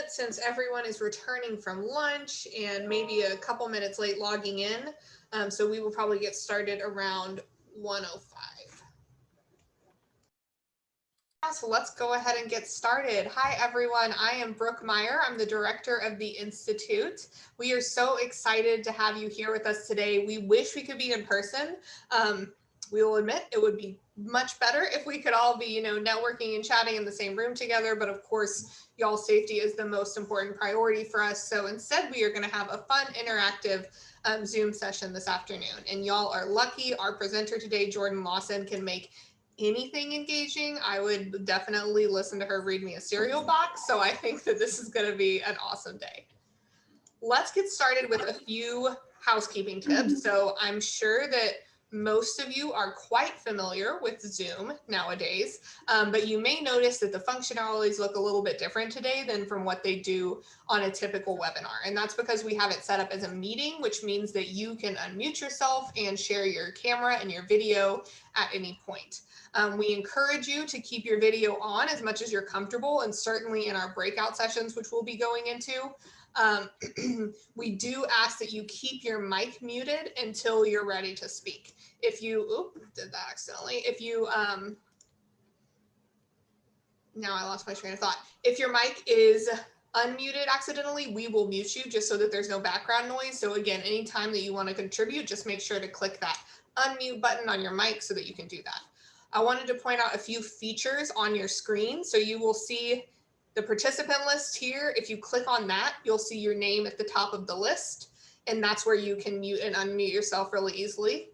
since everyone is returning from lunch and maybe a couple minutes late logging in. So we will probably get started around 1:05. So let's go ahead and get started. Hi, everyone. I am Brooke Meyer. I'm the director of the Institute. We are so excited to have you here with us today. We wish we could be in person. We will admit it would be much better if we could all be, networking and chatting in the same room together. But of course, y'all's safety is the most important priority for us. So instead, we are going to have a fun, interactive Zoom session this afternoon. And y'all are lucky. Our presenter today, Jordyn Lawson, can make anything engaging. I would definitely listen to her read me a cereal box. So I think that this is going to be an awesome day. Let's get started with a few housekeeping tips. So I'm sure that most of you are quite familiar with Zoom nowadays, but you may notice that the functionalities look a little bit different today than from what they do on a typical webinar. And that's because we have it set up as a meeting, which means that you can unmute yourself and share your camera and your video at any point. We encourage you to keep your video on as much as you're comfortable, and certainly in our breakout sessions, which we'll be going into, we do ask that you keep your mic muted until you're ready to speak. If you, did that accidentally. If you, now I lost my train of thought. If your mic is unmuted accidentally, we will mute you just so that there's no background noise. So again, anytime that you want to contribute, just make sure to click that unmute button on your mic so that you can do that. I wanted to point out a few features on your screen. So you will see the participant list here. If you click on that, you'll see your name at the top of the list, and that's where you can mute and unmute yourself really easily.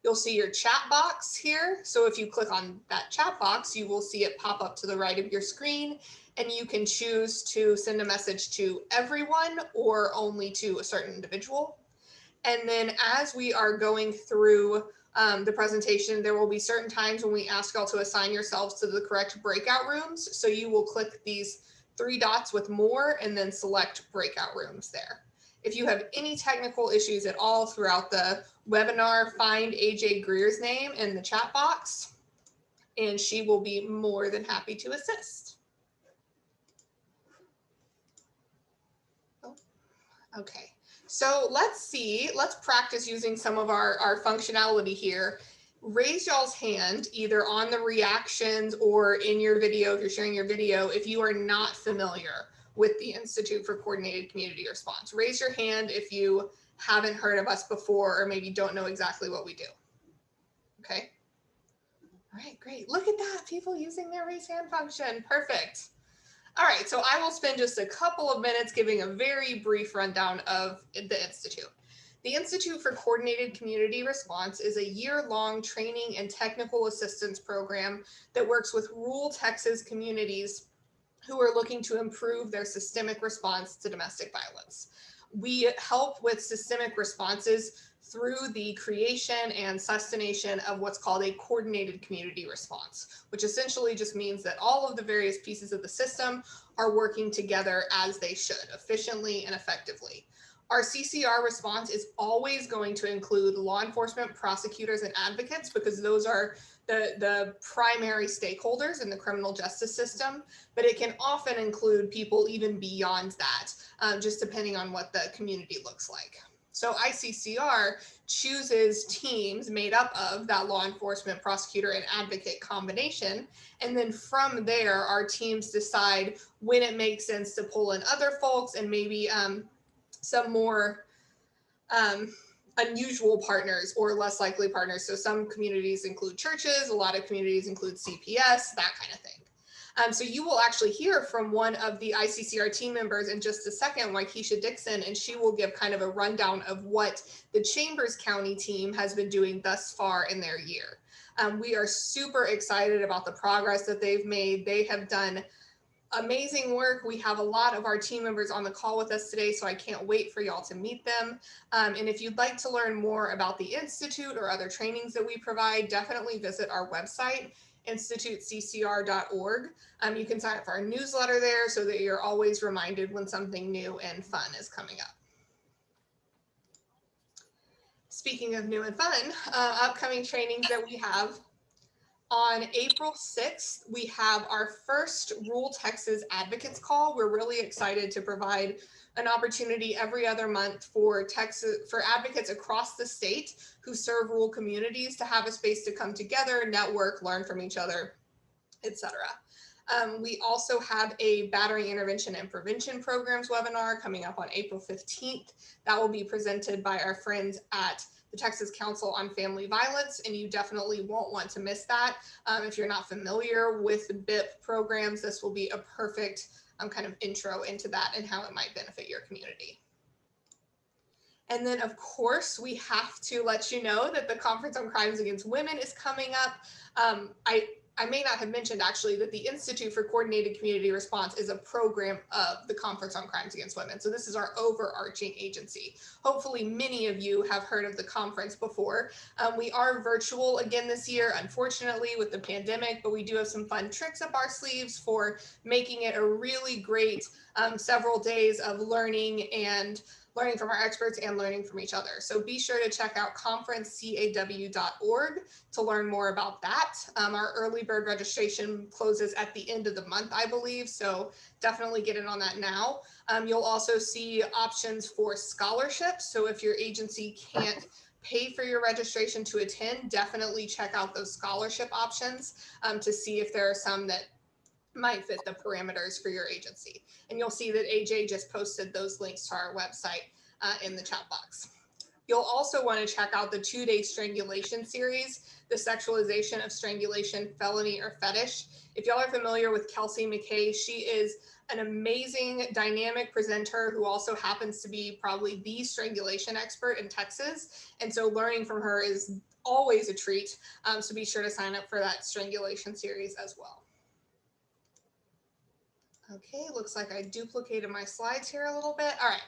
You'll see your chat box here. So if you click on that chat box, you will see it pop up to the right of your screen, and you can choose to send a message to everyone or only to a certain individual. And then as we are going through the presentation, there will be certain times when we ask y'all to assign yourselves to the correct breakout rooms. So you will click these 3 dots with more and then select breakout rooms there. If you have any technical issues at all throughout the webinar, find AJ Greer's name in the chat box, and she will be more than happy to assist. Oh, okay. So let's practice using some of our functionality here. Raise y'all's hand either on the reactions or in your video, if you're sharing your video, if you are not familiar with the Institute for Coordinated Community Response. Raise your hand if you haven't heard of us before or maybe don't know exactly what we do. Okay. All right, great. Look at that, people using their raise hand function. Perfect. All right, so I will spend just a couple of minutes giving a very brief rundown of the Institute. The Institute for Coordinated Community Response is a year-long training and technical assistance program that works with rural Texas communities who are looking to improve their systemic response to domestic violence. We help with systemic responses through the creation and sustentation of what's called a coordinated community response, which essentially just means that all of the various pieces of the system are working together as they should, efficiently and effectively. Our CCR response is always going to include law enforcement, prosecutors, and advocates because those are the primary stakeholders in the criminal justice system, but it can often include people even beyond that, just depending on what the community looks like. So ICCR chooses teams made up of that law enforcement, prosecutor, and advocate combination. And then from there, our teams decide when it makes sense to pull in other folks and maybe some more unusual partners or less likely partners. So some communities include churches, a lot of communities include CPS, that kind of thing. So you will actually hear from one of the ICCR team members in just a second, Waikisha Dixon, and she will give kind of a rundown of what the Chambers County team has been doing thus far in their year. We are super excited about the progress that they've made. They have done amazing work. We have a lot of our team members on the call with us today, so I can't wait for y'all to meet them. And if you'd like to learn more about the Institute or other trainings that we provide, definitely visit our website, instituteccr.org. You can sign up for our newsletter there so that you're always reminded when something new and fun is coming up. Speaking of new and fun, upcoming trainings that we have. On April 6th, we have our first Rural Texas Advocates Call. We're really excited to provide an opportunity every other month for advocates across the state who serve rural communities to have a space to come together, network, learn from each other, etc. We also have a battery intervention and prevention programs webinar coming up on April 15th. That will be presented by our friends at the Texas Council on Family Violence, and you definitely won't want to miss that. If you're not familiar with the BIP programs, this will be a perfect kind of intro into that and how it might benefit your community. And then, of course, we have to let you know that the Conference on Crimes Against Women is coming up. I may not have mentioned actually that the Institute for Coordinated Community Response is a program of the Conference on Crimes Against Women. So this is our overarching agency. Hopefully many of you have heard of the conference before. We are virtual again this year, unfortunately, with the pandemic, but we do have some fun tricks up our sleeves for making it a really great several days of learning from our experts and learning from each other. So be sure to check out conferencecaw.org to learn more about that. Our early bird registration closes at the end of the month, I believe, so definitely get in on that now. You'll also see options for scholarships. So if your agency can't pay for your registration to attend, definitely check out those scholarship options to see if there are some that might fit the parameters for your agency. And you'll see that AJ just posted those links to our website in the chat box. You'll also want to check out the 2-day strangulation series, the sexualization of strangulation, felony or fetish. If y'all are familiar with Kelsey McKay, she is an amazing dynamic presenter who also happens to be probably the strangulation expert in Texas. And so learning from her is always a treat. So be sure to sign up for that strangulation series as well. Okay, looks like I duplicated my slides here a little bit. All right.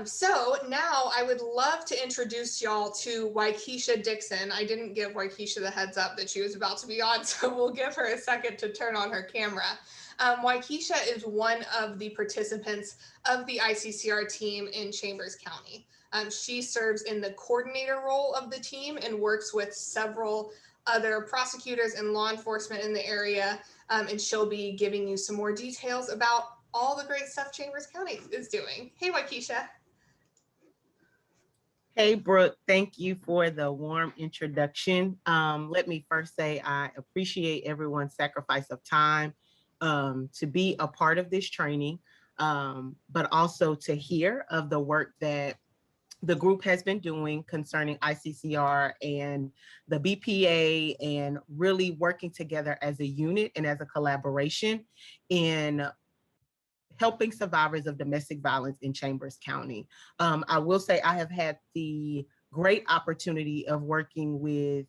So now I would love to introduce y'all to Waikisha Dixon. I didn't give Waikisha the heads up that she was about to be on, so we'll give her a second to turn on her camera. Waikisha is one of the participants of the ICCR team in Chambers County. She serves in the coordinator role of the team and works with several other prosecutors and law enforcement in the area, and she'll be giving you some more details about all the great stuff Chambers County is doing. Hey, Waikisha. Hey, Brooke, thank you for the warm introduction. Let me first say I appreciate everyone's sacrifice of time to be a part of this training, but also to hear of the work that the group has been doing concerning ICCR and the BPA, and really working together as a unit and as a collaboration in helping survivors of domestic violence in Chambers County. I will say I have had the great opportunity of working with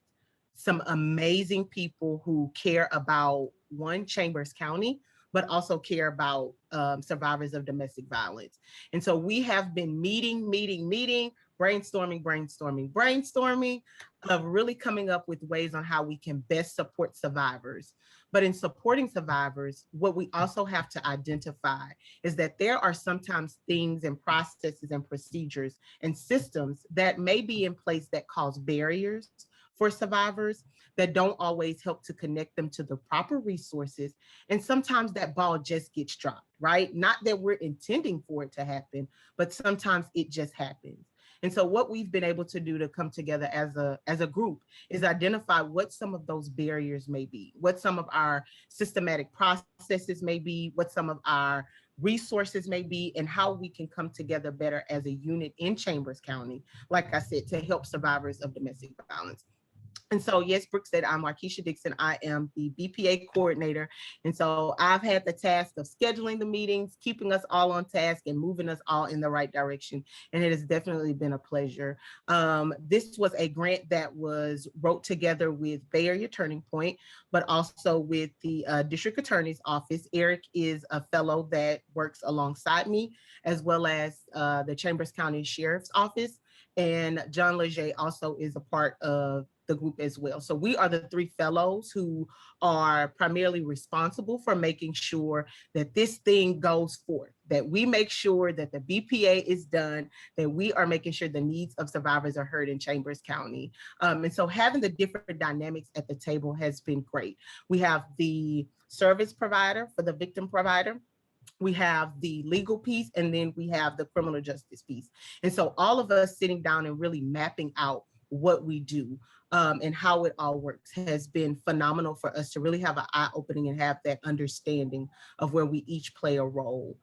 some amazing people who care about, one, Chambers County, but also care about survivors of domestic violence. And so we have been meeting, brainstorming of really coming up with ways on how we can best support survivors. But in supporting survivors, what we also have to identify is that there are sometimes things and processes and procedures and systems that may be in place that cause barriers for survivors that don't always help to connect them to the proper resources. And sometimes that ball just gets dropped, right? Not that we're intending for it to happen, but sometimes it just happens. And so what we've been able to do to come together as a group is identify what some of those barriers may be, what some of our systematic processes may be, what some of our resources may be, and how we can come together better as a unit in Chambers County, like I said, to help survivors of domestic violence. And so, yes, Brooke said, I'm Waikisha Dixon. I am the BPA coordinator. And so I've had the task of scheduling the meetings, keeping us all on task, and moving us all in the right direction. And it has definitely been a pleasure. This was a grant that was wrote together with Bay Area Turning Point, but also with the District Attorney's Office. Eric is a fellow that works alongside me, as well as the Chambers County Sheriff's Office. And John Leger also is a part of the group as well. So we are the 3 fellows who are primarily responsible for making sure that this thing goes forth, that we make sure that the BPA is done, that we are making sure the needs of survivors are heard in Chambers County. And so having the different dynamics at the table has been great. We have the service provider for the victim provider, we have the legal piece, and then we have the criminal justice piece. And so all of us sitting down and really mapping out what we do and how it all works has been phenomenal for us to really have an eye opening and have that understanding of where we each play a role.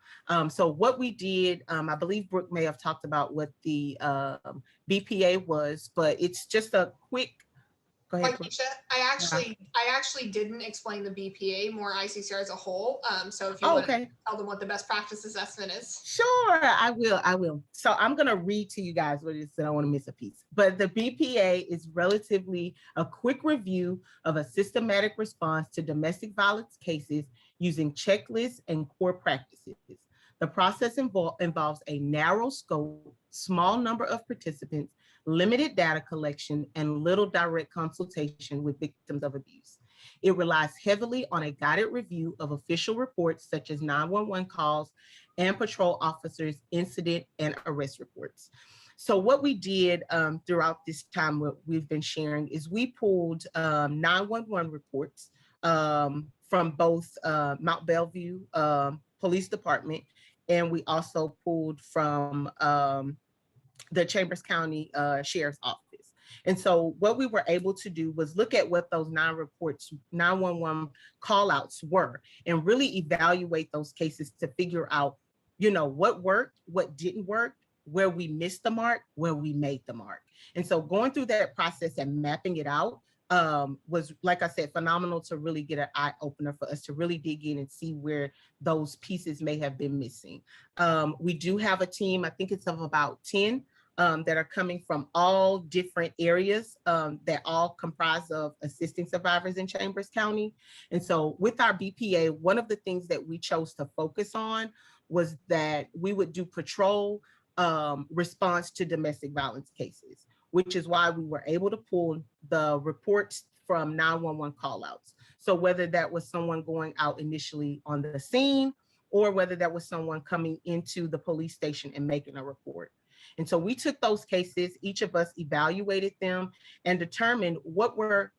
So what we did, I believe Brooke may have talked about what the BPA was, but it's just a quick, go ahead, Brooke. Keisha, I actually didn't explain the BPA, more ICCR as a whole. So if you Oh, want to okay. tell them what the best practice assessment is. Sure, I will. So I'm going to read to you guys what it is, so I don't want to miss a piece. But the BPA is relatively a quick review of a systematic response to domestic violence cases using checklists and core practices. The process involves a narrow scope, small number of participants, limited data collection, and little direct consultation with victims of abuse. It relies heavily on a guided review of official reports such as 911 calls and patrol officers' incident and arrest reports. So what we did throughout this time, what we've been sharing is we pulled 911 reports from both Mount Bellevue Police Department, and we also pulled from the Chambers County Sheriff's Office. And so what we were able to do was look at what those 911 call outs were and really evaluate those cases to figure out, what worked, what didn't work, where we missed the mark, where we made the mark. And so going through that process and mapping it out was, like I said, phenomenal to really get an eye opener for us to really dig in and see where those pieces may have been missing. We do have a team, I think it's of about 10 that are coming from all different areas that all comprise of assisting survivors in Chambers County. And so with our BPA, one of the things that we chose to focus on was that we would do patrol response to domestic violence cases, which is why we were able to pull the reports from 911 callouts. So whether that was someone going out initially on the scene or whether that was someone coming into the police station and making a report. And so we took those cases, each of us evaluated them and determined what were,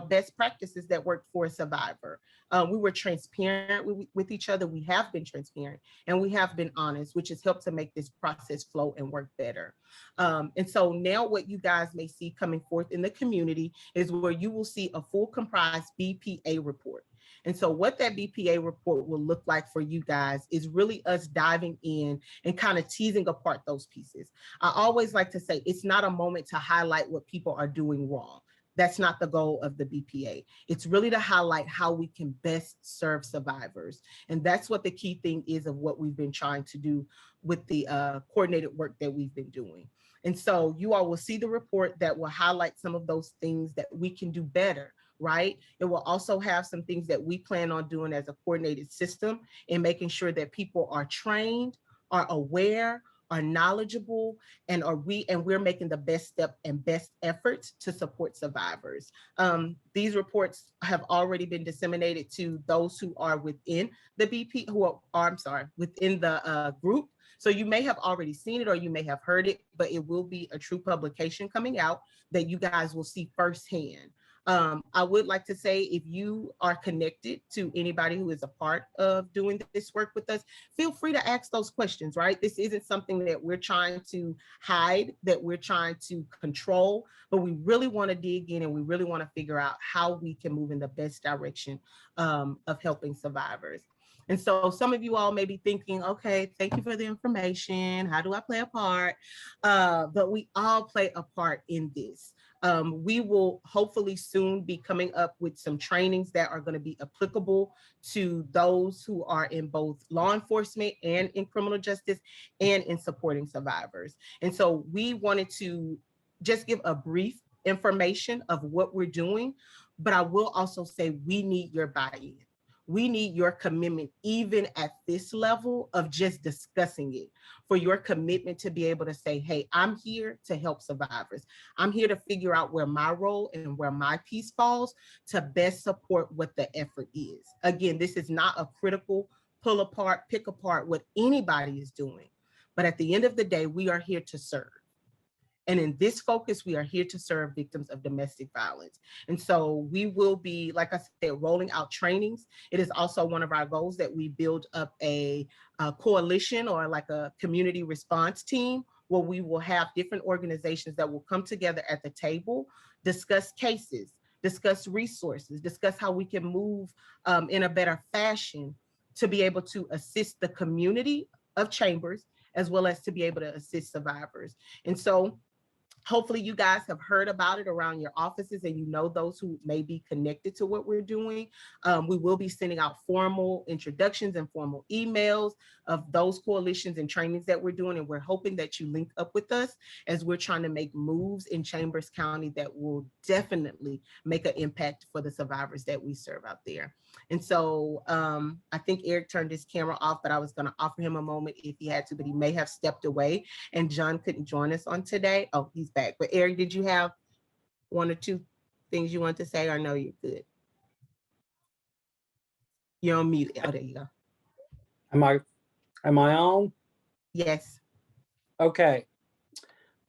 best practices that worked for a survivor. We were transparent with each other. We have been transparent and we have been honest, which has helped to make this process flow and work better. And so now what you guys may see coming forth in the community is where you will see a full comprised BPA report. And so what that BPA report will look like for you guys is really us diving in and kind of teasing apart those pieces. I always like to say it's not a moment to highlight what people are doing wrong. That's not the goal of the BPA. It's really to highlight how we can best serve survivors. And that's what the key thing is of what we've been trying to do with the coordinated work that we've been doing. And so you all will see the report that will highlight some of those things that we can do better, right? It will also have some things that we plan on doing as a coordinated system and making sure that people are trained, are aware, are knowledgeable, and we're making the best step and best efforts to support survivors. These reports have already been disseminated to those who are within the BP, within the group. So you may have already seen it or you may have heard it, but it will be a true publication coming out that you guys will see firsthand. I would like to say if you are connected to anybody who is a part of doing this work with us, feel free to ask those questions, right? This isn't something that we're trying to hide, that we're trying to control, but we really want to dig in and we really want to figure out how we can move in the best direction of helping survivors. And so some of you all may be thinking, okay, thank you for the information. How do I play a part? But we all play a part in this. We will hopefully soon be coming up with some trainings that are going to be applicable to those who are in both law enforcement and in criminal justice and in supporting survivors. And so we wanted to just give a brief information of what we're doing, but I will also say we need your buy-in. We need your commitment, even at this level of just discussing it, for your commitment to be able to say, hey, I'm here to help survivors. I'm here to figure out where my role and where my piece falls to best support what the effort is. Again, this is not a critical pull apart, pick apart what anybody is doing. But at the end of the day, we are here to serve. And in this focus, we are here to serve victims of domestic violence. And so we will be, like I said, rolling out trainings. It is also one of our goals that we build up a coalition or like a community response team where we will have different organizations that will come together at the table, discuss cases, discuss resources, discuss how we can move in a better fashion to be able to assist the community of Chambers, as well as to be able to assist survivors. And so hopefully you guys have heard about it around your offices and you know those who may be connected to what we're doing. We will be sending out formal introductions and formal emails of those coalitions and trainings that we're doing. And we're hoping that you link up with us as we're trying to make moves in Chambers County that will definitely make an impact for the survivors that we serve out there. And so I think Eric turned his camera off, but I was going to offer him a moment if he had to, but he may have stepped away and John couldn't join us on today. Oh, he's back. But Eric, did you have one or two things you want to say, or no, you're good? You're on mute. Oh, there you go. Am I on? Yes. Okay.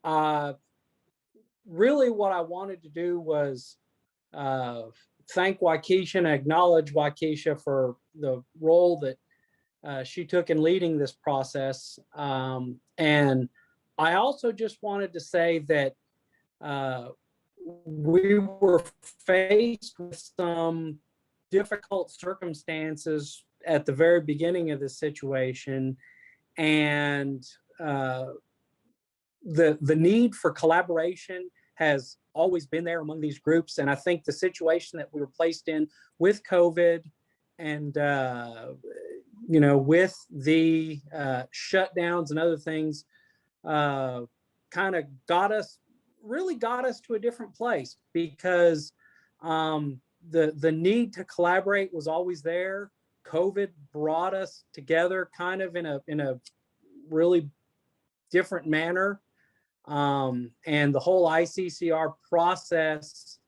Really what I wanted to do was thank Waukesha and acknowledge Waukesha for the role that she took in leading this process. And I also just wanted to say that we were faced with some difficult circumstances at the very beginning of the situation, and the need for collaboration has always been there among these groups. And I think the situation that we were placed in with COVID and with the shutdowns and other things kind of got us to a different place, because the need to collaborate was always there. COVID brought us together kind of in a really different manner. And the whole ICCR process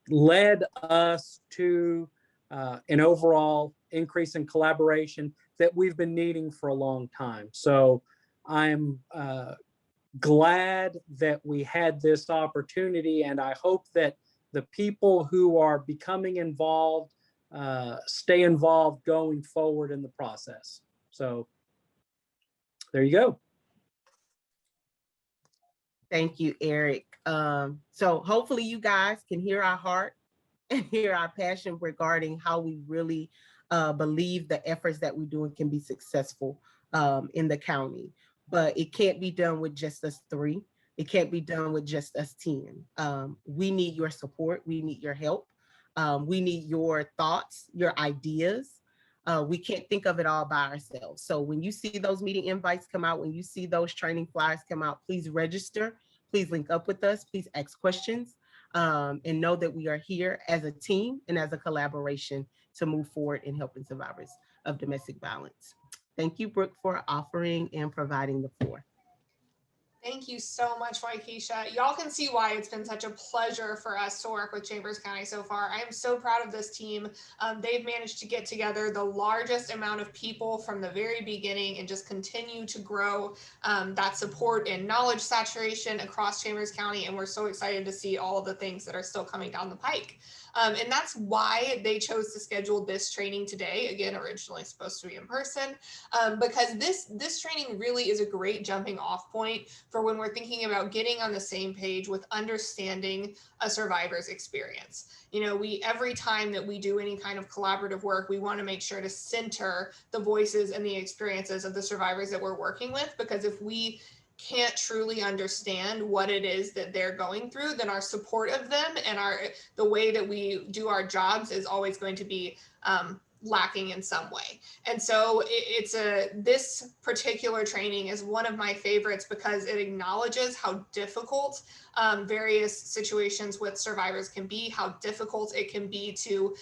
led us to an overall increase in collaboration that we've been needing for a long time. So I'm glad that we had this opportunity, and I hope that the people who are becoming involved stay involved going forward in the process. So there you go. Thank you, Eric. So hopefully you guys can hear our heart and hear our passion regarding how we really believe the efforts that we're doing can be successful in the county. But it can't be done with just us three. It can't be done with just us 10. We need your support. We need your help. We need your thoughts, your ideas. We can't think of it all by ourselves. So when you see those meeting invites come out, when you see those training flyers come out, please register. Please link up with us. Please ask questions, and know that we are here as a team and as a collaboration to move forward in helping survivors of domestic violence. Thank you, Brooke, for offering and providing the floor. Thank you so much, Waukesha. Y'all can see why it's been such a pleasure for us to work with Chambers County so far. I am so proud of this team. They've managed to get together the largest amount of people from the very beginning and just continue to grow that support and knowledge saturation across Chambers County. And we're so excited to see all of the things that are still coming down the pike. And that's why they chose to schedule this training today. Again, originally supposed to be in person, because this training really is a great jumping off point for when we're thinking about getting on the same page with understanding a survivor's experience. Every time that we do any kind of collaborative work, we want to make sure to center the voices and the experiences of the survivors that we're working with, because if we can't truly understand what it is that they're going through, then our support of them and the way that we do our jobs is always going to be lacking in some way. And so this particular training is one of my favorites because it acknowledges how difficult various situations with survivors can be, how difficult it can be to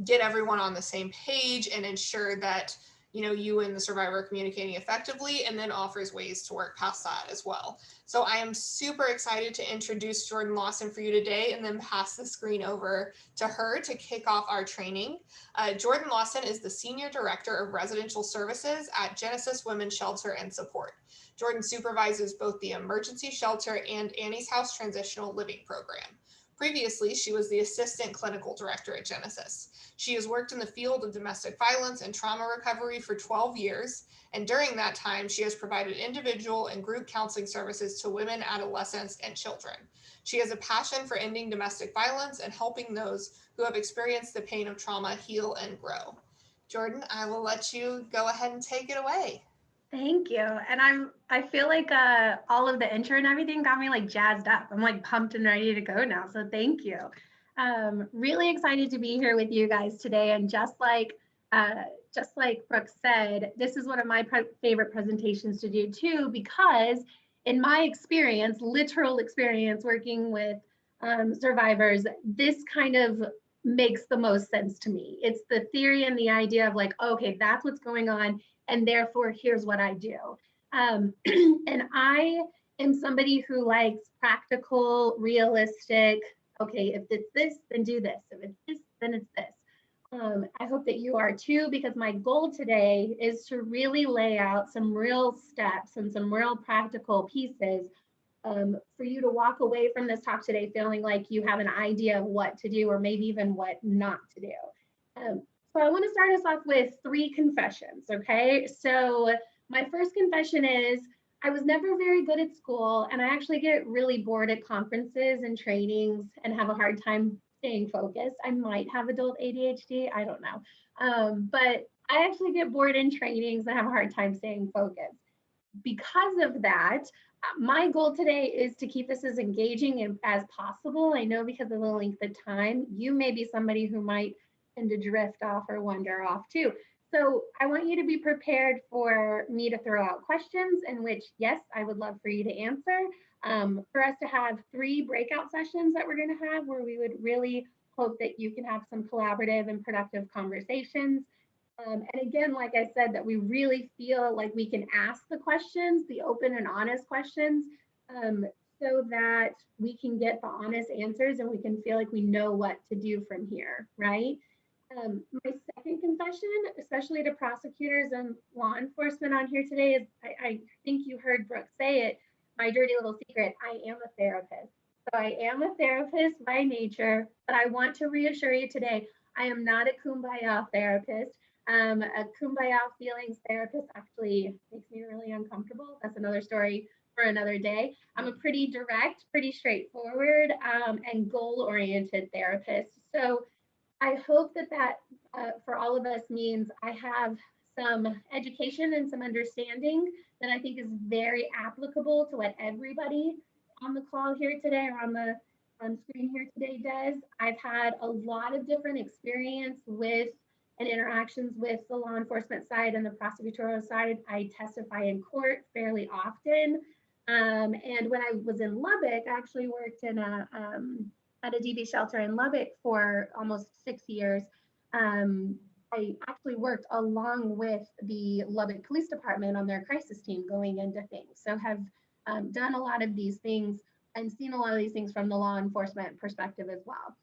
get everyone on the same page and ensure that, you know, you and the survivor are communicating effectively, and then offers ways to work past that as well. So I am super excited to introduce Jordyn Lawson for you today, and then pass the screen over to her to kick off our training. Jordyn Lawson is the Senior Director of Residential Services at Genesis Women's Shelter and Support. Jordyn supervises both the emergency shelter and Annie's House Transitional Living Program. Previously, she was the Assistant Clinical Director at Genesis. She has worked in the field of domestic violence and trauma recovery for 12 years, and during that time, she has provided individual and group counseling services to women, adolescents, and children. She has a passion for ending domestic violence and helping those who have experienced the pain of trauma heal and grow. Jordyn, I will let you go ahead and take it away. Thank you. And I feel like all of the intro and everything got me like jazzed up. I'm like pumped and ready to go now. So thank you. Really excited to be here with you guys today. And just like Brooke said, this is one of my favorite presentations to do too, because in my experience, literal experience working with survivors, this kind of makes the most sense to me. It's the theory and the idea of like, okay, that's what's going on, and therefore here's what I do. And I am somebody who likes practical, realistic, okay, if it's this, then do this. If it's this, then it's this. I hope that you are too, because my goal today is to really lay out some real steps and some real practical pieces for you to walk away from this talk today feeling like you have an idea of what to do, or maybe even what not to do. So I want to start us off with 3 confessions, okay? So my first confession is I was never very good at school, and I actually get really bored at conferences and trainings and have a hard time staying focused. I might have adult ADHD, I don't know. But I actually get bored in trainings and have a hard time staying focused. Because of that, my goal today is to keep this as engaging as possible. I know because of the length of time, you may be somebody who might tend to drift off or wander off too. So I want you to be prepared for me to throw out questions in which, yes, I would love for you to answer. For us to have 3 breakout sessions that we're going to have where we would really hope that you can have some collaborative and productive conversations. And again, like I said, that we really feel like we can ask the questions, the open and honest questions, so that we can get the honest answers and we can feel like we know what to do from here, right? My second confession, especially to prosecutors and law enforcement on here today, is I think you heard Brooke say it, my dirty little secret, I am a therapist. So I am a therapist by nature, but I want to reassure you today, I am not a kumbaya therapist. A kumbaya feelings therapist actually makes me really uncomfortable. That's another story for another day. I'm a pretty direct, pretty straightforward, and goal-oriented therapist. So I hope that for all of us means I have some education and some understanding that I think is very applicable to what everybody on the call here today or on the screen here today does. I've had a lot of different experience with and interactions with the law enforcement side and the prosecutorial side. I testify in court fairly often. And when I was in Lubbock, I actually worked in at a DV shelter in Lubbock for almost 6 years. I actually worked along with the Lubbock Police Department on their crisis team going into things. So have done a lot of these things and seen a lot of these things from the law enforcement perspective as well.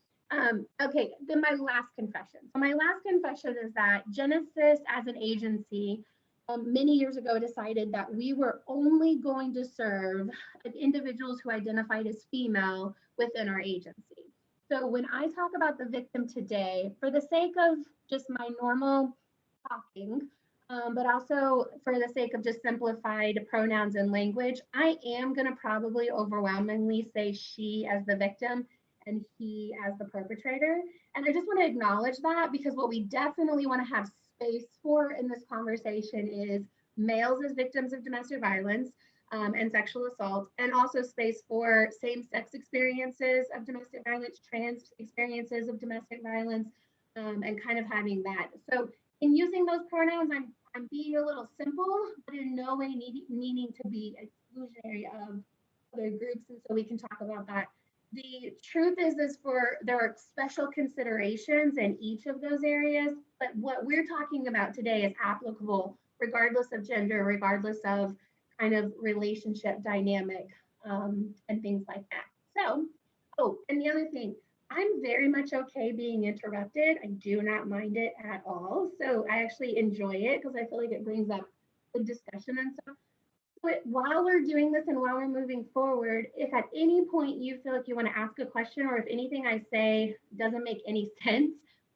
Okay, then my last confession. So my last confession is that Genesis as an agency many years ago decided that we were only going to serve individuals who identified as female within our agency. So when I talk about the victim today, for the sake of just my normal talking, but also for the sake of just simplified pronouns and language, I am going to probably overwhelmingly say she as the victim and he as the perpetrator. And I just want to acknowledge that, because what we definitely want to have space for in this conversation is males as victims of domestic violence and sexual assault, and also space for same-sex experiences of domestic violence, trans experiences of domestic violence, and kind of having that. So in using those pronouns, I'm being a little simple, but in no way meaning to be exclusionary of other groups. And so we can talk about that The truth is there are special considerations in each of those areas, but what we're talking about today is applicable regardless of gender, regardless of kind of relationship dynamic, and things like that. So, oh, and the other thing, I'm very much okay being interrupted. I do not mind it at all. So I actually enjoy it because I feel like it brings up the discussion and stuff. But while we're doing this and while we're moving forward, if at any point you feel like you want to ask a question, or if anything I say doesn't make any sense,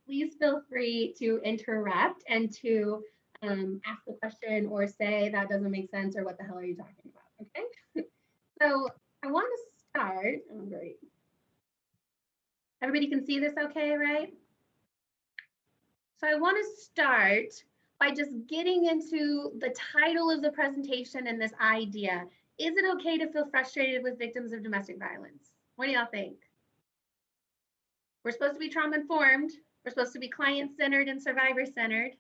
please feel free to interrupt and to ask the question or say that doesn't make sense or what the hell are you talking about? Okay. So I want to start. Oh, great. Everybody can see this okay, right? So I want to start by just getting into the title of the presentation and this idea. Is it okay to feel frustrated with victims of domestic violence? What do y'all think? We're supposed to be trauma-informed. We're supposed to be client-centered and survivor-centered.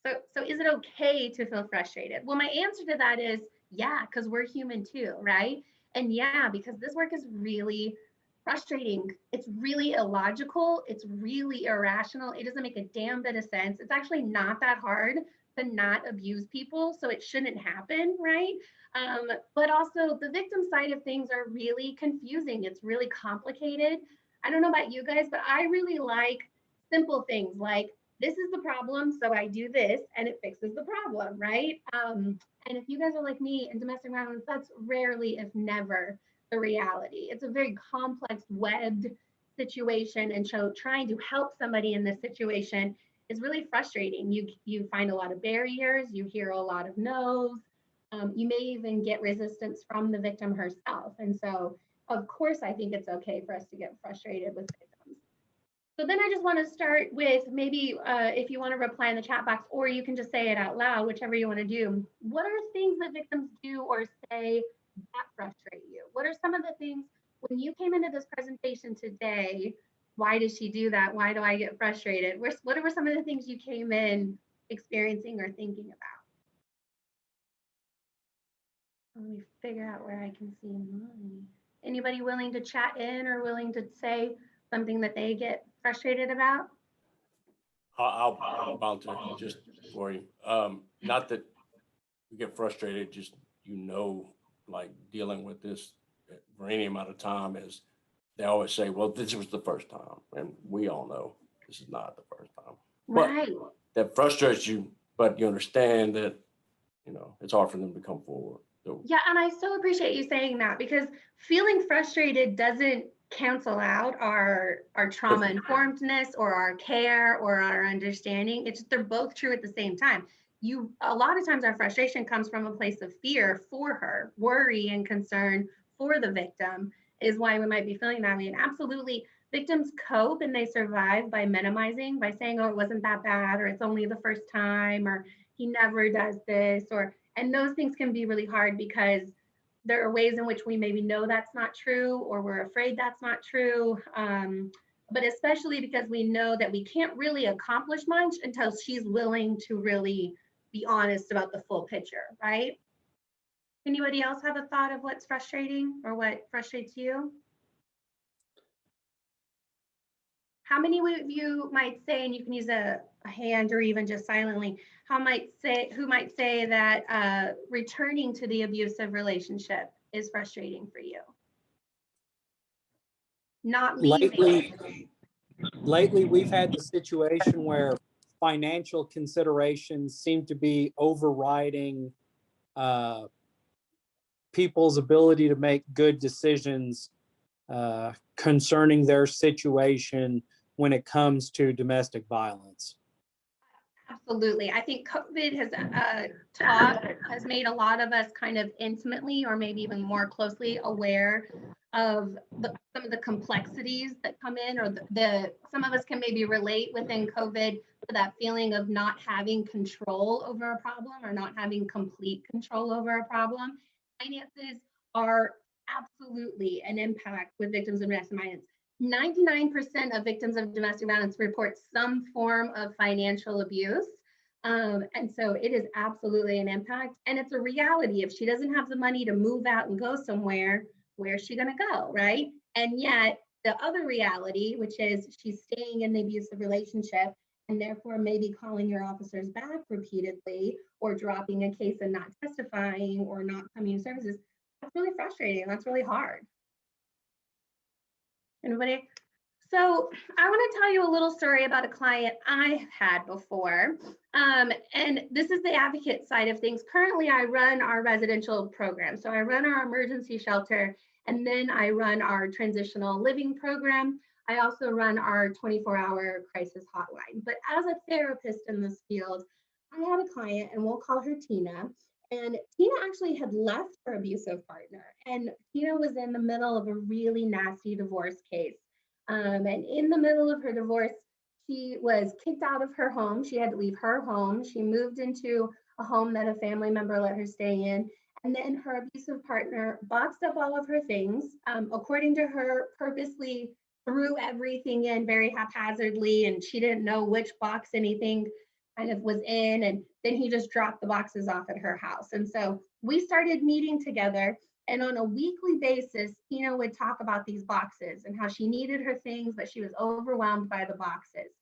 So is it okay to feel frustrated? Well, my answer to that is yeah, because we're human too, right? And yeah, because this work is really frustrating. It's really illogical. It's really irrational. It doesn't make a damn bit of sense. It's actually not that hard to not abuse people, so it shouldn't happen, right? But also the victim side of things are really confusing. It's really complicated. I don't know about you guys, but I really like simple things like this is the problem, so I do this and it fixes the problem, right? And if you guys are like me in domestic violence, that's rarely, if never, the reality. It's a very complex webbed situation, and so trying to help somebody in this situation is really frustrating. You find a lot of barriers, you hear a lot of no's, you may even get resistance from the victim herself. And so, of course, I think it's okay for us to get frustrated with victims. So then I just want to start with maybe if you want to reply in the chat box, or you can just say it out loud, whichever you want to do. What are things that victims do or say that frustrate you? What are some of the things when you came into this presentation today? Why does she do that? Why do I get frustrated? What were some of the things you came in experiencing or thinking about? Let me figure out where I can see mine. Anybody willing to chat in or willing to say something that they get frustrated about? I'll volunteer just for you. Not that you get frustrated, just like dealing with this for any amount of time is they always say, well, this was the first time. And we all know this is not the first time. Right. But that frustrates you, but you understand that, it's hard for them to come forward. So, yeah, and I so appreciate you saying that, because feeling frustrated doesn't cancel out our trauma informedness or our care or our understanding. It's just, they're both true at the same time. A lot of times our frustration comes from a place of fear for her, worry and concern for the victim is why we might be feeling that way. And absolutely, victims cope and they survive by minimizing, by saying, oh, it wasn't that bad, or it's only the first time, or he never does this, and those things can be really hard because there are ways in which we maybe know that's not true, or we're afraid that's not true. But especially because we know that we can't really accomplish much until she's willing to really be honest about the full picture, right? Anybody else have a thought of what's frustrating or what frustrates you? How many of you might say, and you can use a hand or even just silently, who might say that returning to the abusive relationship is frustrating for you? Not leaving. Lately, we've had the situation where financial considerations seem to be overriding people's ability to make good decisions concerning their situation when it comes to domestic violence. Absolutely. I think COVID has made a lot of us kind of intimately or maybe even more closely aware of some of the complexities that come in, or some of us can maybe relate within COVID to that feeling of not having control over a problem or not having complete control over a problem. Finances are absolutely an impact with victims of domestic violence. 99% of victims of domestic violence report some form of financial abuse. And so it is absolutely an impact. And it's a reality. If she doesn't have the money to move out and go somewhere, where's she going to go, right? And yet the other reality, which is she's staying in the abusive relationship and therefore maybe calling your officers back repeatedly or dropping a case and not testifying or not coming to services, that's really frustrating. That's really hard. Anybody? So I want to tell you a little story about a client I had before. And this is the advocate side of things. Currently, I run our residential program. So I run our emergency shelter, and then I run our transitional living program. I also run our 24-hour crisis hotline. But as a therapist in this field, I had a client, and we'll call her Tina. And Tina actually had left her abusive partner. And Tina was in the middle of a really nasty divorce case. And in the middle of her divorce, she was kicked out of her home. She had to leave her home. She moved into a home that a family member let her stay in. And then her abusive partner boxed up all of her things, according to her, purposely threw everything in very haphazardly, and she didn't know which box anything kind of was in. And then he just dropped the boxes off at her house. And so we started meeting together. And on a weekly basis, Tina would talk about these boxes and how she needed her things, but she was overwhelmed by the boxes.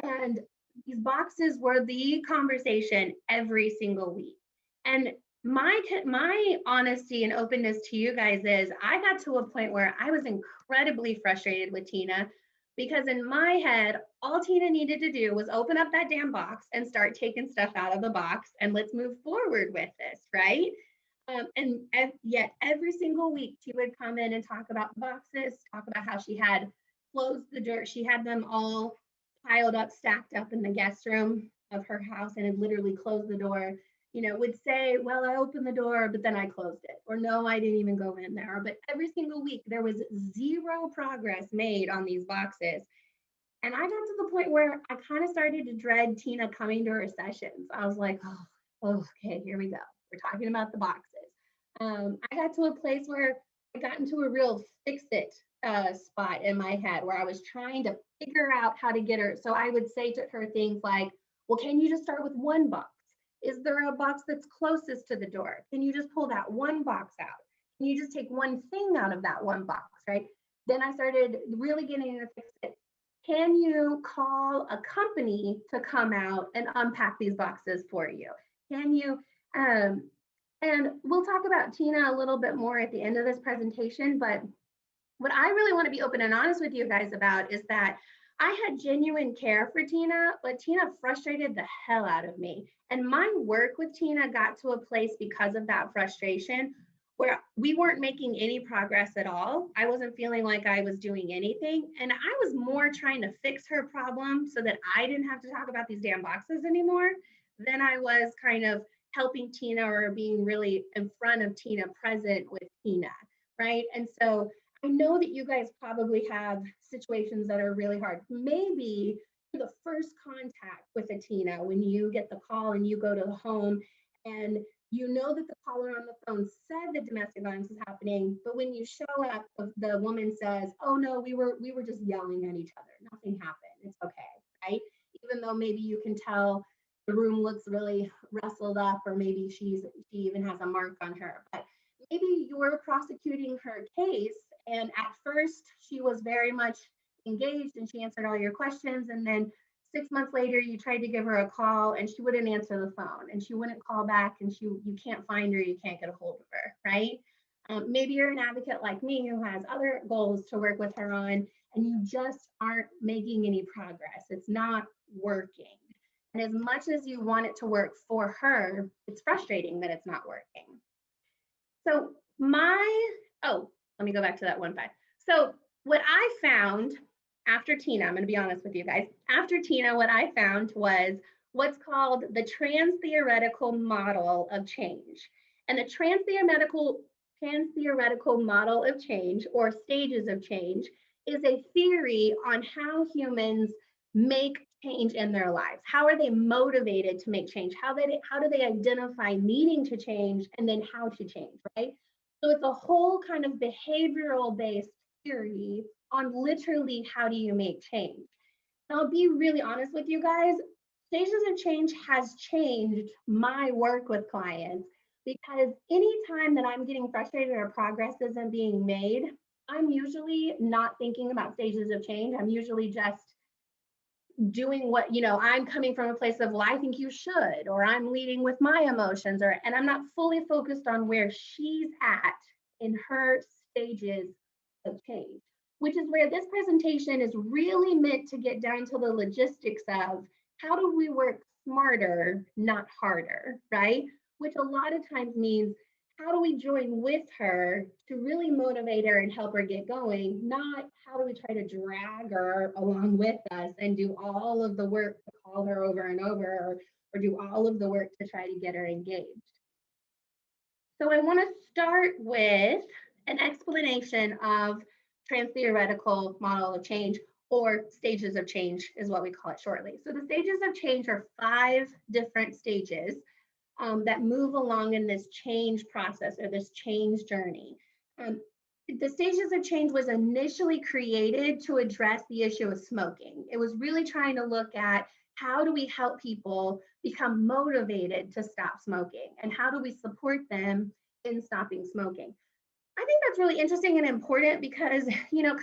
And these boxes were the conversation every single week. And my honesty and openness to you guys is I got to a point where I was incredibly frustrated with Tina, because in my head, all Tina needed to do was open up that damn box and start taking stuff out of the box, and let's move forward with this, right? And yet every single week she would come in and talk about boxes, talk about how she had closed the door. She had them all piled up, stacked up in the guest room of her house, and had literally closed the door. You know, would say, well, I opened the door, but then I closed it. Or no, I didn't even go in there. But every single week there was zero progress made on these boxes. And I got to the point where I kind of started to dread Tina coming to her sessions. I was like, oh, okay, here we go. We're talking about the boxes. I got to a place where I got into a real fix-it spot in my head where I was trying to figure out how to get her. So I would say to her things like, well, can you just start with one box? Is there a box that's closest to the door? Can you just pull that one box out? Can you just take one thing out of that one box, right? Then I started really getting into fix-it. Can you call a company to come out and unpack these boxes for you? Can you, and we'll talk about Tina a little bit more at the end of this presentation, but what I really want to be open and honest with you guys about is that I had genuine care for Tina, but Tina frustrated the hell out of me. And my work with Tina got to a place because of that frustration where we weren't making any progress at all. I wasn't feeling like I was doing anything. And I was more trying to fix her problem so that I didn't have to talk about these damn boxes anymore than I was kind of helping Tina or being really in front of Tina, present with Tina, right? And so I know that you guys probably have situations that are really hard. Maybe the first contact with a Tina, when you get the call and you go to the home and you know that the caller on the phone said that domestic violence is happening, but when you show up, the woman says, oh no, we were just yelling at each other. Nothing happened. It's okay, right? Even though maybe you can tell the room looks really rustled up, or maybe she even has a mark on her. But maybe you're prosecuting her case, and at first she was very much engaged and she answered all your questions, and then 6 months later you tried to give her a call and she wouldn't answer the phone and she wouldn't call back, and you can't find her, you can't get a hold of her, right? Maybe you're an advocate like me who has other goals to work with her on, and you just aren't making any progress. It's not working. And as much as you want it to work for her, it's frustrating that it's not working. So let me go back to that 1-5. So what I found after Tina, I'm going to be honest with you guys, after Tina, what I found was what's called the trans-theoretical model of change. And the trans-theoretical model of change, or stages of change, is a theory on how humans make change in their lives. How are they motivated to make change? How do they identify needing to change, and then how to change, right? So it's a whole kind of behavioral based theory on literally how do you make change. And I'll be really honest with you guys, stages of change has changed my work with clients, because anytime that I'm getting frustrated or progress isn't being made, I'm usually not thinking about stages of change. I'm usually just doing what, I'm coming from a place of, well, I think you should, or I'm leading with my emotions, and I'm not fully focused on where she's at in her stages of change, which is where this presentation is really meant to get down to the logistics of how do we work smarter, not harder, right? Which a lot of times means how do we join with her to really motivate her and help her get going, not how do we try to drag her along with us and do all of the work to call her over and over, or do all of the work to try to get her engaged. So I want to start with an explanation of trans-theoretical model of change, or stages of change is what we call it shortly. So the stages of change are 5 different stages that move along in this change process, or this change journey. The stages of change was initially created to address the issue of smoking. It was really trying to look at how do we help people become motivated to stop smoking, and how do we support them in stopping smoking. I think that's really interesting and important because,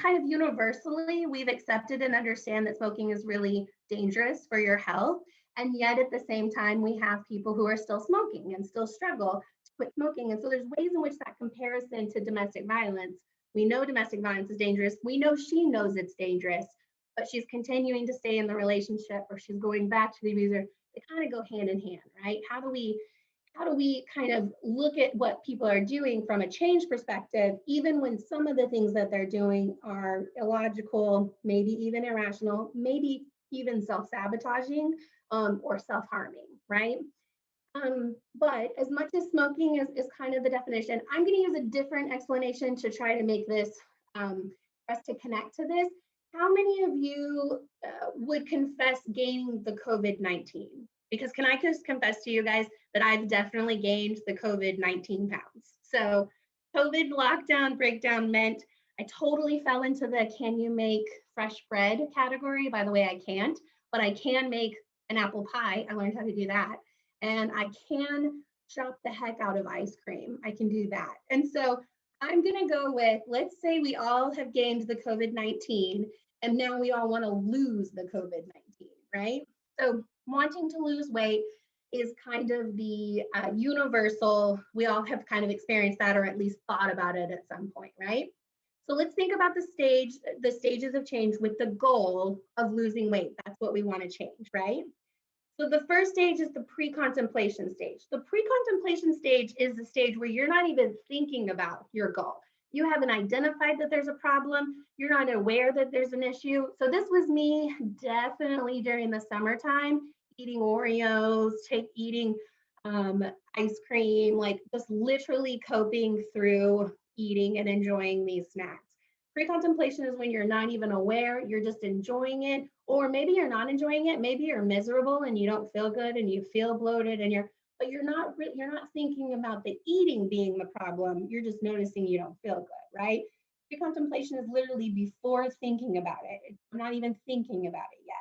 kind of universally, we've accepted and understand that smoking is really dangerous for your health. And yet at the same time, we have people who are still smoking and still struggle to quit smoking. And so there's ways in which that comparison to domestic violence, we know domestic violence is dangerous. We know she knows it's dangerous, but she's continuing to stay in the relationship, or she's going back to the abuser. They kind of go hand in hand, right? How do we kind of look at what people are doing from a change perspective, even when some of the things that they're doing are illogical, maybe even irrational, maybe even self-sabotaging, or self-harming, right? But as much as smoking is kind of the definition, I'm going to use a different explanation to try to make this, for us to connect to this. How many of you would confess gaining the COVID-19? Because can I just confess to you guys that I've definitely gained the COVID-19 pounds. So COVID lockdown breakdown meant I totally fell into the can you make fresh bread category. By the way, I can't, but I can make an apple pie. I learned how to do that. And I can chop the heck out of ice cream. I can do that. And so I'm going to go with, let's say we all have gained the COVID-19 and now we all want to lose the COVID-19, right? So wanting to lose weight is kind of the universal, we all have kind of experienced that, or at least thought about it at some point, right? So let's think about the stages of change with the goal of losing weight. That's what we want to change, right? So the first stage is the pre-contemplation stage. The pre-contemplation stage is the stage where you're not even thinking about your goal. You haven't identified that there's a problem. You're not aware that there's an issue. So this was me definitely during the summertime, eating Oreos, eating ice cream, like just literally coping through eating and enjoying these snacks. Pre-contemplation is when you're not even aware, you're just enjoying it, or maybe you're not enjoying it. Maybe you're miserable and you don't feel good and you feel bloated and but you're not thinking about the eating being the problem. You're just noticing you don't feel good, right? Pre-contemplation is literally before thinking about it. I'm not even thinking about it yet.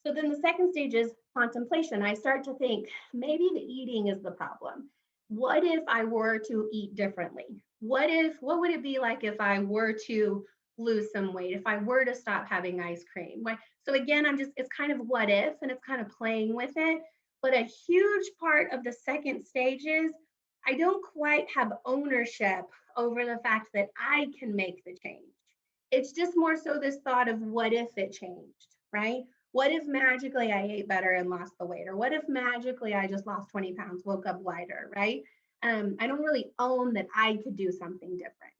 So then the second stage is contemplation. I start to think maybe the eating is the problem. What if I were to eat differently? What would it be like if I were to lose some weight, if I were to stop having ice cream? So again, it's kind of what if, and it's kind of playing with it. But a huge part of the second stage is I don't quite have ownership over the fact that I can make the change. It's just more so this thought of what if it changed, right? What if magically I ate better and lost the weight? Or what if magically I just lost 20 pounds, woke up lighter, right? I don't really own that I could do something different.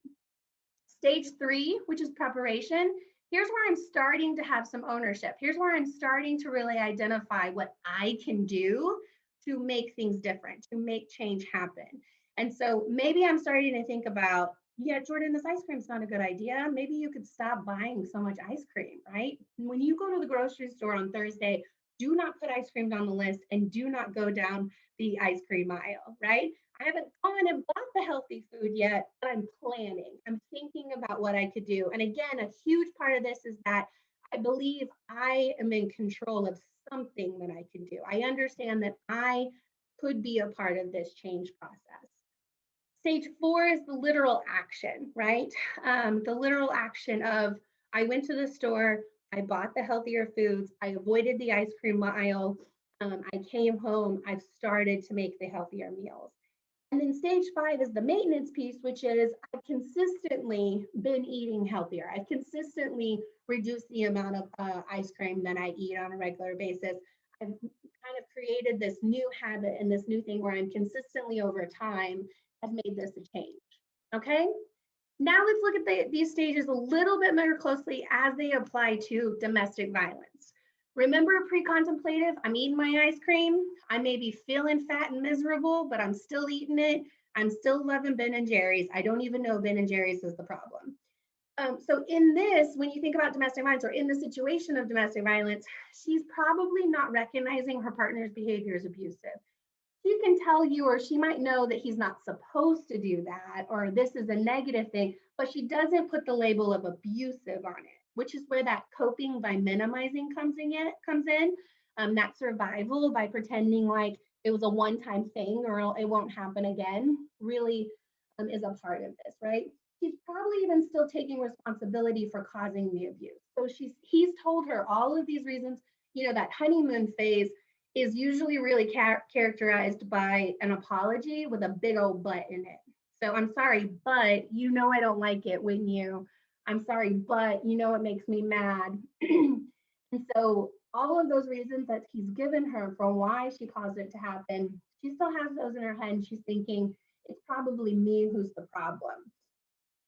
Stage 3, which is preparation, here's where I'm starting to have some ownership. Here's where I'm starting to really identify what I can do to make things different, to make change happen. And so maybe I'm starting to think about, yeah, Jordyn, this ice cream's not a good idea. Maybe you could stop buying so much ice cream, right? When you go to the grocery store on Thursday, do not put ice cream on the list and do not go down the ice cream aisle, right? I haven't gone and bought the healthy food yet, but I'm planning. I'm thinking about what I could do. And again, a huge part of this is that I believe I am in control of something that I can do. I understand that I could be a part of this change process. Stage 4 is the literal action, right? The literal action of I went to the store, I bought the healthier foods, I avoided the ice cream aisle, I came home, I've started to make the healthier meals. And then stage 5 is the maintenance piece, which is I've consistently been eating healthier. I've consistently reduced the amount of ice cream that I eat on a regular basis. I've kind of created this new habit and this new thing where I'm consistently over time have made this a change. Okay. Now let's look at these stages a little bit more closely as they apply to domestic violence. Remember pre-contemplative, I'm eating my ice cream. I may be feeling fat and miserable, but I'm still eating it. I'm still loving Ben and Jerry's. I don't even know Ben and Jerry's is the problem. So in this, when you think about domestic violence or in the situation of domestic violence, she's probably not recognizing her partner's behavior is abusive. She can tell you, or she might know that he's not supposed to do that, or this is a negative thing, but she doesn't put the label of abusive on it, which is where that coping by minimizing comes in. That survival by pretending like it was a one-time thing or it won't happen again really is a part of this, right? She's probably even still taking responsibility for causing the abuse. So he's told her all of these reasons. That honeymoon phase is usually really characterized by an apology with a big old but in it. So I'm sorry, but I don't like it when I'm sorry, but it makes me mad. And so all of those reasons that he's given her for why she caused it to happen, she still has those in her head and she's thinking, it's probably me who's the problem.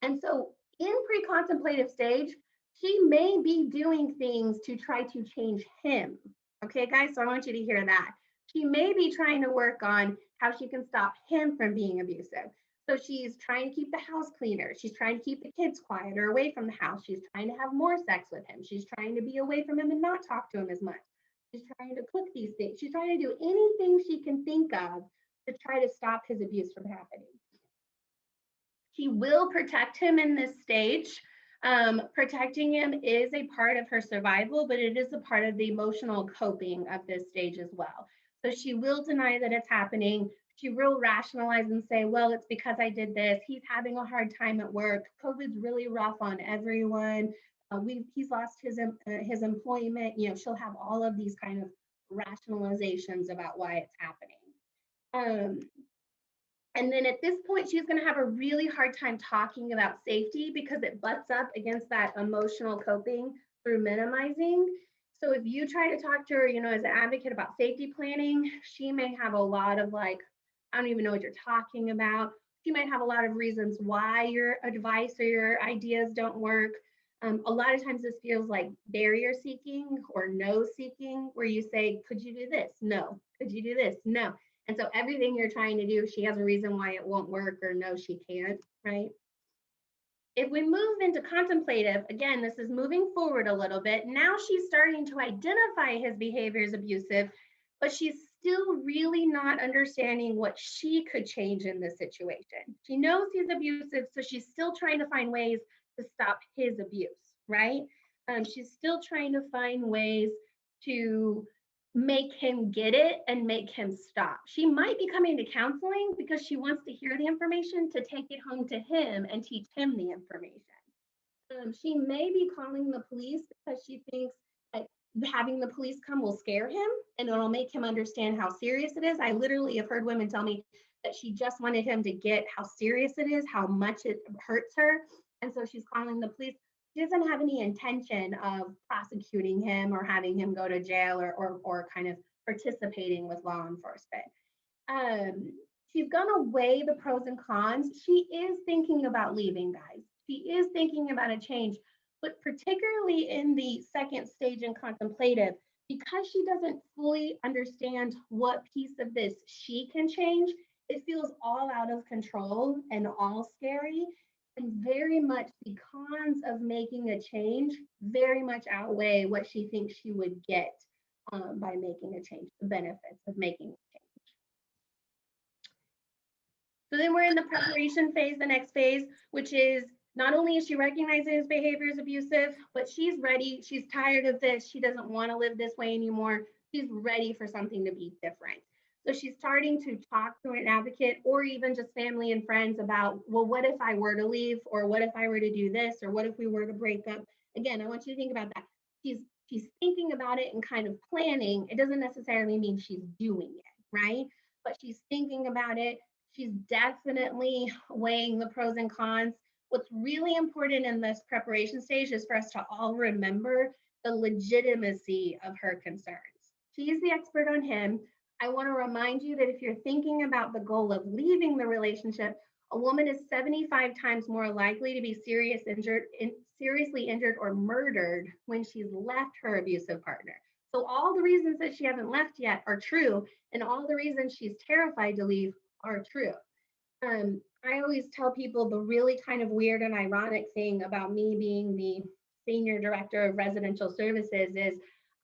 And so in pre-contemplative stage, she may be doing things to try to change him. Okay, guys, so I want you to hear that. She may be trying to work on how she can stop him from being abusive. So she's trying to keep the house cleaner. She's trying to keep the kids quieter away from the house. She's trying to have more sex with him. She's trying to be away from him and not talk to him as much. She's trying to cook these things. She's trying to do anything she can think of to try to stop his abuse from happening. She will protect him in this stage. Protecting him is a part of her survival, but it is a part of the emotional coping of this stage as well. So she will deny that it's happening. She will rationalize and say, well, it's because I did this. He's having a hard time at work. COVID's really rough on everyone. He's lost his employment. She'll have all of these kind of rationalizations about why it's happening. And then at this point, she's going to have a really hard time talking about safety because it butts up against that emotional coping through minimizing. So if you try to talk to her, as an advocate about safety planning, she may have a lot of I don't even know what you're talking about. She might have a lot of reasons why your advice or your ideas don't work. A lot of times this feels like barrier seeking or no seeking, where you say, could you do this? No. Could you do this? No. And so everything you're trying to do, she has a reason why it won't work or no, she can't, right? If we move into contemplative, again, this is moving forward a little bit. Now she's starting to identify his behavior as abusive, but she's still really not understanding what she could change in this situation. She knows he's abusive, so she's still trying to find ways to stop his abuse, right? She's still trying to find ways to make him get it and make him stop. She might be coming to counseling because she wants to hear the information to take it home to him and teach him the information. She may be calling the police because she thinks that having the police come will scare him and it'll make him understand how serious it is. I literally have heard women tell me that she just wanted him to get how serious it is, how much it hurts her. And so she's calling the police. She doesn't have any intention of prosecuting him or having him go to jail or kind of participating with law enforcement. She's gonna weigh the pros and cons. She is thinking about leaving, guys. She is thinking about a change, but particularly in the second stage in contemplative, because she doesn't fully understand what piece of this she can change, it feels all out of control and all scary. And very much the cons of making a change very much outweigh what she thinks she would get by making a change, the benefits of making a change. So then we're in the preparation phase, the next phase, which is not only is she recognizing his behavior is abusive, but she's ready. She's tired of this. She doesn't want to live this way anymore. She's ready for something to be different. So she's starting to talk to an advocate or even just family and friends about, well, what if I were to leave, or what if I were to do this, or what if we were to break up? Again, I want you to think about that. She's thinking about it and kind of planning. It doesn't necessarily mean she's doing it, right? But she's thinking about it. She's definitely weighing the pros and cons. What's really important in this preparation stage is for us to all remember the legitimacy of her concerns. She's the expert on him. I want to remind you that if you're thinking about the goal of leaving the relationship, a woman is 75 times more likely to be seriously injured or murdered when she's left her abusive partner. So all the reasons that she hasn't left yet are true, and all the reasons she's terrified to leave are true. I always tell people the really kind of weird and ironic thing about me being the senior director of residential services is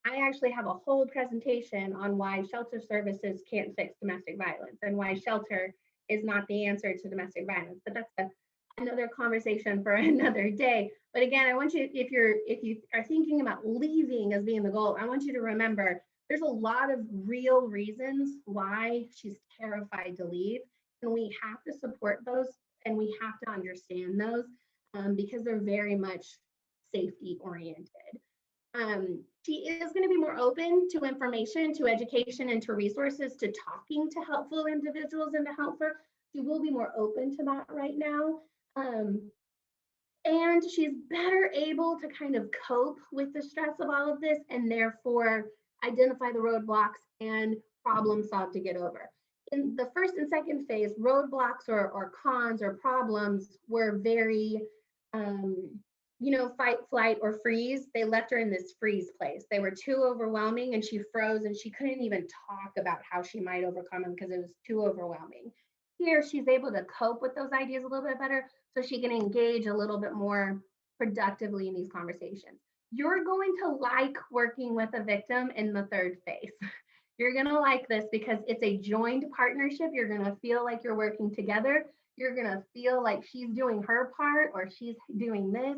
I actually have a whole presentation on why shelter services can't fix domestic violence and why shelter is not the answer to domestic violence. But that's another conversation for another day. But again, I want you, if you are thinking about leaving as being the goal, I want you to remember there's a lot of real reasons why she's terrified to leave. And we have to support those, and we have to understand those because they're very much safety oriented. She is going to be more open to information, to education, and to resources, to talking to helpful individuals and to help her. She will be more open to that right now. And she's better able to kind of cope with the stress of all of this and therefore identify the roadblocks and problem solve to get over. In the first and second phase, roadblocks or cons or problems were very, fight, flight, or freeze. They left her in this freeze place. They were too overwhelming and she froze and she couldn't even talk about how she might overcome them because it was too overwhelming. Here, she's able to cope with those ideas a little bit better so she can engage a little bit more productively in these conversations. You're going to like working with a victim in the third phase. You're going to like this because it's a joined partnership. You're going to feel like you're working together. You're going to feel like she's doing her part or she's doing this.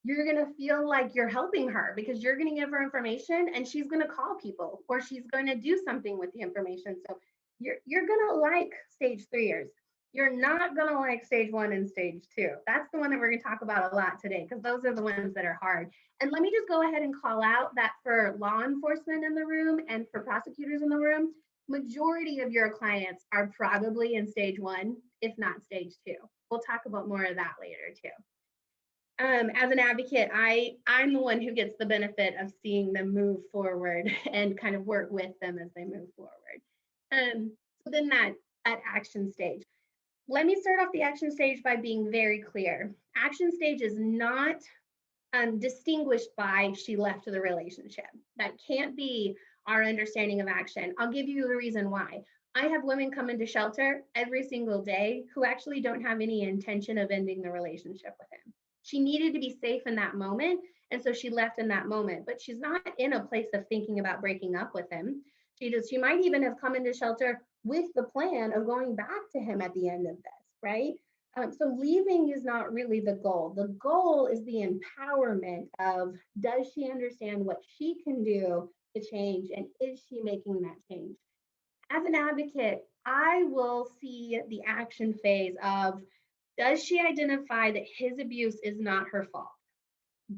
You're going to feel like you're helping her because you're going to give her information and she's going to call people or she's going to do something with the information. So you're going to like stage 3ers. You're not going to like stage 1 and stage 2. That's the one that we're going to talk about a lot today because those are the ones that are hard. And let me just go ahead and call out that for law enforcement in the room and for prosecutors in the room, majority of your clients are probably in stage 1, if not stage 2. We'll talk about more of that later too. As an advocate, I'm the one who gets the benefit of seeing them move forward and kind of work with them as they move forward. So then that action stage. Let me start off the action stage by being very clear. Action stage is not distinguished by she left the relationship. That can't be our understanding of action. I'll give you the reason why. I have women come into shelter every single day who actually don't have any intention of ending the relationship with him. She needed to be safe in that moment, and so she left in that moment, but she's not in a place of thinking about breaking up with him. She might even have come into shelter with the plan of going back to him at the end of this, right? So leaving is not really the goal. The goal is the empowerment of, does she understand what she can do to change, and is she making that change? As an advocate, I will see the action phase of, does she identify that his abuse is not her fault?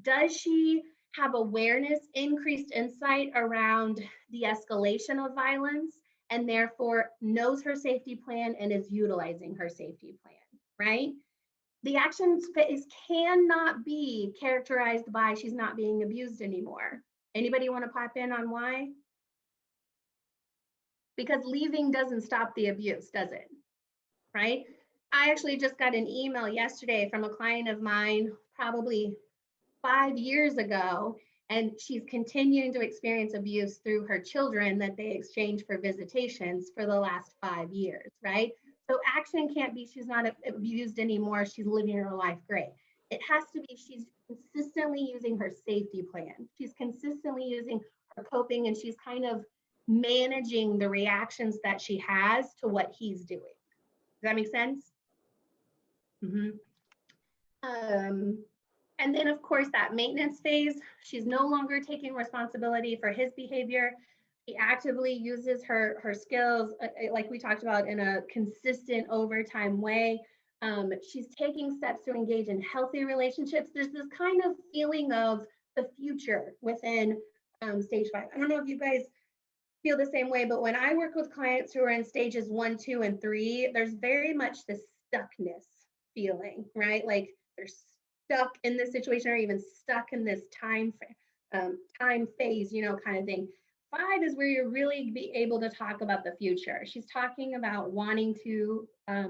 Does she have awareness, increased insight around the escalation of violence, and therefore knows her safety plan and is utilizing her safety plan, right? The action phase cannot be characterized by she's not being abused anymore. Anybody want to pop in on why? Because leaving doesn't stop the abuse, does it? Right? I actually just got an email yesterday from a client of mine, probably 5 years ago, and she's continuing to experience abuse through her children that they exchange for visitations for the last 5 years, right? So action can't be she's not abused anymore, she's living her life great. It has to be she's consistently using her safety plan. She's consistently using her coping, and she's kind of managing the reactions that she has to what he's doing. Does that make sense? Mm-hmm. And then, of course, that maintenance phase, she's no longer taking responsibility for his behavior. She actively uses her skills, like we talked about, in a consistent overtime way. She's taking steps to engage in healthy relationships. There's this kind of feeling of the future within stage 5. I don't know if you guys feel the same way, but when I work with clients who are in stages 1, 2, and 3, there's very much this stuckness feeling, right? Like they're stuck in this situation or even stuck in this time phase, kind of thing. 5 is where you're really be able to talk about the future. She's talking about wanting to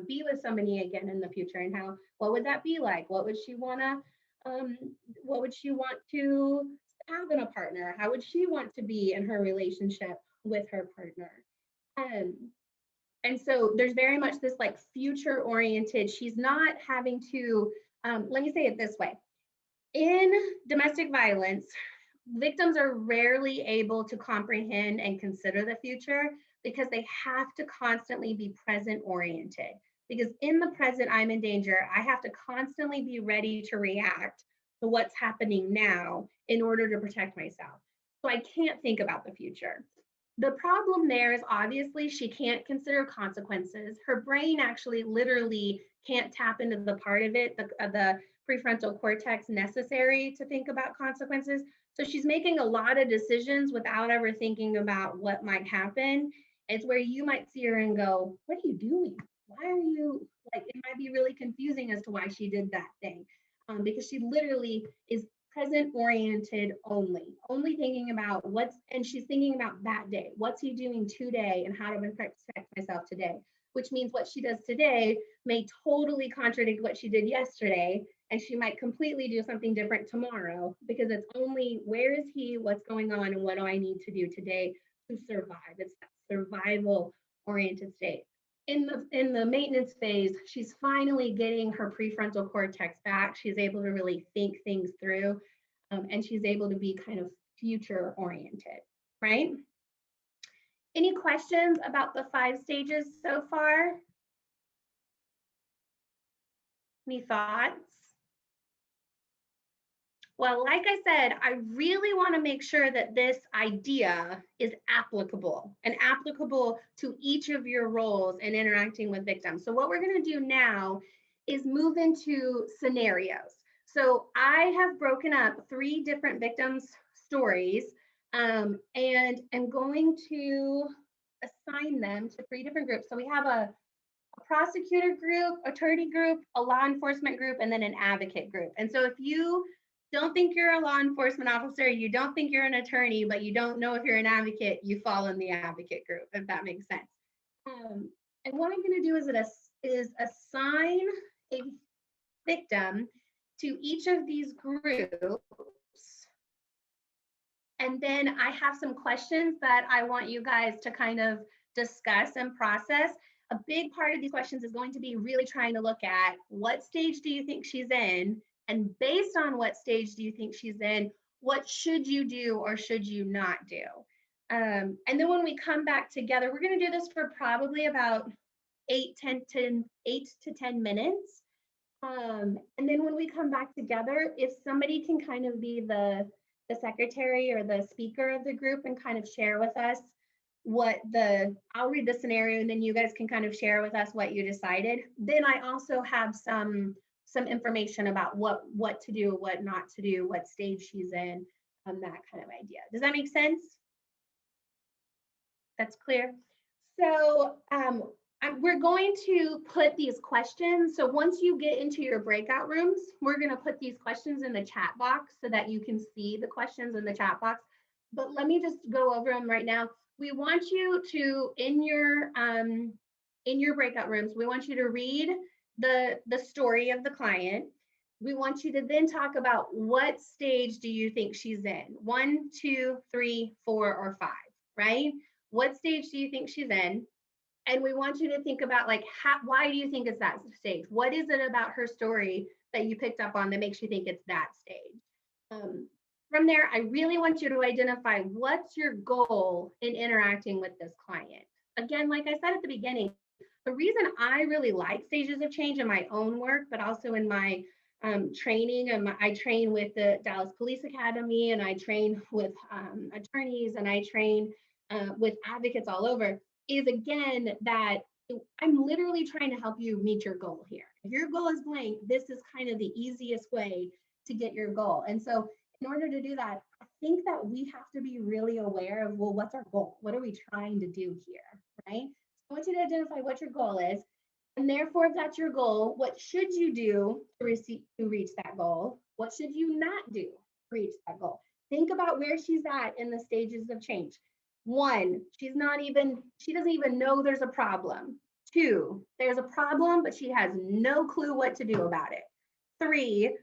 be with somebody again in the future, and what would that be like? What would she want to have in a partner? How would she want to be in her relationship with her partner? And so there's very much this like future oriented. She's not having to, let me say it this way. In domestic violence, victims are rarely able to comprehend and consider the future because they have to constantly be present oriented. Because in the present, I'm in danger. I have to constantly be ready to react to what's happening now in order to protect myself. So I can't think about the future. The problem there is obviously she can't consider consequences. Her brain actually literally can't tap into the part of it, the prefrontal cortex necessary to think about consequences. So she's making a lot of decisions without ever thinking about what might happen. It's where you might see her and go, what are you doing? Why are you, like, it might be really confusing as to why she did that thing. Because she literally is present oriented only thinking about and she's thinking about that day. What's he doing today and how to protect myself today? Which means what she does today may totally contradict what she did yesterday. And she might completely do something different tomorrow because it's only where is he, what's going on, and what do I need to do today to survive? It's that survival oriented state. In the maintenance phase, she's finally getting her prefrontal cortex back. She's able to really think things through, and she's able to be kind of future oriented, right? Any questions about the 5 stages so far? Any thoughts? Well, like I said, I really want to make sure that this idea is applicable to each of your roles in interacting with victims. So what we're going to do now is move into scenarios. So I have broken up 3 different victims' stories, and I'm going to assign them to 3 different groups. So we have a prosecutor group, attorney group, a law enforcement group, and then an advocate group. And so if you don't think you're a law enforcement officer, you don't think you're an attorney, but you don't know if you're an advocate, you fall in the advocate group, if that makes sense. And what I'm going to do is assign a victim to each of these groups. And then I have some questions that I want you guys to kind of discuss and process. A big part of these questions is going to be really trying to look at what stage do you think she's in? And based on what stage do you think she's in, what should you do or should you not do? And then when we come back together, we're going to do this for probably about 8 to 10 minutes. And then when we come back together, if somebody can kind of be the secretary or the speaker of the group and kind of share with us I'll read the scenario and then you guys can kind of share with us what you decided. Then I also have some information about what to do, what not to do, what stage she's in, that kind of idea. Does that make sense? That's clear. So we're going to put these questions. So once you get into your breakout rooms, we're going to put these questions in the chat box so that you can see the questions in the chat box. But let me just go over them right now. We want you to, in your breakout rooms, we want you to read the story of the client. We want you to then talk about what stage do you think she's in? 1, 2, 3, 4, or 5, right? What stage do you think she's in? And we want you to think about like, why do you think it's that stage? What is it about her story that you picked up on that makes you think it's that stage? From there, I really want you to identify what's your goal in interacting with this client. Again, like I said at the beginning, the reason I really like stages of change in my own work, but also in my training, and I train with the Dallas Police Academy, and I train with attorneys, and I train with advocates all over is, again, that I'm literally trying to help you meet your goal here. If your goal is blank, this is kind of the easiest way to get your goal. And so in order to do that, I think that we have to be really aware of, well, what's our goal? What are we trying to do here, right? So I want you to identify what your goal is. And therefore, if that's your goal, what should you do to reach that goal? What should you not do to reach that goal? Think about where she's at in the stages of change. 1, she doesn't even know there's a problem. 2, there's a problem, but she has no clue what to do about it. 3,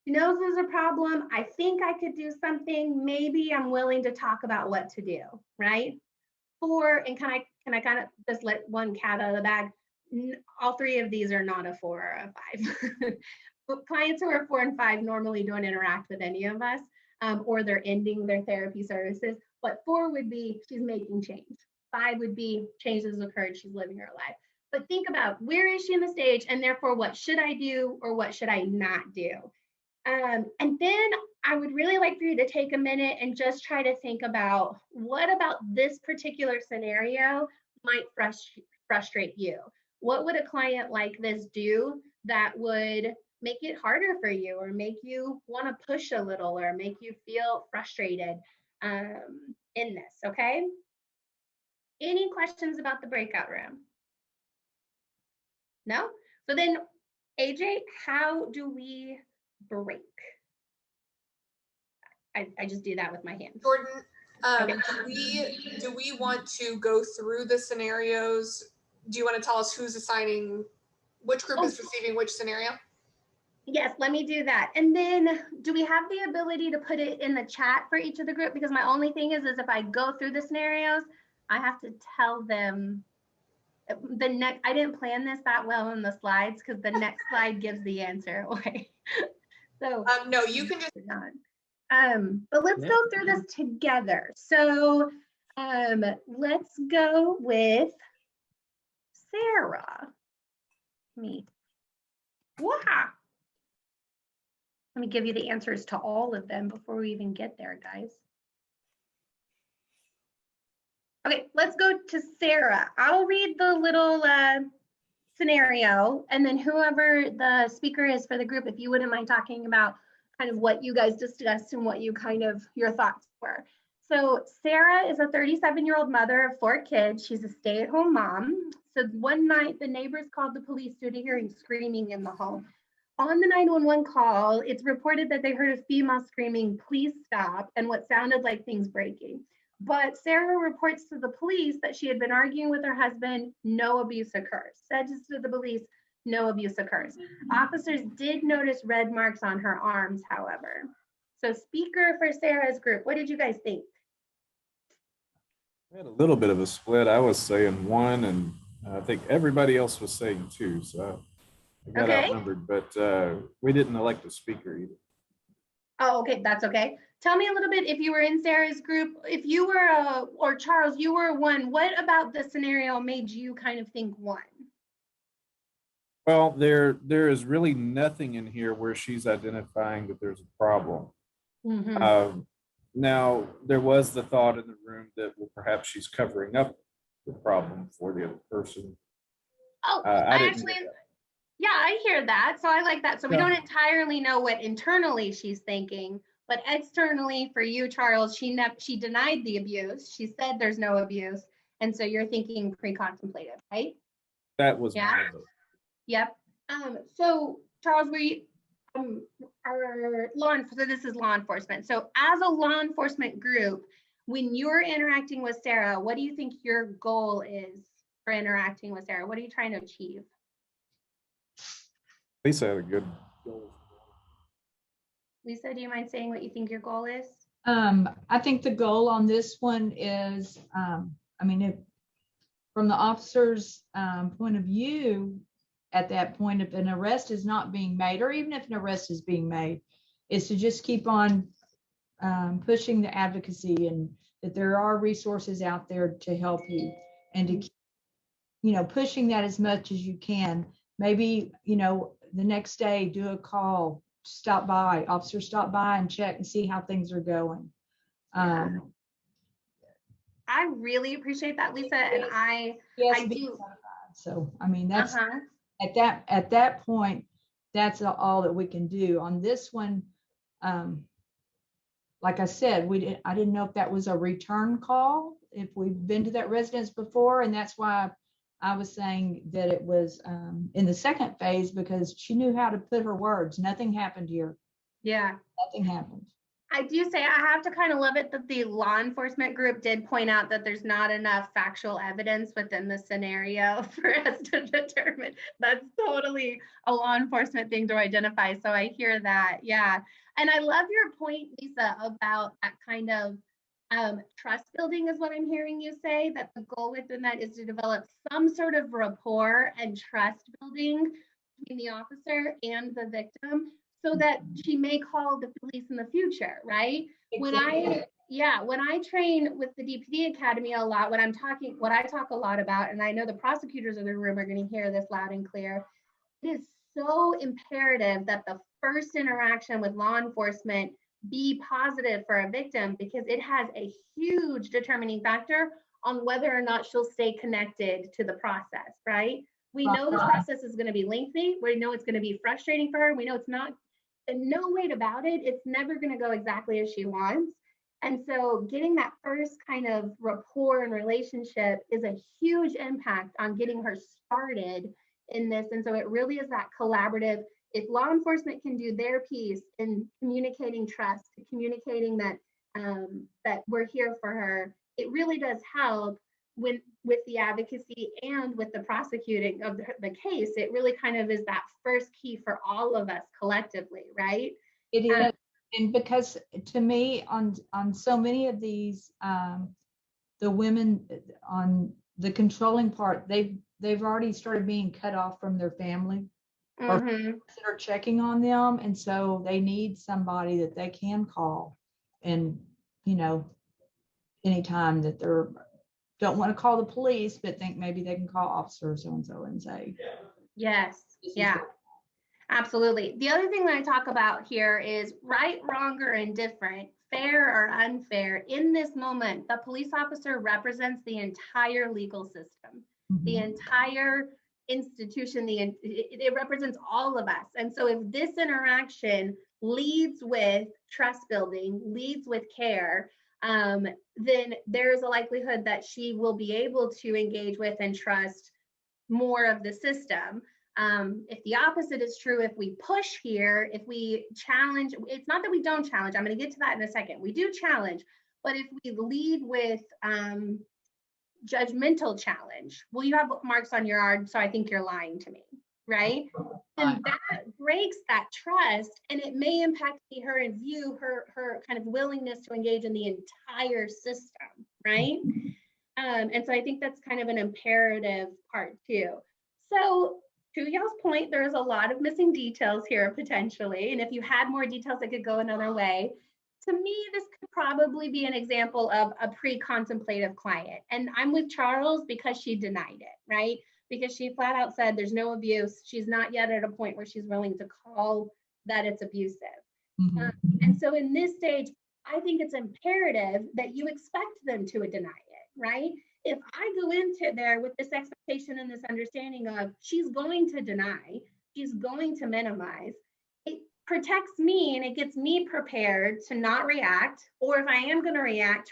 she knows there's a problem. I think I could do something. Maybe I'm willing to talk about what to do, right? 4, and can I kind of just let one cat out of the bag? All 3 of these are not a 4 or a 5. But clients who are 4 and 5 normally don't interact with any of us, or they're ending their therapy services. But 4 would be she's making change. 5 would be change has occurred, she's living her life. But think about, where is she in the stage, and therefore what should I do or what should I not do? And then I would really like for you to take a minute and just try to think about, what about this particular scenario might frustrate you? What would a client like this do that would make it harder for you, or make you want to push a little, or make you feel frustrated in this, okay? Any questions about the breakout room? No? So then, AJ, how do we break? I just do that with my hands. Jordyn, Okay. do we want to go through the scenarios? Do you want to tell us who's assigning, which group is receiving which scenario? Yes, let me do that. And then do we have the ability to put it in the chat for each of the group? Because my only thing is if I go through the scenarios, I have to tell them the next, I didn't plan this that well in the slides, because the next slide gives the answer away. So No, you can just. But let's go through this together. So let's go with Sarah. Wow. Let me give you the answers to all of them before we even get there, guys. Okay, let's go to Sarah. I'll read the little scenario, and then whoever the speaker is for the group, if you wouldn't mind talking about kind of what you guys discussed and what you your thoughts were. So Sarah is a 37-year-old mother of 4 kids. She's a stay-at-home mom. So one night, the neighbors called the police due to hearing screaming in the home. On the 911 call, it's reported that they heard a female screaming, "Please stop," and what sounded like things breaking. But Sarah reports to the police that she had been arguing with her husband. No abuse occurs. Says to the police, no abuse occurs. Officers did notice red marks on her arms, however. So speaker for Sarah's group, what did you guys think? We had a little bit of a split. I was saying 1, and I think everybody else was saying 2. So I got outnumbered, but we didn't elect a speaker either. Oh, okay, that's okay. Tell me a little bit, if you were in Sarah's group, if you were, or Charles, you were 1, what about the scenario made you kind of think 1? Well, there is really nothing in here where she's identifying that there's a problem. Mm-hmm. Now, there was the thought in the room that, well, perhaps she's covering up the problem for the other person. Oh, yeah, I hear that. So I like that. So we don't entirely know what internally she's thinking, but externally for you, Charles, she denied the abuse. She said there's no abuse. And so you're thinking pre-contemplative, right? That was one of those. Yep. So Charles, so this is law enforcement. So as a law enforcement group, when you're interacting with Sarah, what do you think your goal is for interacting with Sarah? What are you trying to achieve? Lisa had a good goal. Lisa, do you mind saying what you think your goal is? I think the goal on this one is, from the officer's point of view, at that point, if an arrest is not being made, or even if an arrest is being made, is to just keep on pushing the advocacy, and that there are resources out there to help you, and to keep, pushing that as much as you can. Maybe, the next day, do a call, officers stop by and check and see how things are going. I really appreciate that, Lisa. And Yes, I do. so, I mean, that's, Uh-huh. at that point, that's all that we can do. On this one, like I said, I didn't know if that was a return call, if we've been to that residence before, and that's why I was saying that it was in the second phase, because she knew how to put her words. Nothing happened here. Yeah. Nothing happened. I do say I have to kind of love it that the law enforcement group did point out that there's not enough factual evidence within the scenario for us to determine. That's totally a law enforcement thing to identify. So I hear that. Yeah. And I love your point, Lisa, about that kind of trust building is what I'm hearing you say, that the goal within that is to develop some sort of rapport and trust building between the officer and the victim, so that she may call the police in the future, right? Exactly. When I train with the DPD Academy a lot, what I talk a lot about, and I know the prosecutors in the room are going to hear this loud and clear, it is so imperative that the first interaction with law enforcement be positive for a victim, because it has a huge determining factor on whether or not she'll stay connected to the process, right? We know this process is going to be lengthy. We know it's going to be frustrating for her. We know it's not, and no way about it, it's never going to go exactly as she wants. And so getting that first kind of rapport and relationship is a huge impact on getting her started in this. And so it really is that collaborative. If law enforcement can do their piece in communicating trust, communicating that that we're here for her, it really does help with the advocacy and with the prosecuting of the case. It really kind of is that first key for all of us collectively, right? It is. And because to me, on so many of these, the women on the controlling part, they've already started being cut off from their family or that are checking on them. And so they need somebody that they can call. And, anytime that they're don't want to call the police, but think maybe they can call officer so-and-so and say, yes, yeah, absolutely. The other thing that I talk about here is right, wrong, or indifferent, fair or unfair. In this moment, the police officer represents the entire legal system, the entire institution, it represents all of us. And so if this interaction leads with trust building, leads with care, then there's a likelihood that she will be able to engage with and trust more of the system. If the opposite is true, if we push here, if we challenge, it's not that we don't challenge, I'm going to get to that in a second. We do challenge, but if we lead with judgmental challenge, well, you have marks on your arm, so I think you're lying to me, right? And that breaks that trust, and it may impact her and view her kind of willingness to engage in the entire system, right? And so I think that's kind of an imperative part too. So to y'all's point, there's a lot of missing details here potentially, and if you had more details, it could go another way. To me, this could probably be an example of a pre-contemplative client. And I'm with Charles because she denied it, right? Because she flat out said there's no abuse. She's not yet at a point where she's willing to call that it's abusive. And so in this stage, I think it's imperative that you expect them to deny it, right? If I go into there with this expectation and this understanding of she's going to deny, she's going to minimize, it protects me and it gets me prepared to not react, or if I am going to react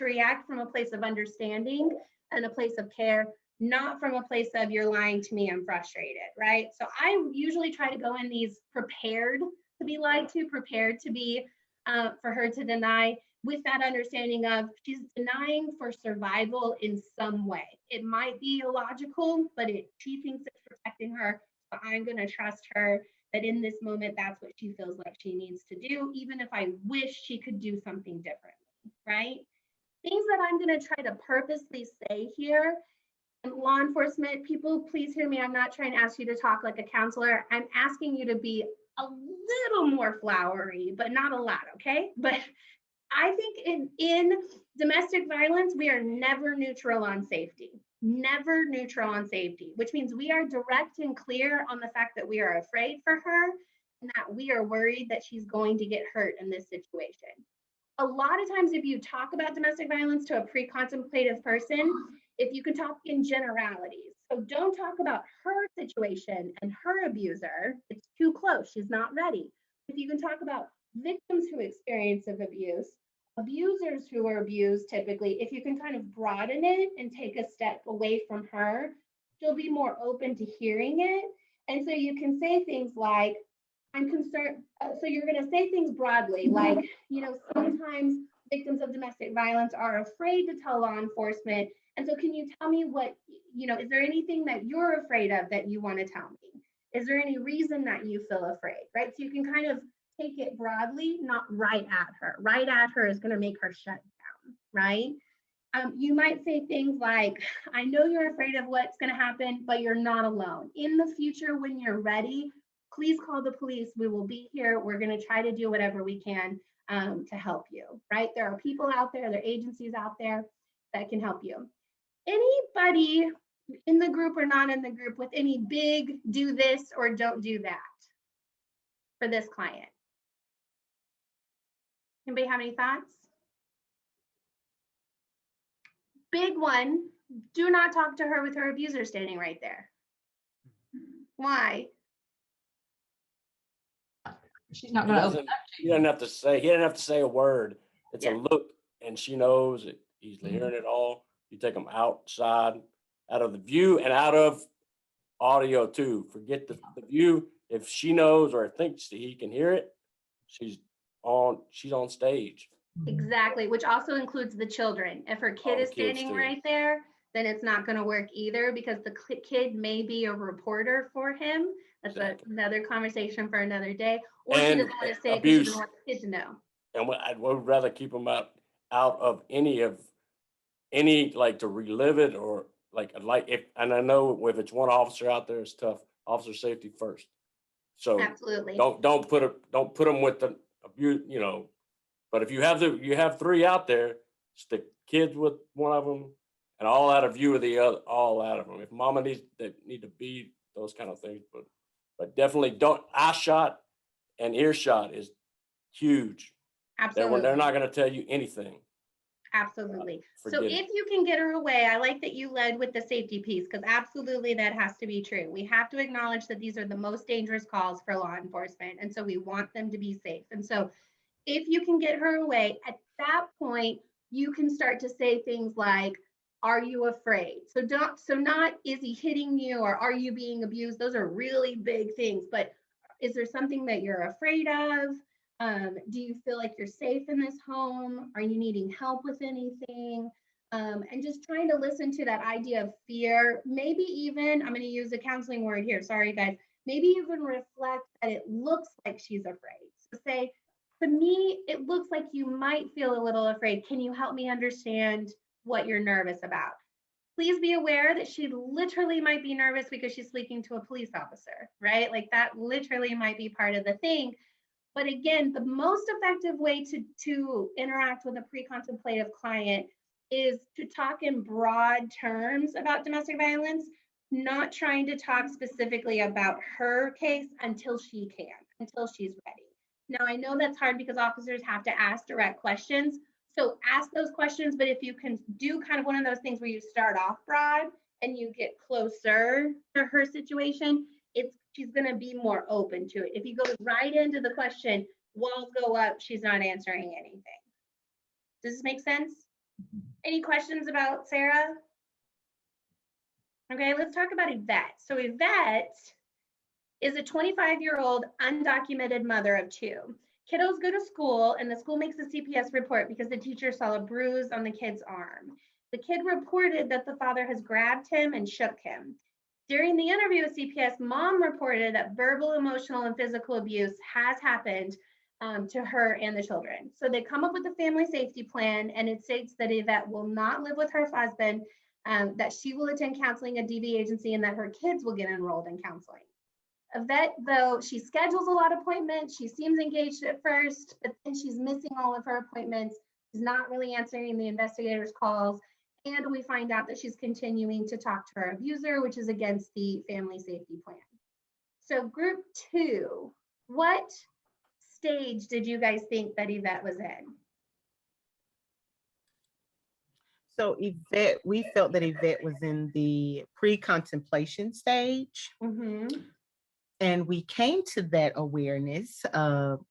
from a place of understanding and a place of care, not from a place of you're lying to me, I'm frustrated, right? So I usually try to go in these prepared to be lied to, prepared to be for her to deny, with that understanding of she's denying for survival in some way. It might be illogical, but she thinks it's protecting her. So I'm going to trust her that in this moment, that's what she feels like she needs to do, even if I wish she could do something differently, right? Things that I'm going to try to purposely say here, and law enforcement people, please hear me. I'm not trying to ask you to talk like a counselor. I'm asking you to be a little more flowery, but not a lot, okay? But I think in domestic violence, we are never neutral on safety, which means we are direct and clear on the fact that we are afraid for her and that we are worried that she's going to get hurt in this situation. A lot of times, if you talk about domestic violence to a pre-contemplative person, if you can talk in generalities. So don't talk about her situation and her abuser. It's too close. She's not ready. If you can talk about victims who experience of abuse, abusers who are abused typically, if you can kind of broaden it and take a step away from her, she'll be more open to hearing it. And so you can say things like, I'm concerned. So you're going to say things broadly, like, sometimes victims of domestic violence are afraid to tell law enforcement. And so can you tell me what, is there anything that you're afraid of that you want to tell me? Is there any reason that you feel afraid, right? So you can kind of take it broadly, not right at her. Right at her is going to make her shut down, right? You might say things like, I know you're afraid of what's going to happen, but you're not alone. In the future, when you're ready, please call the police. We will be here. We're going to try to do whatever we can to help you, right? There are people out there, there are agencies out there that can help you. Anybody in the group or not in the group with any big do this or don't do that for this client? Anybody have any thoughts? Big one, do not talk to her with her abuser standing right there. Why? She's not going to open up to He you. doesn't have to say a word. It's a look, and she knows it. He's hearing it all. You take them outside, out of the view and out of audio too. Forget the view. If she knows or thinks that he can hear it, she's on stage. Exactly, which also includes the children. If her kid is standing right there, then it's not going to work either, because the kid may be a reporter for him. That's another conversation for another day. Or she doesn't want to say it because she doesn't want the kid to know. And I would rather keep them out of any like to relive it, or like if, and I know if it's one officer out there, it's tough. Officer safety first. So absolutely don't put them with the abuse, But if you have three out there, stick kids with one of them, and all out of view of the other, all out of them. If mama need to be those kind of things, but definitely don't. Eye shot and earshot is huge. Absolutely, they're not going to tell you anything. Absolutely. So if you can get her away, I like that you led with the safety piece, because absolutely that has to be true. We have to acknowledge that these are the most dangerous calls for law enforcement, and so we want them to be safe. And so if you can get her away, at that point, you can start to say things like, are you afraid? So not is he hitting you or are you being abused? Those are really big things, but is there something that you're afraid of? Do you feel like you're safe in this home? Are you needing help with anything? And just trying to listen to that idea of fear. Maybe even, I'm going to use a counseling word here. Sorry, guys. Maybe even reflect that it looks like she's afraid. So say, to me, it looks like you might feel a little afraid. Can you help me understand what you're nervous about? Please be aware that she literally might be nervous because she's speaking to a police officer, right? Like that literally might be part of the thing. But again, the most effective way to interact with a pre-contemplative client is to talk in broad terms about domestic violence, not trying to talk specifically about her case until she's ready. Now, I know that's hard because officers have to ask direct questions. So ask those questions, but if you can do kind of one of those things where you start off broad and you get closer to her situation, she's going to be more open to it. If you go right into the question, walls go up, she's not answering anything. Does this make sense? Any questions about Sarah? Okay, let's talk about Yvette. So Yvette is a 25-year-old undocumented mother of two. Kiddos go to school and the school makes a CPS report because the teacher saw a bruise on the kid's arm. The kid reported that the father has grabbed him and shook him. During the interview with CPS, mom reported that verbal, emotional, and physical abuse has happened to her and the children. So they come up with a family safety plan, and it states that Yvette will not live with her husband, that she will attend counseling at DV agency, and that her kids will get enrolled in counseling. Yvette, though, she schedules a lot of appointments. She seems engaged at first, but then she's missing all of her appointments. She's not really answering the investigators' calls. And we find out that she's continuing to talk to her abuser, which is against the family safety plan. So group 2, what stage did you guys think that Yvette was in? So Yvette, we felt that Yvette was in the pre-contemplation stage. And we came to that awareness,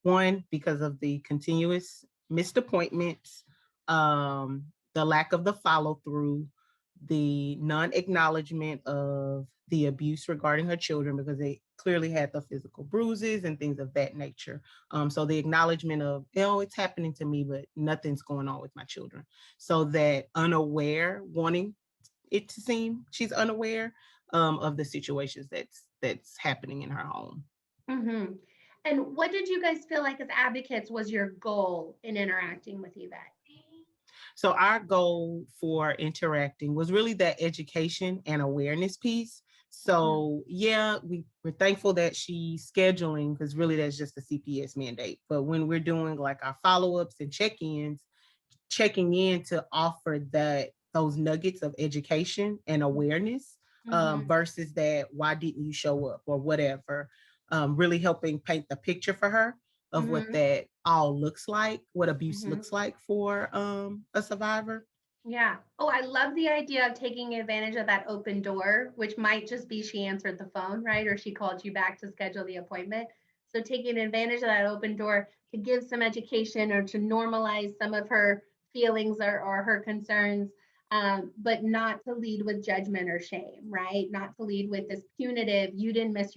one, because of the continuous missed appointments, the lack of the follow through, the non-acknowledgement of the abuse regarding her children, because they clearly had the physical bruises and things of that nature. So the acknowledgement of, it's happening to me, but nothing's going on with my children. So that unaware, wanting it to seem she's unaware of the situations that's happening in her home. And what did you guys feel like as advocates was your goal in interacting with Yvette? So our goal for interacting was really that education and awareness piece. So yeah, we're thankful that she's scheduling, because really that's just a CPS mandate. But when we're doing like our follow-ups and check-ins, checking in to offer those nuggets of education and awareness, versus that, why didn't you show up or whatever, really helping paint the picture for her of what that all looks like, what abuse looks like for a survivor. Yeah. Oh, I love the idea of taking advantage of that open door, which might just be she answered the phone, right? Or she called you back to schedule the appointment. So taking advantage of that open door to give some education or to normalize some of her feelings or her concerns, but not to lead with judgment or shame, right? Not to lead with this punitive, you missed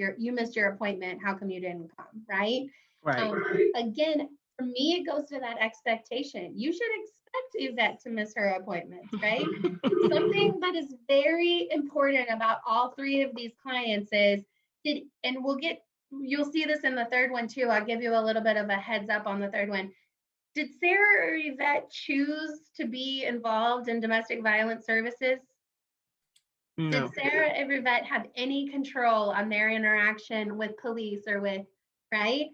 your appointment, how come you didn't come, right? Right. Again, for me, it goes to that expectation. You should expect Yvette to miss her appointments, right? Something that is very important about all three of these clients is, you'll see this in the third one too. I'll give you a little bit of a heads up on the third one. Did Sarah or Yvette choose to be involved in domestic violence services? No. Did Sarah or Yvette have any control on their interaction with police or right?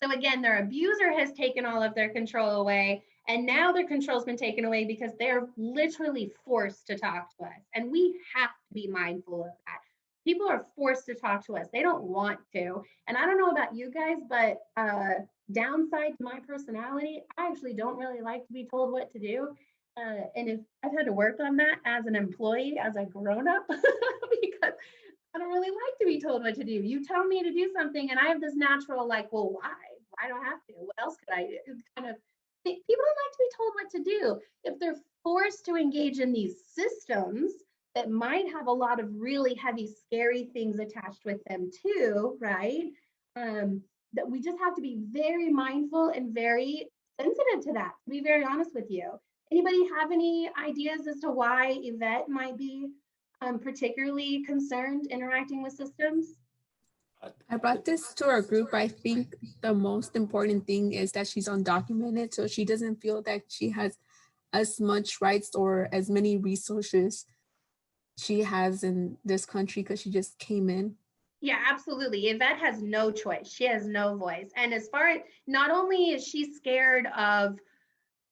So again, their abuser has taken all of their control away, and now their control's been taken away because they're literally forced to talk to us. And we have to be mindful of that. People are forced to talk to us. They don't want to. And I don't know about you guys, but downside to my personality, I actually don't really like to be told what to do. And if I've had to work on that as an employee, as a grown-up, because I don't really like to be told what to do. You tell me to do something and I have this natural like, well, why? Why do I have to? What else could I do? It's kind of, people don't like to be told what to do. If they're forced to engage in these systems that might have a lot of really heavy, scary things attached with them too, right? That we just have to be very mindful and very sensitive to that, to be very honest with you. Anybody have any ideas as to why Yvette might be particularly concerned interacting with systems? I brought this to our group. I think the most important thing is that she's undocumented, so she doesn't feel that she has as much rights or as many resources she has in this country because she just came in. Yeah, absolutely. Yvette has no choice. She has no voice. And as far as, not only is she scared of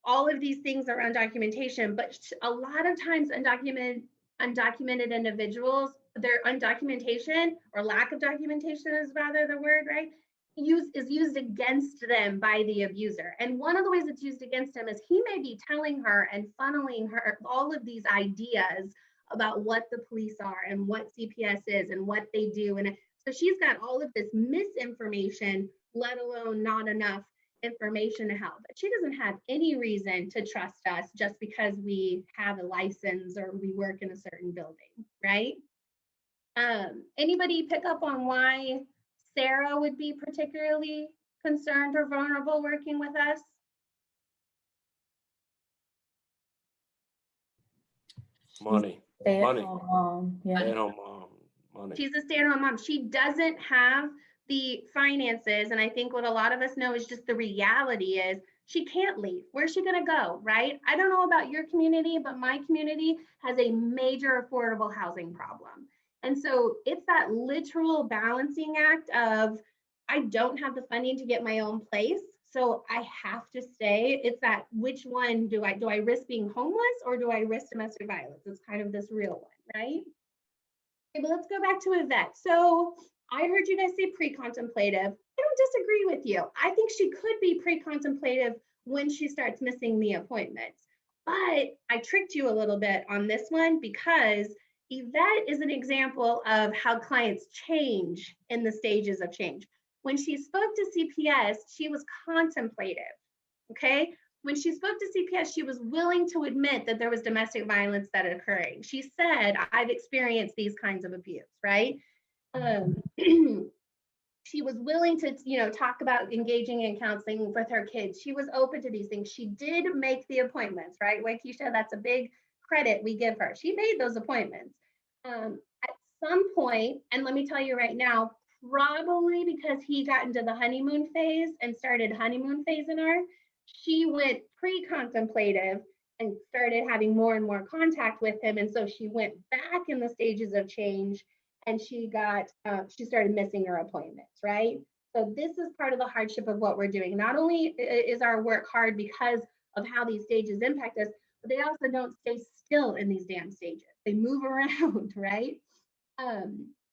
all of these things around documentation, but a lot of times undocumented individuals, their undocumentation or lack of documentation is rather the word, right? Is used against them by the abuser. And one of the ways it's used against him is he may be telling her and funneling her all of these ideas about what the police are and what CPS is and what they do. And so she's got all of this misinformation, let alone not enough information to help. But she doesn't have any reason to trust us just because we have a license or we work in a certain building, right? Anybody pick up on why Sarah would be particularly concerned or vulnerable working with us? Money. Stay-at-home mom. Yeah. Stay-at-home mom. Money. She's a stay-at-home mom. She doesn't have the finances. And I think what a lot of us know is just the reality is she can't leave. Where's she going to go, right? I don't know about your community, but my community has a major affordable housing problem. And so it's that literal balancing act of, I don't have the funding to get my own place, so I have to stay. It's that, which one do I risk being homeless or do I risk domestic violence? It's kind of this real one, right? Okay, but let's go back to Yvette. So I heard you guys say pre-contemplative. I don't disagree with you. I think she could be pre-contemplative when she starts missing the appointments. But I tricked you a little bit on this one because Yvette is an example of how clients change in the stages of change. When she spoke to CPS, she was contemplative, okay? When she spoke to CPS, she was willing to admit that there was domestic violence that occurring. She said, I've experienced these kinds of abuse, right? She was willing to, talk about engaging in counseling with her kids. She was open to these things. She did make the appointments, right? Waikisha, that's a big credit we give her. She made those appointments. At some point, and let me tell you right now, probably because he got into the honeymoon phase and started honeymoon phasing her, she went pre-contemplative and started having more and more contact with him. And so she went back in the stages of change, and she started missing her appointments, right? So this is part of the hardship of what we're doing. Not only is our work hard because of how these stages impact us, but they also don't stay still in these damn stages. They move around, right?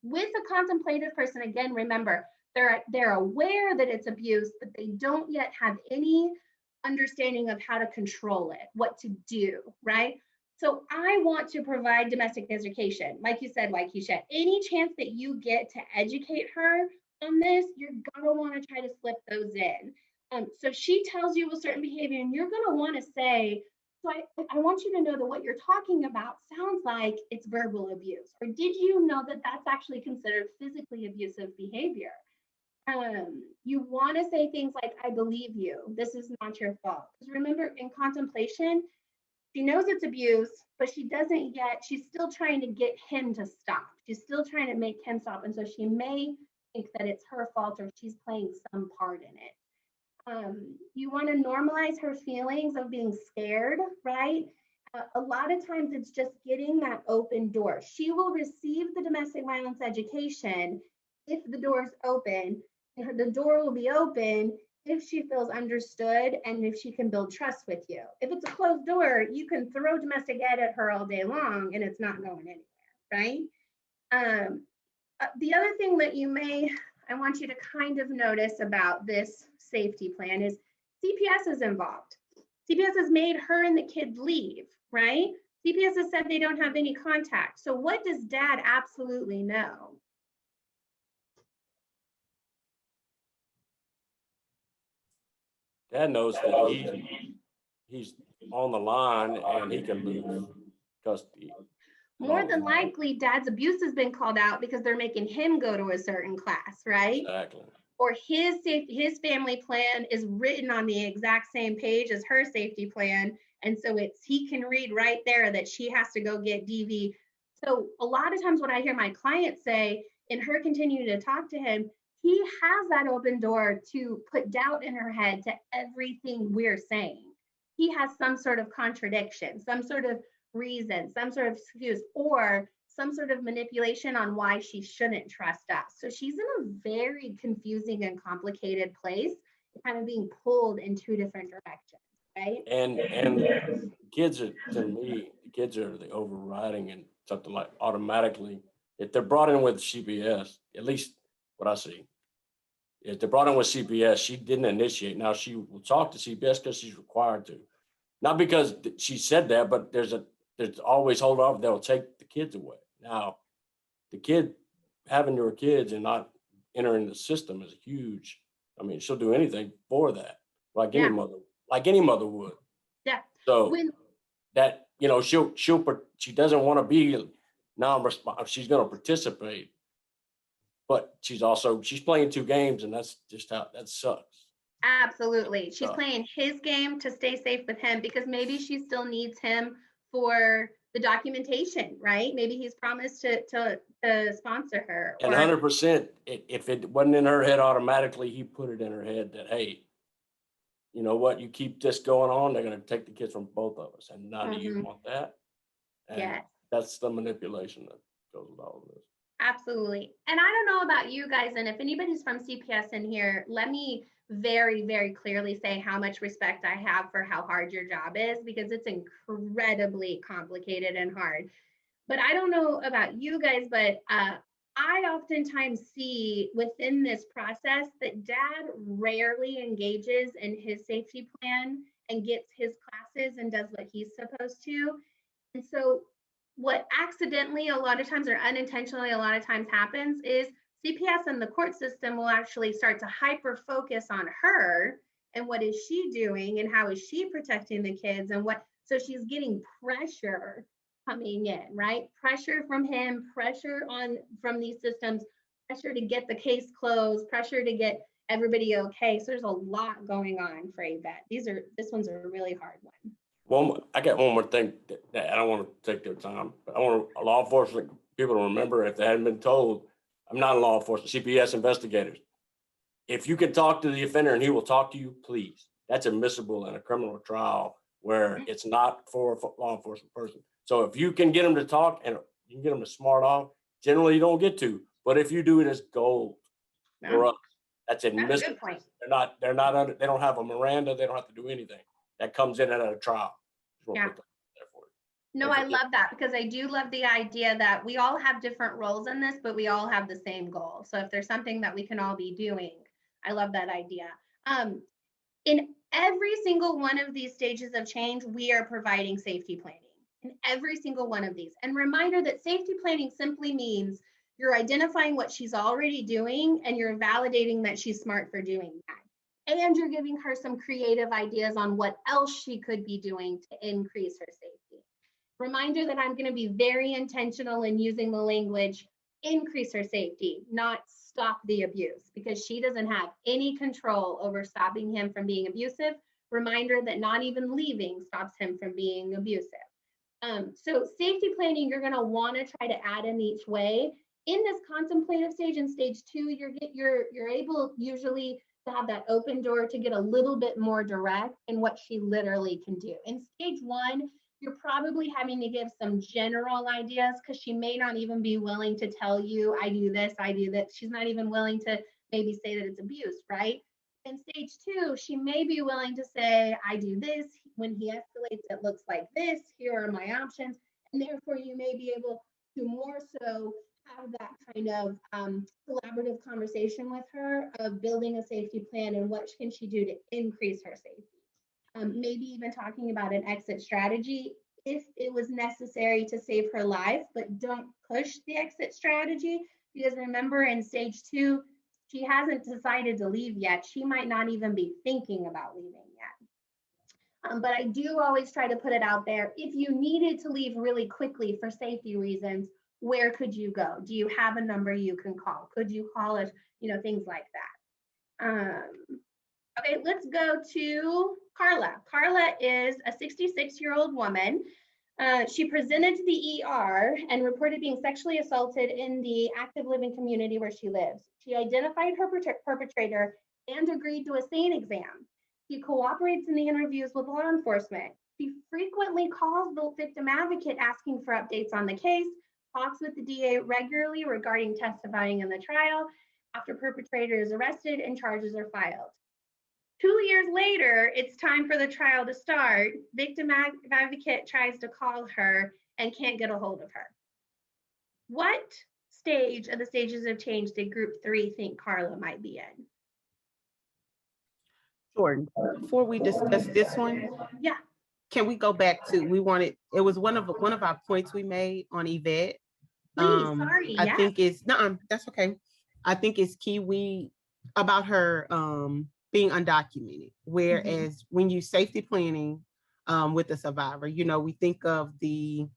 With a contemplative person, again, remember, they're aware that it's abuse, but they don't yet have any understanding of how to control it, what to do, right? So I want to provide domestic education. Like you said, Waikisha, any chance that you get to educate her on this, you're gonna wanna try to slip those in. So she tells you a certain behavior and you're gonna wanna say, so I want you to know that what you're talking about sounds like it's verbal abuse. Or did you know that that's actually considered physically abusive behavior? You want to say things like, I believe you, this is not your fault. Because remember, in contemplation, she knows it's abuse, but she doesn't yet, she's still trying to get him to stop. She's still trying to make him stop. And so she may think that it's her fault or she's playing some part in it. You want to normalize her feelings of being scared, right? A lot of times it's just getting that open door. She will receive the domestic violence education if the door is open. The door will be open if she feels understood and if she can build trust with you. If it's a closed door, you can throw domestic ed at her all day long and it's not going anywhere, right? The other thing that I want you to kind of notice about this safety plan is CPS is involved. CPS has made her and the kids leave, right? CPS has said they don't have any contact. So what does dad absolutely know? Dad knows that he's on the line and he can lose custody. More than likely, dad's abuse has been called out because they're making him go to a certain class, right? Exactly. Or his family plan is written on the exact same page as her safety plan. And so he can read right there that she has to go get DV. So a lot of times what I hear my clients say, in her continuing to talk to him, he has that open door to put doubt in her head to everything we're saying. He has some sort of contradiction, some sort of reason, some sort of excuse, or some sort of manipulation on why she shouldn't trust us. So she's in a very confusing and complicated place, kind of being pulled in two different directions, right? And kids are, to me, the kids are the overriding and something like automatically, if they're brought in with CPS, at least what I see, if they're brought in with CPS, she didn't initiate. Now she will talk to CPS because she's required to. Not because she said that, but there's always hold off, they'll take the kids away. Now, the kid having your kids and not entering the system is huge. I mean, she'll do anything for that, like any mother would. Yeah. So that, she doesn't want to be non-responsive. She's going to participate, but she's playing two games, and that's just how that sucks. Absolutely. She's playing his game to stay safe with him because maybe she still needs him for the documentation, right? Maybe he's promised to sponsor her. And 100%, if it wasn't in her head automatically, he put it in her head that, hey, you know what, you keep this going on, they're going to take the kids from both of us. And now do you want that? And that's the manipulation that goes with all of this. Absolutely. And I don't know about you guys, and if anybody's from CPS in here, let me very, very clearly say how much respect I have for how hard your job is, because it's incredibly complicated and hard. But I don't know about you guys, but I oftentimes see within this process that dad rarely engages in his safety plan and gets his classes and does what he's supposed to. And so what accidentally a lot of times or unintentionally a lot of times happens is CPS and the court system will actually start to hyper focus on her and what is she doing and how is she protecting the kids and what, so she's getting pressure coming in, right? Pressure from him, pressure on from these systems, pressure to get the case closed, pressure to get everybody okay. So there's a lot going on for Yvette. This one's a really hard one. I got one more thing that I don't want to take their time, but I want law enforcement people to remember, if they hadn't been told, I'm not a law enforcement, CPS investigators. If you can talk to the offender and he will talk to you, please. That's admissible in a criminal trial where it's not for a law enforcement person. So if you can get them to talk and you can get them to smart off, generally you don't get to, but if you do, it is gold for us. That's admissible. That's a good point. They're not under, they don't have a Miranda, they don't have to do anything. That comes in at a trial. Yeah. No, I love that because I do love the idea that we all have different roles in this, but we all have the same goal. So if there's something that we can all be doing, I love that idea. In every single one of these stages of change, we are providing safety planning in every single one of these. And reminder that safety planning simply means you're identifying what she's already doing and you're validating that she's smart for doing that. And you're giving her some creative ideas on what else she could be doing to increase her safety. Reminder that I'm going to be very intentional in using the language increase her safety, not stop the abuse, because she doesn't have any control over stopping him from being abusive. Reminder that not even leaving stops him from being abusive. So safety planning, you're going to want to try to add in each way. In this contemplative stage, in stage 2, you're able usually to have that open door to get a little bit more direct in what she literally can do. In stage 1, you're probably having to give some general ideas because she may not even be willing to tell you, I do this, I do that. She's not even willing to maybe say that it's abuse, right? In stage 2, she may be willing to say, I do this. When he escalates, it looks like this. Here are my options. And therefore, you may be able to more so have that kind of collaborative conversation with her of building a safety plan and what can she do to increase her safety. Maybe even talking about an exit strategy if it was necessary to save her life, but don't push the exit strategy because remember in stage 2, she hasn't decided to leave yet. She might not even be thinking about leaving yet. But I do always try to put it out there. If you needed to leave really quickly for safety reasons, where could you go? Do you have a number you can call? Could you call us? Things like that. Okay, let's go to Carla. Carla is a 66-year-old woman. She presented to the ER and reported being sexually assaulted in the active living community where she lives. She identified her perpetrator and agreed to a SANE exam. She cooperates in the interviews with law enforcement. She frequently calls the victim advocate asking for updates on the case, talks with the DA regularly regarding testifying in the trial after perpetrator is arrested and charges are filed. 2 years later, it's time for the trial to start. Victim advocate tries to call her and can't get a hold of her. What stage of the stages of change did group 3 think Carla might be in? Jordyn, before we discuss this one, Yeah. Can we go back to, it was one of our points we made on Yvette. Please, sorry. I think it's, that's okay. I think it's key about her being undocumented, whereas when you safety planning with a survivor, we think of the,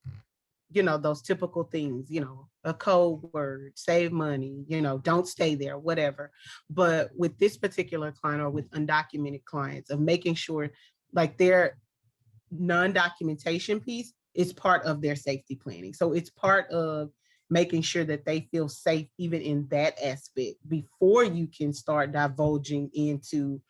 those typical things, a code word, save money, don't stay there, whatever. But with this particular client or with undocumented clients, of making sure like their non-documentation piece is part of their safety planning. So it's part of making sure that they feel safe even in that aspect before you can start divulging into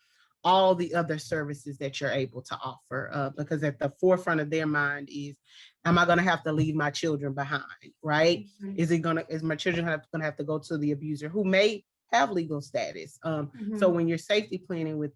all the other services that you're able to offer. Because at the forefront of their mind is, am I going to have to leave my children behind, right? Mm-hmm. Is my children going to have to go to the abuser who may have legal status? So when you're safety planning with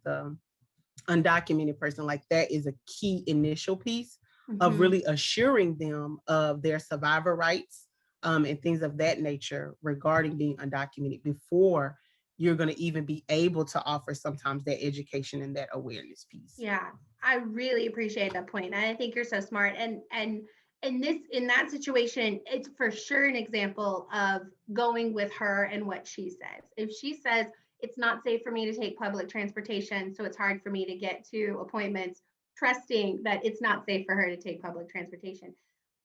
undocumented person, like that is a key initial piece of really assuring them of their survivor rights and things of that nature regarding being undocumented before you're going to even be able to offer sometimes that education and that awareness piece. Yeah, I really appreciate that point. And I think you're so smart. And in that situation, it's for sure an example of going with her and what she says. If she says it's not safe for me to take public transportation, so it's hard for me to get to appointments, trusting that it's not safe for her to take public transportation.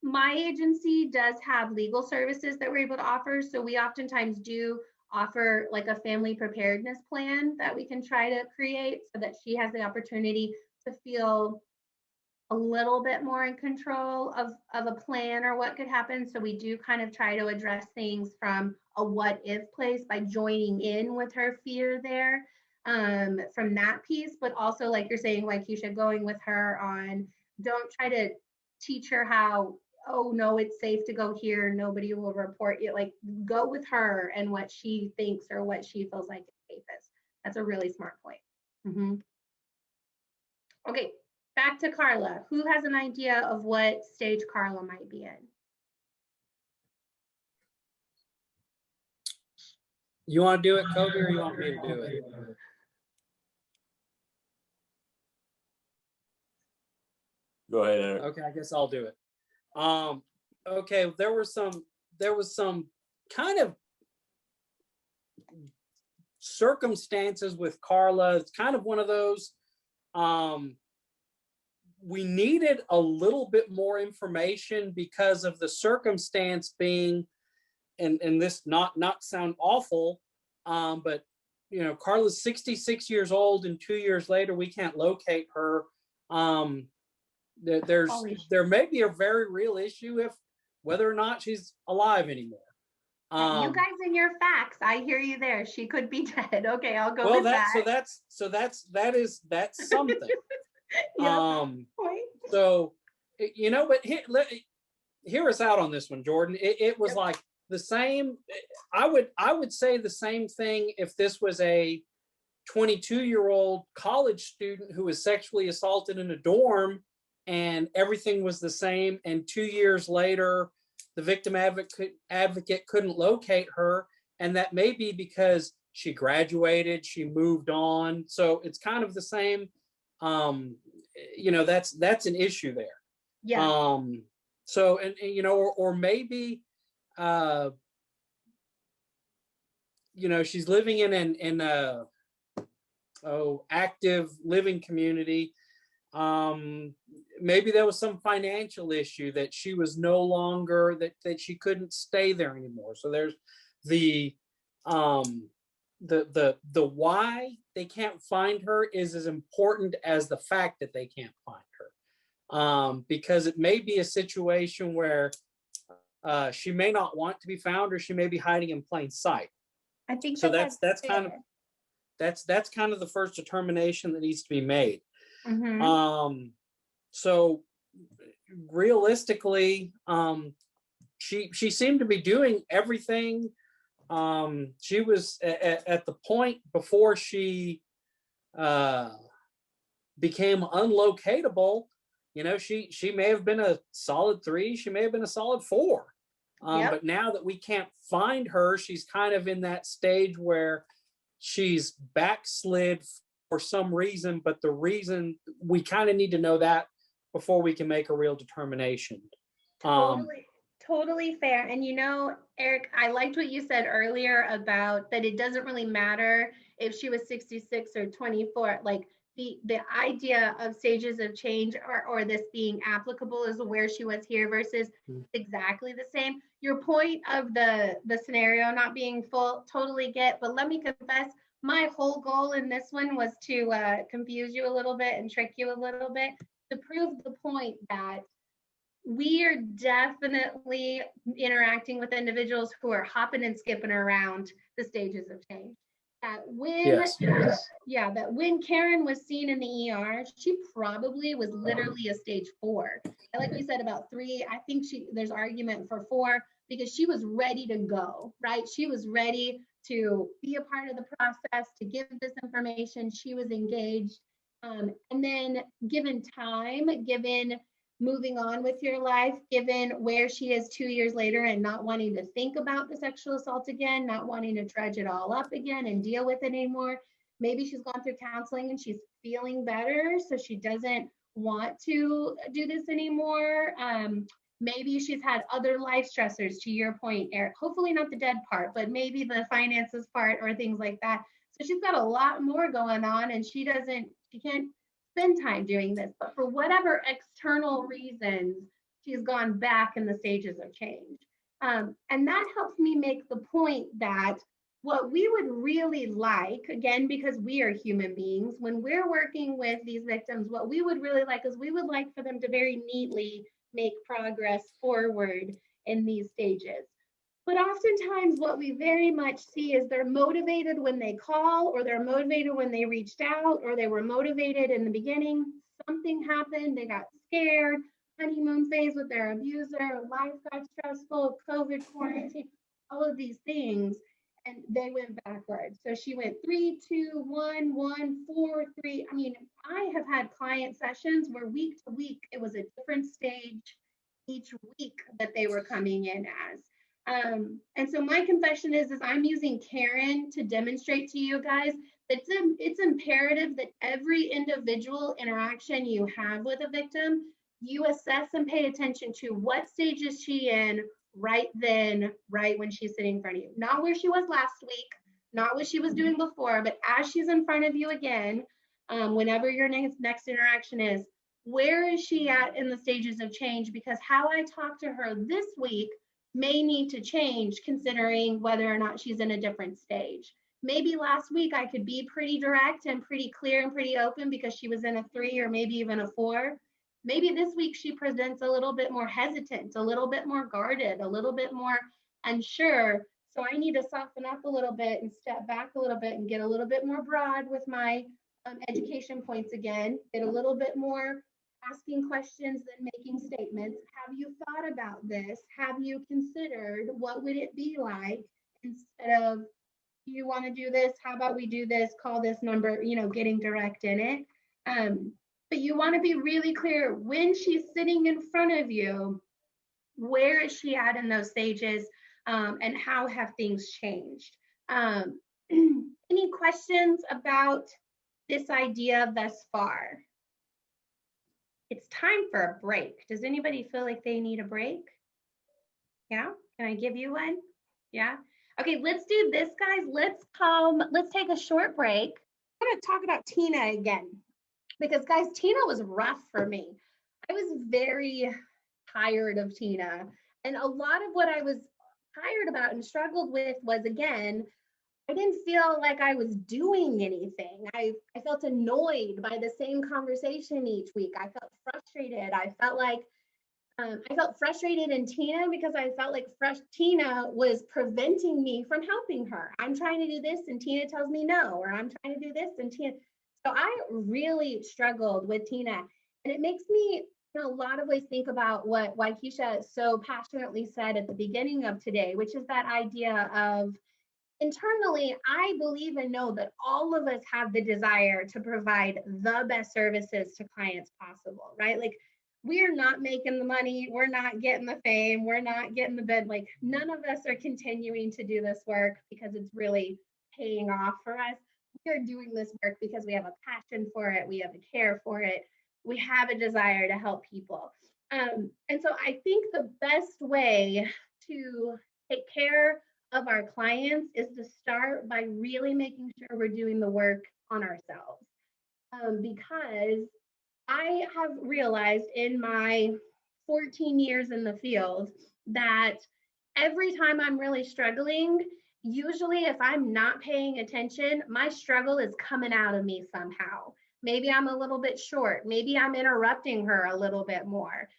My agency does have legal services that we're able to offer. So we oftentimes do offer like a family preparedness plan that we can try to create so that she has the opportunity to feel a little bit more in control of a plan or what could happen. So we do kind of try to address things from a what if place by joining in with her fear there, from that piece, but also like you're saying, like Keisha, going with her on, don't try to teach her how, oh no, it's safe to go here, nobody will report you. Like, go with her and what she thinks or what she feels like is safest. That's a really smart point. Okay, back to Carla. Who has an idea of what stage Carla might be in? You want to do it, Kobe, or you want me to do it? Go ahead, Eric. Okay, I guess I'll do it. Okay, there was some kind of circumstances with Carla. It's kind of one of those, we needed a little bit more information because of the circumstance being, and this not sound awful, but you know, Carla's 66 years old, and 2 years later we can't locate her. There may be a very real issue if whether or not she's alive anymore. You guys and your facts, I hear you there. She could be dead. Okay, I'll go with that. That's something. Yep. So you know, but hear us out on this one, Jordyn. It was like the same. I would say the same thing if this was a 22-year-old college student who was sexually assaulted in a dorm and everything was the same, and 2 years later the victim advocate couldn't locate her, and that may be because she graduated, she moved on. So it's kind of the same. You know, that's an issue there. Yeah. So and you know, or maybe you know, she's living in a active living community. Maybe there was some financial issue that she was no longer, that she couldn't stay there anymore. So there's the why they can't find her is as important as the fact that they can't find her, because it may be a situation where she may not want to be found, or she may be hiding in plain sight. I think so. That's kind of the first determination that needs to be made. So realistically, she seemed to be doing everything. She was at the point before she became unlocatable. You know, she may have been a solid 3, she may have been a solid 4. But now that we can't find her, she's kind of in that stage where she's backslid for some reason, but the reason, we kind of need to know that before we can make a real determination. Totally fair. And you know, Eric, I liked what you said earlier about that it doesn't really matter if she was 66 or 24. Like the idea of stages of change or this being applicable is where she was here versus exactly the same. Your point of the scenario not being full, totally get, but let me confess, my whole goal in this one was to confuse you a little bit and trick you a little bit to prove the point that we are definitely interacting with individuals who are hopping and skipping around the stages of change. That when Karen was seen in the ER, she probably was literally a stage 4. And like you said about 3, I think there's argument for 4 because she was ready to go, right? She was ready to be a part of the process, to give this information. She was engaged. And then given time, given moving on with your life, given where she is 2 years later and not wanting to think about the sexual assault again, not wanting to dredge it all up again and deal with it anymore. Maybe she's gone through counseling and she's feeling better, so she doesn't want to do this anymore. Maybe she's had other life stressors, to your point, Eric. Hopefully not the dead part, but maybe the finances part or things like that. So she's got a lot more going on, and she can't spend time doing this. But for whatever external reasons, she's gone back in the stages of change. And that helps me make the point that what we would really like, again, because we are human beings, when we're working with these victims, what we would really like is we would like for them to very neatly make progress forward in these stages. But oftentimes what we very much see is they're motivated when they call, or they're motivated when they reached out, or they were motivated in the beginning. Something happened, they got scared, honeymoon phase with their abuser, life got stressful, COVID quarantine, all of these things, and they went backwards. So she went 3, 2, 1, 1, 4, 3. I mean, I have had client sessions where week to week, it was a different stage each week that they were coming in as. And so my confession is I'm using Karen to demonstrate to you guys that it's imperative that every individual interaction you have with a victim, you assess and pay attention to what stage is she in right then, right when she's sitting in front of you. Not where she was last week, not what she was doing before, but as she's in front of you again, whenever your next interaction is, where is she at in the stages of change? Because how I talk to her this week may need to change considering whether or not she's in a different stage. Maybe last week I could be pretty direct and pretty clear and pretty open because she was in a 3 or maybe even a 4. Maybe this week she presents a little bit more hesitant, a little bit more guarded, a little bit more unsure. So I need to soften up a little bit and step back a little bit and get a little bit more broad with my education points again, get a little bit more asking questions than making statements. Have you thought about this? Have you considered what would it be like, instead of, do you want to do this? How about we do this? Call this number, getting direct in it. But you want to be really clear when she's sitting in front of you, where is she at in those stages, and how have things changed? Any questions about this idea thus far? It's time for a break. Does anybody feel like they need a break? Yeah, can I give you one? Yeah. Okay, let's do this, guys. Let's take a short break. I'm gonna talk about Tina again, because guys, Tina was rough for me. I was very tired of Tina. And a lot of what I was tired about and struggled with was, again, I didn't feel like I was doing anything. I felt annoyed by the same conversation each week. I felt frustrated. I felt frustrated in Tina because I felt like Tina was preventing me from helping her. I'm trying to do this and Tina tells me no, or I'm trying to do this and Tina. So I really struggled with Tina. And it makes me in a lot of ways think about what Waikisha so passionately said at the beginning of today, which is that idea of, internally, I believe and know that all of us have the desire to provide the best services to clients possible, right? Like, we're not making the money, we're not getting the fame, we're not getting the bed. Like, none of us are continuing to do this work because it's really paying off for us. We're doing this work because we have a passion for it, we have a care for it, we have a desire to help people. And so I think the best way to take care of our clients is to start by really making sure we're doing the work on ourselves. Because I have realized in my 14 years in the field that every time I'm really struggling, usually if I'm not paying attention, my struggle is coming out of me somehow. Maybe I'm a little bit short. Maybe I'm interrupting her a little bit more.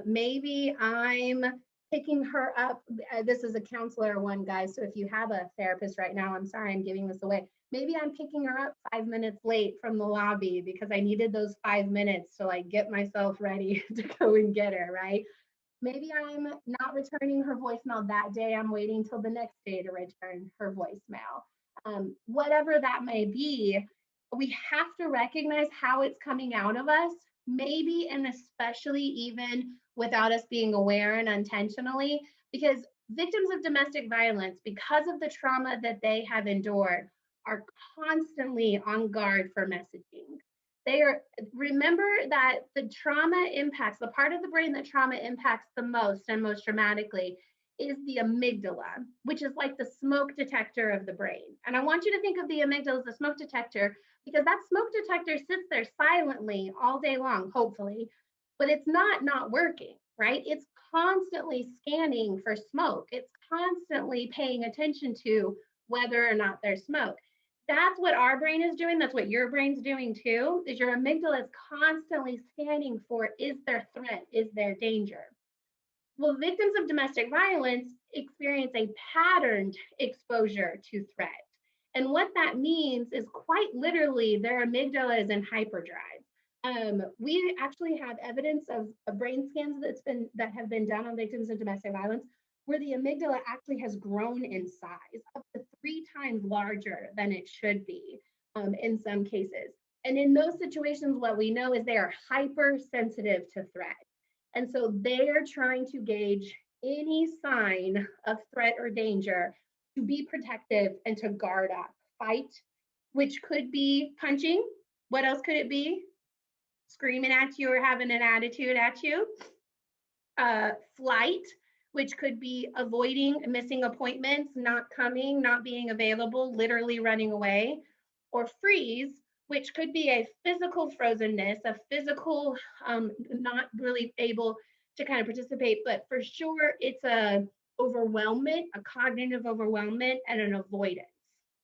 Maybe I'm picking her up. This is a counselor one, guys. So if you have a therapist right now, I'm sorry, I'm giving this away. Maybe I'm picking her up 5 minutes late from the lobby because I needed those 5 minutes to like get myself ready to go and get her, right? Maybe I'm not returning her voicemail that day. I'm waiting till the next day to return her voicemail. Whatever that may be, we have to recognize how it's coming out of us maybe and especially even without us being aware and intentionally, because victims of domestic violence, because of the trauma that they have endured, are constantly on guard for messaging. Remember that the trauma impacts, the part of the brain that trauma impacts the most and most dramatically is the amygdala, which is like the smoke detector of the brain. And I want you to think of the amygdala as the smoke detector, because that smoke detector sits there silently all day long, hopefully, but it's not working, right? It's constantly scanning for smoke. It's constantly paying attention to whether or not there's smoke. That's what our brain is doing. That's what your brain's doing too, is your amygdala is constantly scanning for, is there threat? Is there danger? Well, victims of domestic violence experience a patterned exposure to threat. And what that means is quite literally their amygdala is in hyperdrive. We actually have evidence of brain scans that have been done on victims of domestic violence where the amygdala actually has grown in size, up to 3 times larger than it should be in some cases. And in those situations, what we know is they are hypersensitive to threat. And so they are trying to gauge any sign of threat or danger to be protective and to guard up. Fight, which could be punching. What else could it be? Screaming at you or having an attitude at you. Flight, which could be avoiding, missing appointments, not coming, not being available, literally running away. Or freeze, which could be a physical frozenness, a physical not really able to kind of participate, but for sure it's a overwhelmment, a cognitive overwhelmment and an avoidance,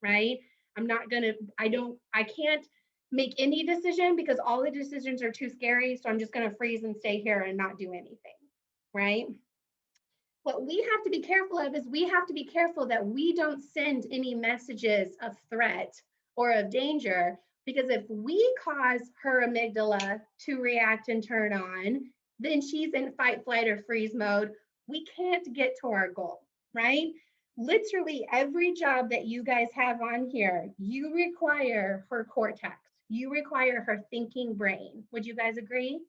right? I can't make any decision because all the decisions are too scary. So I'm just going to freeze and stay here and not do anything, right? What we have to be careful of is we have to be careful that we don't send any messages of threat or of danger, because if we cause her amygdala to react and turn on, then she's in fight, flight, or freeze mode. We can't get to our goal, right? Literally every job that you guys have on here, you require her cortex. You require her thinking brain. Would you guys agree?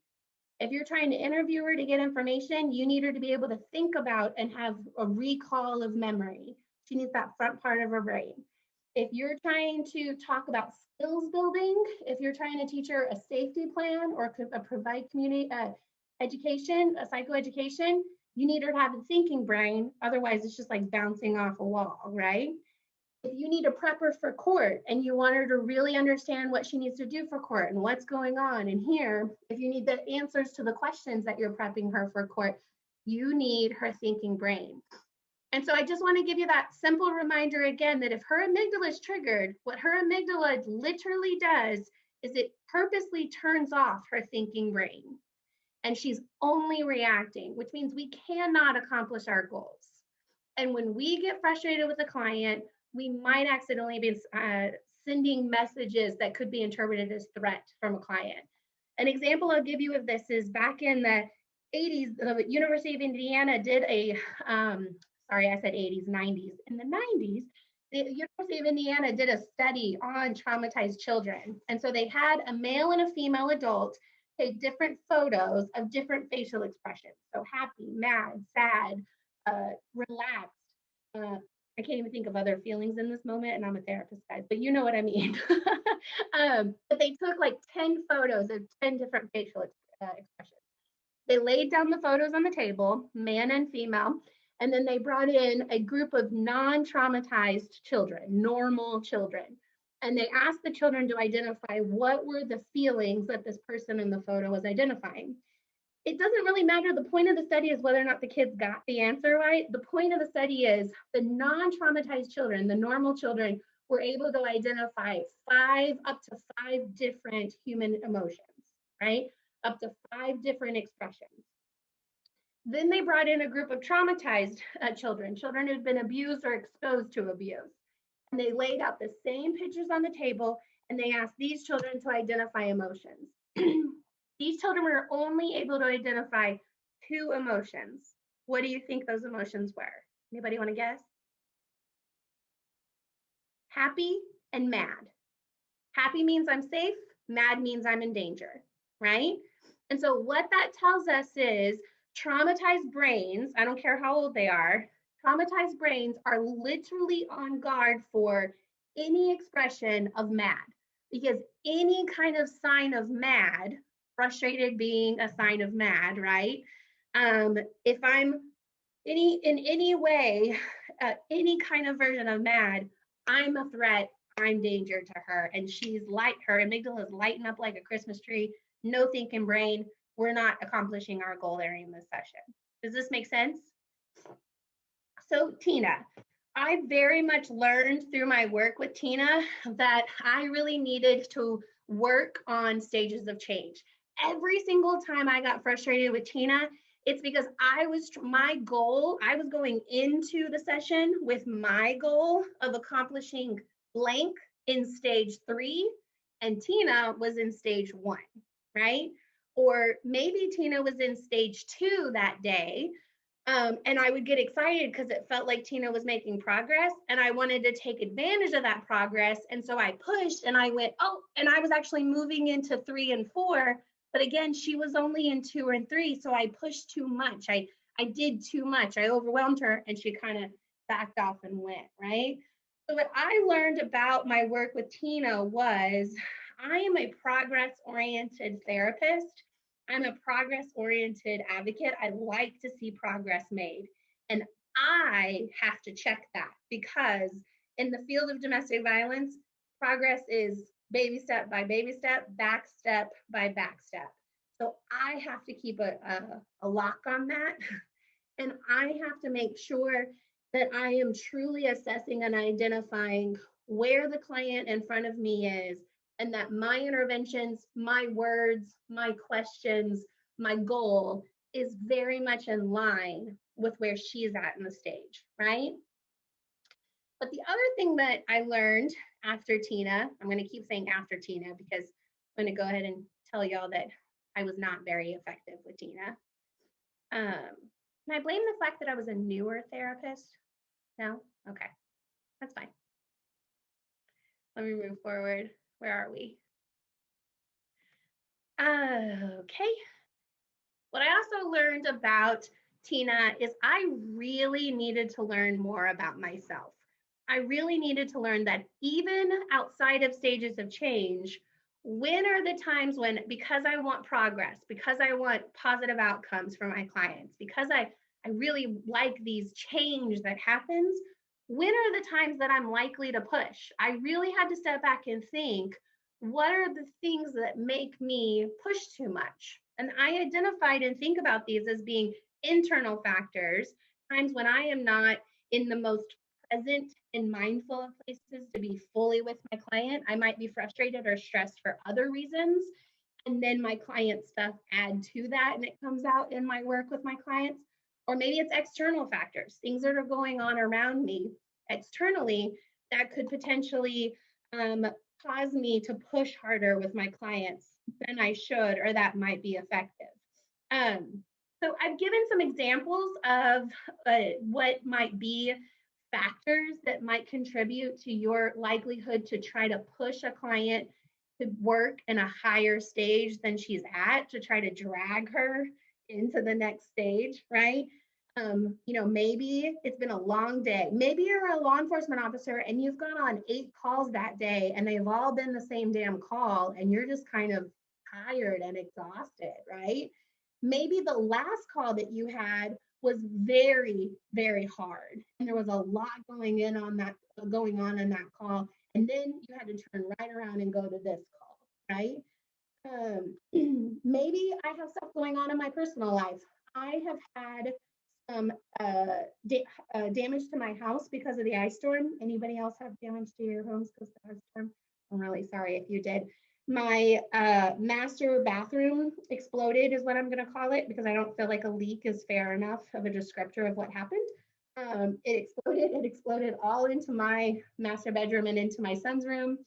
If you're trying to interview her to get information, you need her to be able to think about and have a recall of memory. She needs that front part of her brain. If you're trying to talk about skills building, if you're trying to teach her a safety plan or provide community education, a psychoeducation, you need her to have a thinking brain. Otherwise, it's just like bouncing off a wall, right? If you need to prep her for court and you want her to really understand what she needs to do for court and what's going on in here, if you need the answers to the questions that you're prepping her for court, you need her thinking brain. And so I just want to give you that simple reminder again that if her amygdala is triggered, what her amygdala literally does is it purposely turns off her thinking brain. And she's only reacting, which means we cannot accomplish our goals. And when we get frustrated with a client, we might accidentally be sending messages that could be interpreted as threat from a client. An example I'll give you of this is back in the 80s, the University of Indiana did a, sorry, I said 80s, 90s. In the 90s, the University of Indiana did a study on traumatized children. And so they had a male and a female adult take different photos of different facial expressions. So happy, mad, sad, relaxed. I can't even think of other feelings in this moment, and I'm a therapist, guys, but you know what I mean. But they took like 10 photos of 10 different facial expressions. They laid down the photos on the table, man and female, and then they brought in a group of non-traumatized children, normal children. And they asked the children to identify what were the feelings that this person in the photo was identifying. It doesn't really matter. The point of the study is whether or not the kids got the answer right. The point of the study is the non-traumatized children, the normal children, were able to identify up to five different human emotions, right? Up to 5 different expressions. Then they brought in a group of traumatized children who'd been abused or exposed to abuse. And they laid out the same pictures on the table and they asked these children to identify emotions. These children were only able to identify 2 emotions. What do you think those emotions were? Anybody want to guess? Happy and mad. Happy means I'm safe. Mad means I'm in danger, right? And so what that tells us is traumatized brains, I don't care how old they are, traumatized brains are literally on guard for any expression of mad, because any kind of sign of mad, frustrated being a sign of mad, right? If I'm in any way, any kind of version of mad, I'm a threat, I'm danger to her. And her amygdala is lighting up like a Christmas tree, no thinking brain. We're not accomplishing our goal during this session. Does this make sense? So Tina, I very much learned through my work with Tina that I really needed to work on stages of change. Every single time I got frustrated with Tina, it's because I was going into the session with my goal of accomplishing blank in stage 3, and Tina was in stage 1, right? Or maybe Tina was in stage 2 that day, and I would get excited because it felt like Tina was making progress, and I wanted to take advantage of that progress. And so I pushed and I went, oh, and I was actually moving into 3 and 4. But again, she was only in 2 and 3. So I pushed too much. I did too much. I overwhelmed her, and she kind of backed off and went, right? So what I learned about my work with Tina was I am a progress-oriented therapist. I'm a progress-oriented advocate. I like to see progress made. And I have to check that, because in the field of domestic violence, progress is baby step by baby step, back step by back step. So I have to keep a lock on that. And I have to make sure that I am truly assessing and identifying where the client in front of me is, and that my interventions, my words, my questions, my goal is very much in line with where she's at in the stage, right? But the other thing that I learned after Tina, I'm going to keep saying after Tina because I'm going to go ahead and tell y'all that I was not very effective with Tina. Can I blame the fact that I was a newer therapist? No? Okay, that's fine. Let me move forward. Where are we? Okay. What I also learned about Tina is I really needed to learn more about myself. I really needed to learn that even outside of stages of change, when are the times when, because I want progress, because I want positive outcomes for my clients, because I really like these change that happens, when are the times that I'm likely to push? I really had to step back and think, what are the things that make me push too much? And I identified and think about these as being internal factors, times when I am not in the most present and mindful of places to be fully with my client. I might be frustrated or stressed for other reasons. And then my client stuff add to that, and it comes out in my work with my clients. Or maybe it's external factors, things that are going on around me externally that could potentially cause me to push harder with my clients than I should, or that might be effective. So I've given some examples of what might be factors that might contribute to your likelihood to try to push a client to work in a higher stage than she's at, to try to drag her into the next stage, right? Maybe it's been a long day. Maybe you're a law enforcement officer and you've gone on 8 calls that day and they've all been the same damn call and you're just kind of tired and exhausted, right? Maybe the last call that you had was very, very hard and there was a lot going on in that call. And then you had to turn right around and go to this call, right? Maybe I have stuff going on in my personal life. I have had some damage to my house because of the ice storm. Anybody else have damage to your homes because of the ice storm? I'm really sorry if you did. My master bathroom exploded is what I'm going to call it, because I don't feel like a leak is fair enough of a descriptor of what happened. It exploded all into my master bedroom and into my son's room.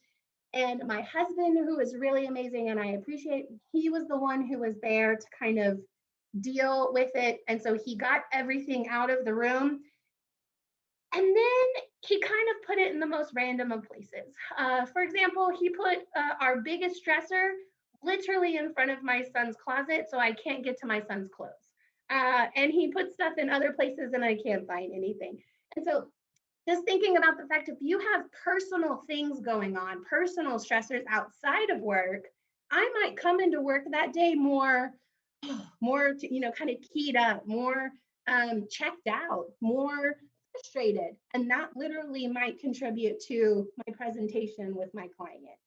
And my husband, who is really amazing and I appreciate, he was the one who was there to kind of deal with it. And so he got everything out of the room. And then he kind of put it in the most random of places. For example, he put our biggest stressor literally in front of my son's closet, so I can't get to my son's clothes. And he puts stuff in other places and I can't find anything. And so just thinking about the fact, if you have personal things going on, personal stressors outside of work, I might come into work that day more, kind of keyed up, more checked out, more frustrated. And that literally might contribute to my presentation with my client.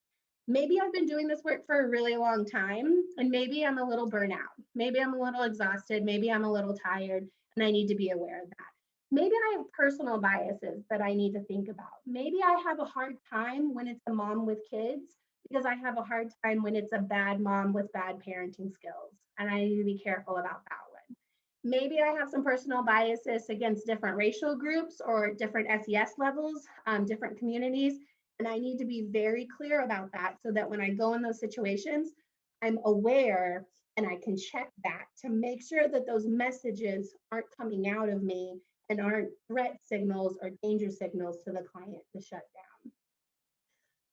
Maybe I've been doing this work for a really long time, and maybe I'm a little burnout. Maybe I'm a little exhausted. Maybe I'm a little tired, and I need to be aware of that. Maybe I have personal biases that I need to think about. Maybe I have a hard time when it's a mom with kids because I have a hard time when it's a bad mom with bad parenting skills, and I need to be careful about that one. Maybe I have some personal biases against different racial groups or different SES levels, different communities, and I need to be very clear about that so that when I go in those situations, I'm aware and I can check back to make sure that those messages aren't coming out of me and aren't threat signals or danger signals to the client to shut down.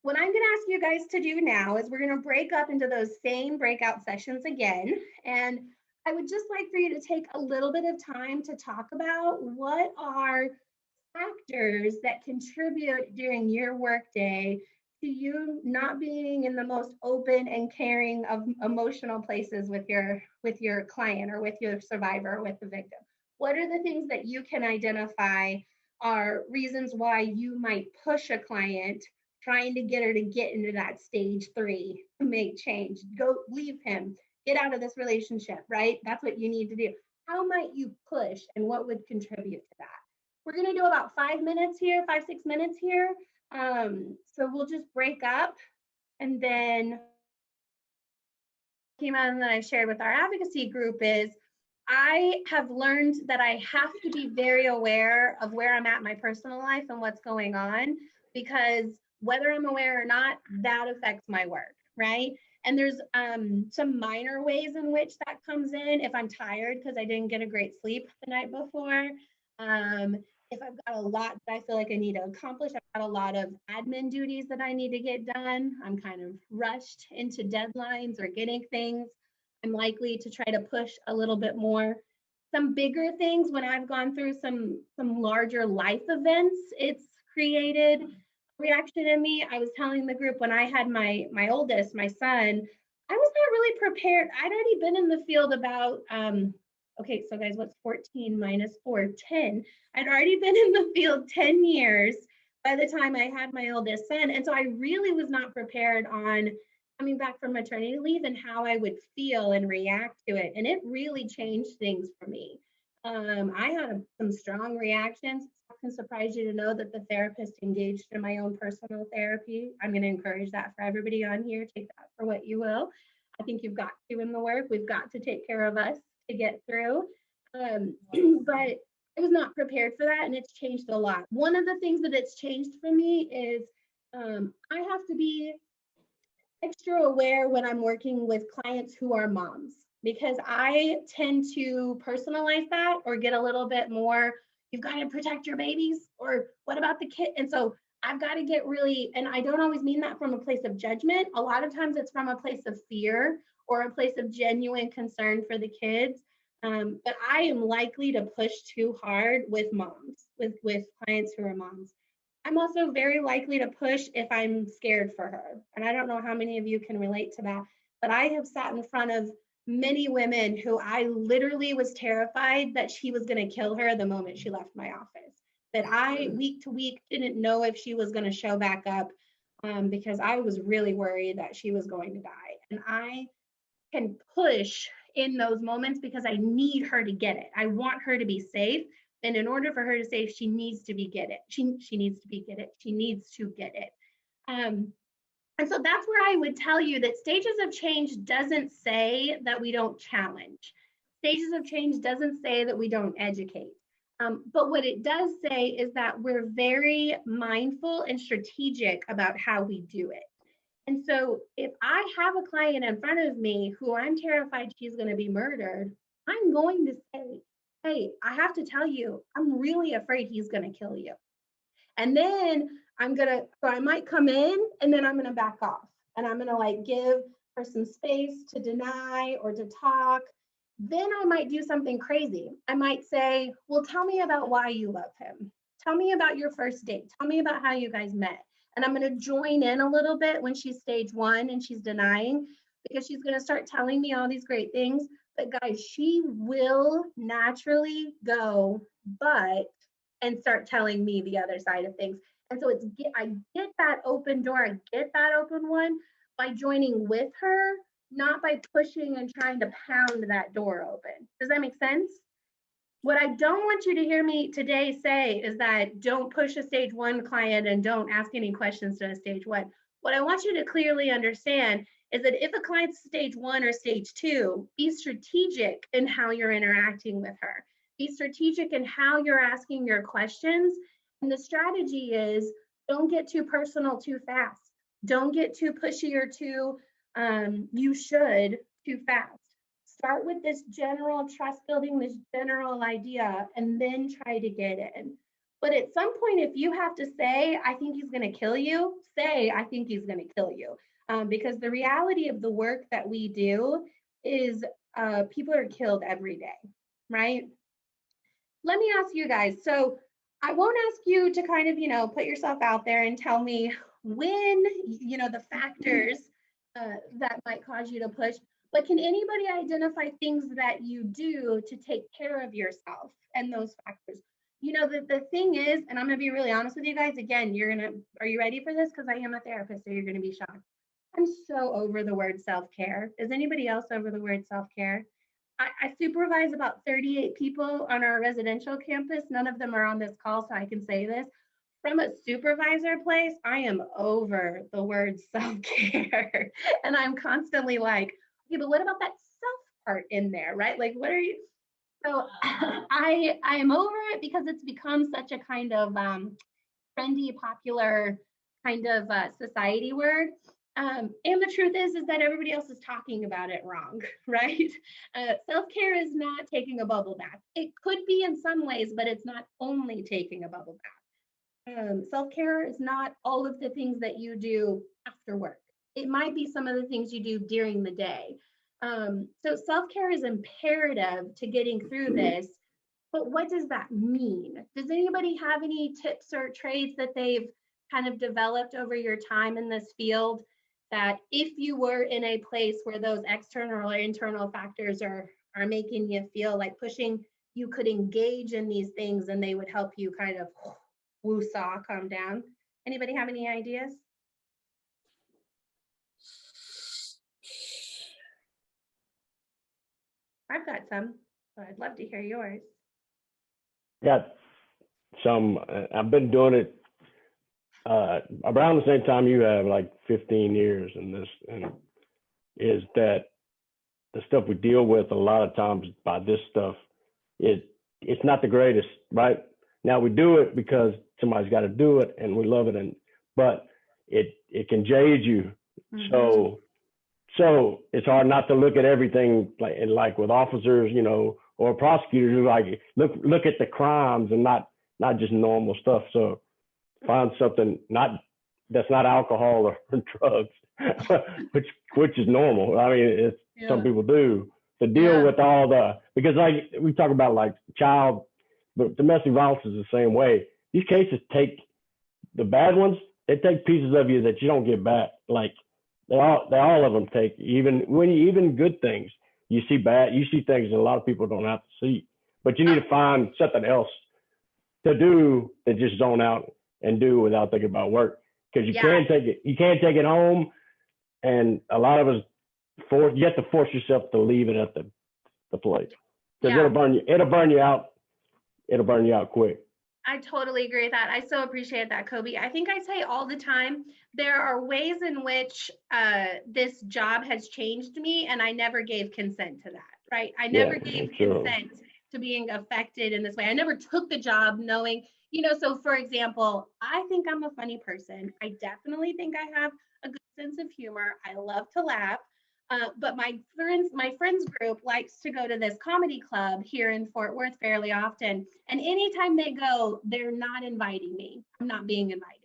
What I'm going to ask you guys to do now is we're going to break up into those same breakout sessions again. And I would just like for you to take a little bit of time to talk about what are factors that contribute during your workday to you not being in the most open and caring of emotional places with your client or with your survivor or with the victim. What are the things that you can identify are reasons why you might push a client trying to get her to get into that stage 3 to make change? Go leave him, get out of this relationship, right? That's what you need to do. How might you push and what would contribute to that? We're going to do about 5 minutes here, 5-6 minutes here. So we'll just break up, and then that I shared with our advocacy group is I have learned that I have to be very aware of where I'm at in my personal life and what's going on, because whether I'm aware or not, that affects my work, right? And there's some minor ways in which that comes in. If I'm tired because I didn't get a great sleep the night before, if I've got a lot that I feel like I need to accomplish, I've got a lot of admin duties that I need to get done, I'm kind of rushed into deadlines or getting things, I'm likely to try to push a little bit more. Some bigger things, when I've gone through some larger life events, it's created reaction in me. I was telling the group when I had my oldest, my son, I was not really prepared. I'd already been in the field about, okay, so guys, what's 14 minus 4? 10. I'd already been in the field 10 years by the time I had my oldest son. And so I really was not prepared on coming back from maternity leave and how I would feel and react to it. And it really changed things for me. I had some strong reactions. I can surprise you to know that the therapist engaged in my own personal therapy. I'm going to encourage that for everybody on here. Take that for what you will. I think you've got to in the work. We've got to take care of us to get through. But I was not prepared for that, and it's changed a lot. One of the things that it's changed for me is I have to be extra aware when I'm working with clients who are moms, because I tend to personalize that or get a little bit more, you've got to protect your babies, or what about the kid? And so I've got to get really, and I don't always mean that from a place of judgment. A lot of times it's from a place of fear or a place of genuine concern for the kids. But I am likely to push too hard with moms, with clients who are moms. I'm also very likely to push if I'm scared for her. And I don't know how many of you can relate to that, but I have sat in front of many women who I literally was terrified that she was going to kill her the moment she left my office. That I, week to week, didn't know if she was going to show back up because I was really worried that she was going to die. And I can push in those moments because I need her to get it. I want her to be safe. And in order for her to say she needs to be get it, she needs to be get it, she needs to get it. And so that's where I would tell you that stages of change doesn't say that we don't challenge. Stages of change doesn't say that we don't educate. But what it does say is that we're very mindful and strategic about how we do it. And so if I have a client in front of me who I'm terrified she's going to be murdered, I'm going to say, hey, I have to tell you, I'm really afraid he's going to kill you. And then so I might come in and then I'm going to back off and I'm going to like give her some space to deny or to talk, then I might do something crazy. I might say, well, tell me about why you love him. Tell me about your first date. Tell me about how you guys met. And I'm going to join in a little bit when she's stage 1 and she's denying, because she's going to start telling me all these great things. But guys, she will naturally go, but, and start telling me the other side of things. And so I get that open door, I get that open one by joining with her, not by pushing and trying to pound that door open. Does that make sense? What I don't want you to hear me today say is that don't push a stage 1 client and don't ask any questions to a stage 1. What I want you to clearly understand is that if a client's stage 1 or stage 2, be strategic in how you're interacting with her. Be strategic in how you're asking your questions. And the strategy is don't get too personal too fast. Don't get too pushy or too you should too fast. Start with this general trust building, this general idea, and then try to get in. But at some point, if you have to say, I think he's going to kill you, say, I think he's going to kill you. Because the reality of the work that we do is people are killed every day, right? Let me ask you guys. So I won't ask you to kind of, put yourself out there and tell me when, the factors that might cause you to push. But can anybody identify things that you do to take care of yourself and those factors? The thing is, and I'm going to be really honest with you guys, again, are you ready for this? Because I am a therapist, so you're going to be shocked. I'm so over the word self-care. Is anybody else over the word self-care? I supervise about 38 people on our residential campus. None of them are on this call, so I can say this. From a supervisor place, I am over the word self-care. And I'm constantly like, okay, but what about that self part in there, right? Like, what are you? So I am over it because it's become such a kind of trendy, popular kind of society word. And the truth is that everybody else is talking about it wrong, right? Self-care is not taking a bubble bath. It could be in some ways, but it's not only taking a bubble bath. Self-care is not all of the things that you do after work. It might be some of the things you do during the day. So self-care is imperative to getting through this. But what does that mean? Does anybody have any tips or traits that they've kind of developed over your time in this field, that if you were in a place where those external or internal factors are making you feel like pushing, you could engage in these things and they would help you kind of woo-saw, calm down? Anybody have any ideas? I've got some, but I'd love to hear yours. Got some. I've been doing it around the same time you have, like 15 years in this, and is that the stuff we deal with a lot of times by this stuff, it's not the greatest, right? Now we do it because somebody's got to do it and we love it, but it can jade you. Mm-hmm. So it's hard not to look at everything like with officers, or prosecutors who like look at the crimes and not just normal stuff. So find something that's not alcohol or drugs, which is normal. I mean, some people do, to deal with all because like we talk about like but domestic violence is the same way. These cases take the bad ones. They take pieces of you that you don't get back. Like they all of them take, even good things. You see things that a lot of people don't have to see, but you need to find something else to do than just zone out and do without thinking about work. Because you can't take it home. And a lot of us you have to force yourself to leave it at the place. Because it'll burn you out. It'll burn you out quick. I totally agree with that. I so appreciate that, Kobe. I think I say all the time, there are ways in which this job has changed me, and I never gave consent to that, right? I never gave consent to being affected in this way. I never took the job knowing, so for example, I think I'm a funny person. I definitely think I have a good sense of humor. I love to laugh. But my friends group likes to go to this comedy club here in Fort Worth fairly often. And anytime they go, they're not inviting me. I'm not being invited.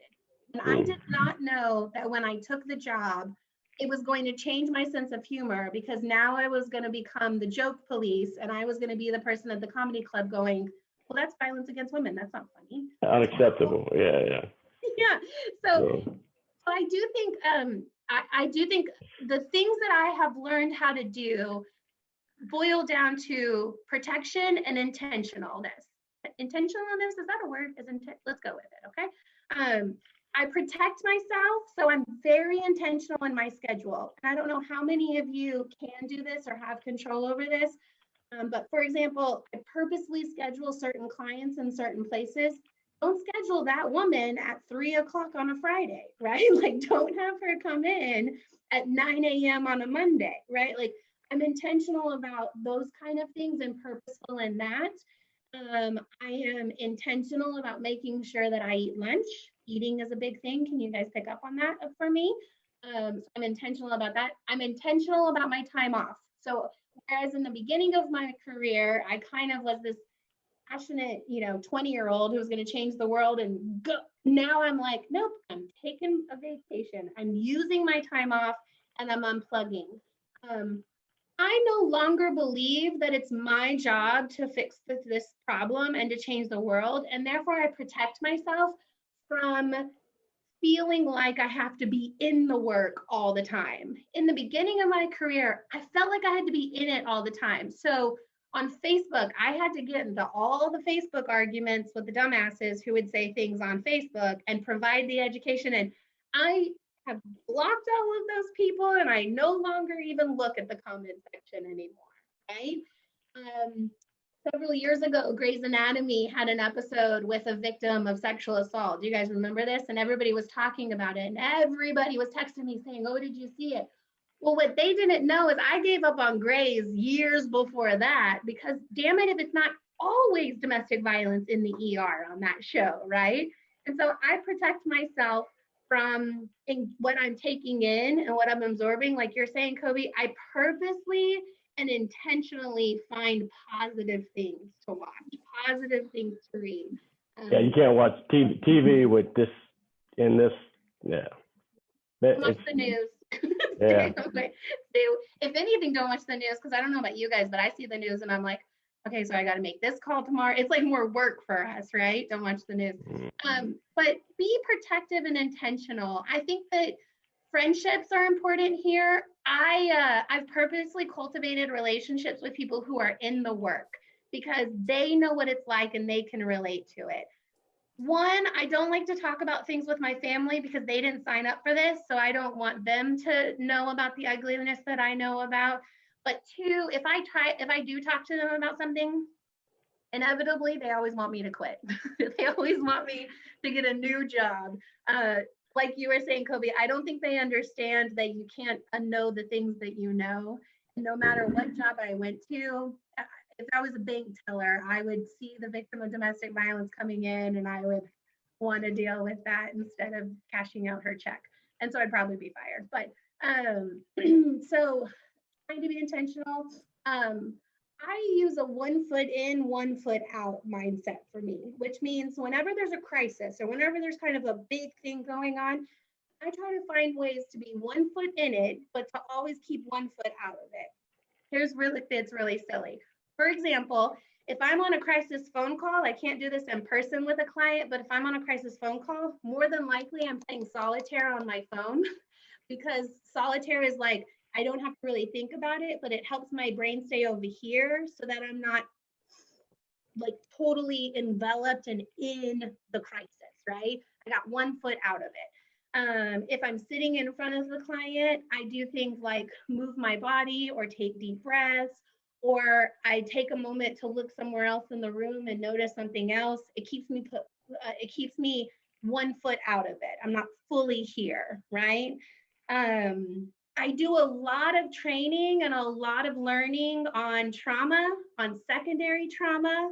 And I did not know that when I took the job, it was going to change my sense of humor, because now I was going to become the joke police, and I was going to be the person at the comedy club going, well, that's violence against women. That's not funny. Unacceptable. Yeah. Yeah. So I do think I do think the things that I have learned how to do boil down to protection and intentionalness. Intentionalness, is that a word? Let's go with it, okay? I protect myself, so I'm very intentional in my schedule. And I don't know how many of you can do this or have control over this, but for example, I purposely schedule certain clients in certain places. Don't schedule that woman at 3 o'clock on a Friday, right? Like, don't have her come in at 9 a.m. on a Monday, right? Like, I'm intentional about those kind of things and purposeful in that. I am intentional about making sure that I eat lunch. Eating is a big thing. Can you guys pick up on that for me? So I'm intentional about that. I'm intentional about my time off. So whereas in the beginning of my career, I kind of was this passionate, 20-year-old who was going to change the world and go. Now I'm like, nope, I'm taking a vacation. I'm using my time off and I'm unplugging. I no longer believe that it's my job to fix this problem and to change the world. And therefore I protect myself from feeling like I have to be in the work all the time. In the beginning of my career, I felt like I had to be in it all the time. So on Facebook, I had to get into all the Facebook arguments with the dumbasses who would say things on Facebook and provide the education. And I have blocked all of those people, and I no longer even look at the comment section anymore, right? Several years ago, Grey's Anatomy had an episode with a victim of sexual assault. Do you guys remember this? And everybody was talking about it, and everybody was texting me saying, oh, did you see it? Well, what they didn't know is I gave up on Grey's years before that, because damn it, if it's not always domestic violence in the ER on that show, right? And so I protect myself from what I'm taking in and what I'm absorbing. Like you're saying, Kobe, I purposely and intentionally find positive things to watch, positive things to read. Yeah, you can't watch TV with this in this. Yeah. Don't watch the news. Yeah. If anything, don't watch the news, because I don't know about you guys, but I see the news and I'm like, okay, so I got to make this call tomorrow. It's like more work for us, right? Don't watch the news. But be protective and intentional. I think that friendships are important here. I've purposely cultivated relationships with people who are in the work, because they know what it's like and they can relate to it. One, I don't like to talk about things with my family because they didn't sign up for this. So I don't want them to know about the ugliness that I know about. But two, if I do talk to them about something, inevitably, they always want me to quit. They always want me to get a new job. Like you were saying, Kobe, I don't think they understand that you can't unknow the things that you know. And no matter what job I went to, if I was a bank teller, I would see the victim of domestic violence coming in and I would want to deal with that instead of cashing out her check. And so I'd probably be fired. But so trying to be intentional. I use a 1 foot in, 1 foot out mindset for me, which means whenever there's a crisis or whenever there's kind of a big thing going on, I try to find ways to be 1 foot in it, but to always keep 1 foot out of it. It's really silly. For example, if I'm on a crisis phone call, I can't do this in person with a client, but if I'm on a crisis phone call, more than likely I'm playing solitaire on my phone, because solitaire is like, I don't have to really think about it, but it helps my brain stay over here so that I'm not like totally enveloped and in the crisis, right? I got 1 foot out of it. If I'm sitting in front of the client, I do things like move my body or take deep breaths, or I take a moment to look somewhere else in the room and notice something else. It keeps me 1 foot out of it. I'm not fully here, right? I do a lot of training and a lot of learning on trauma, on secondary trauma,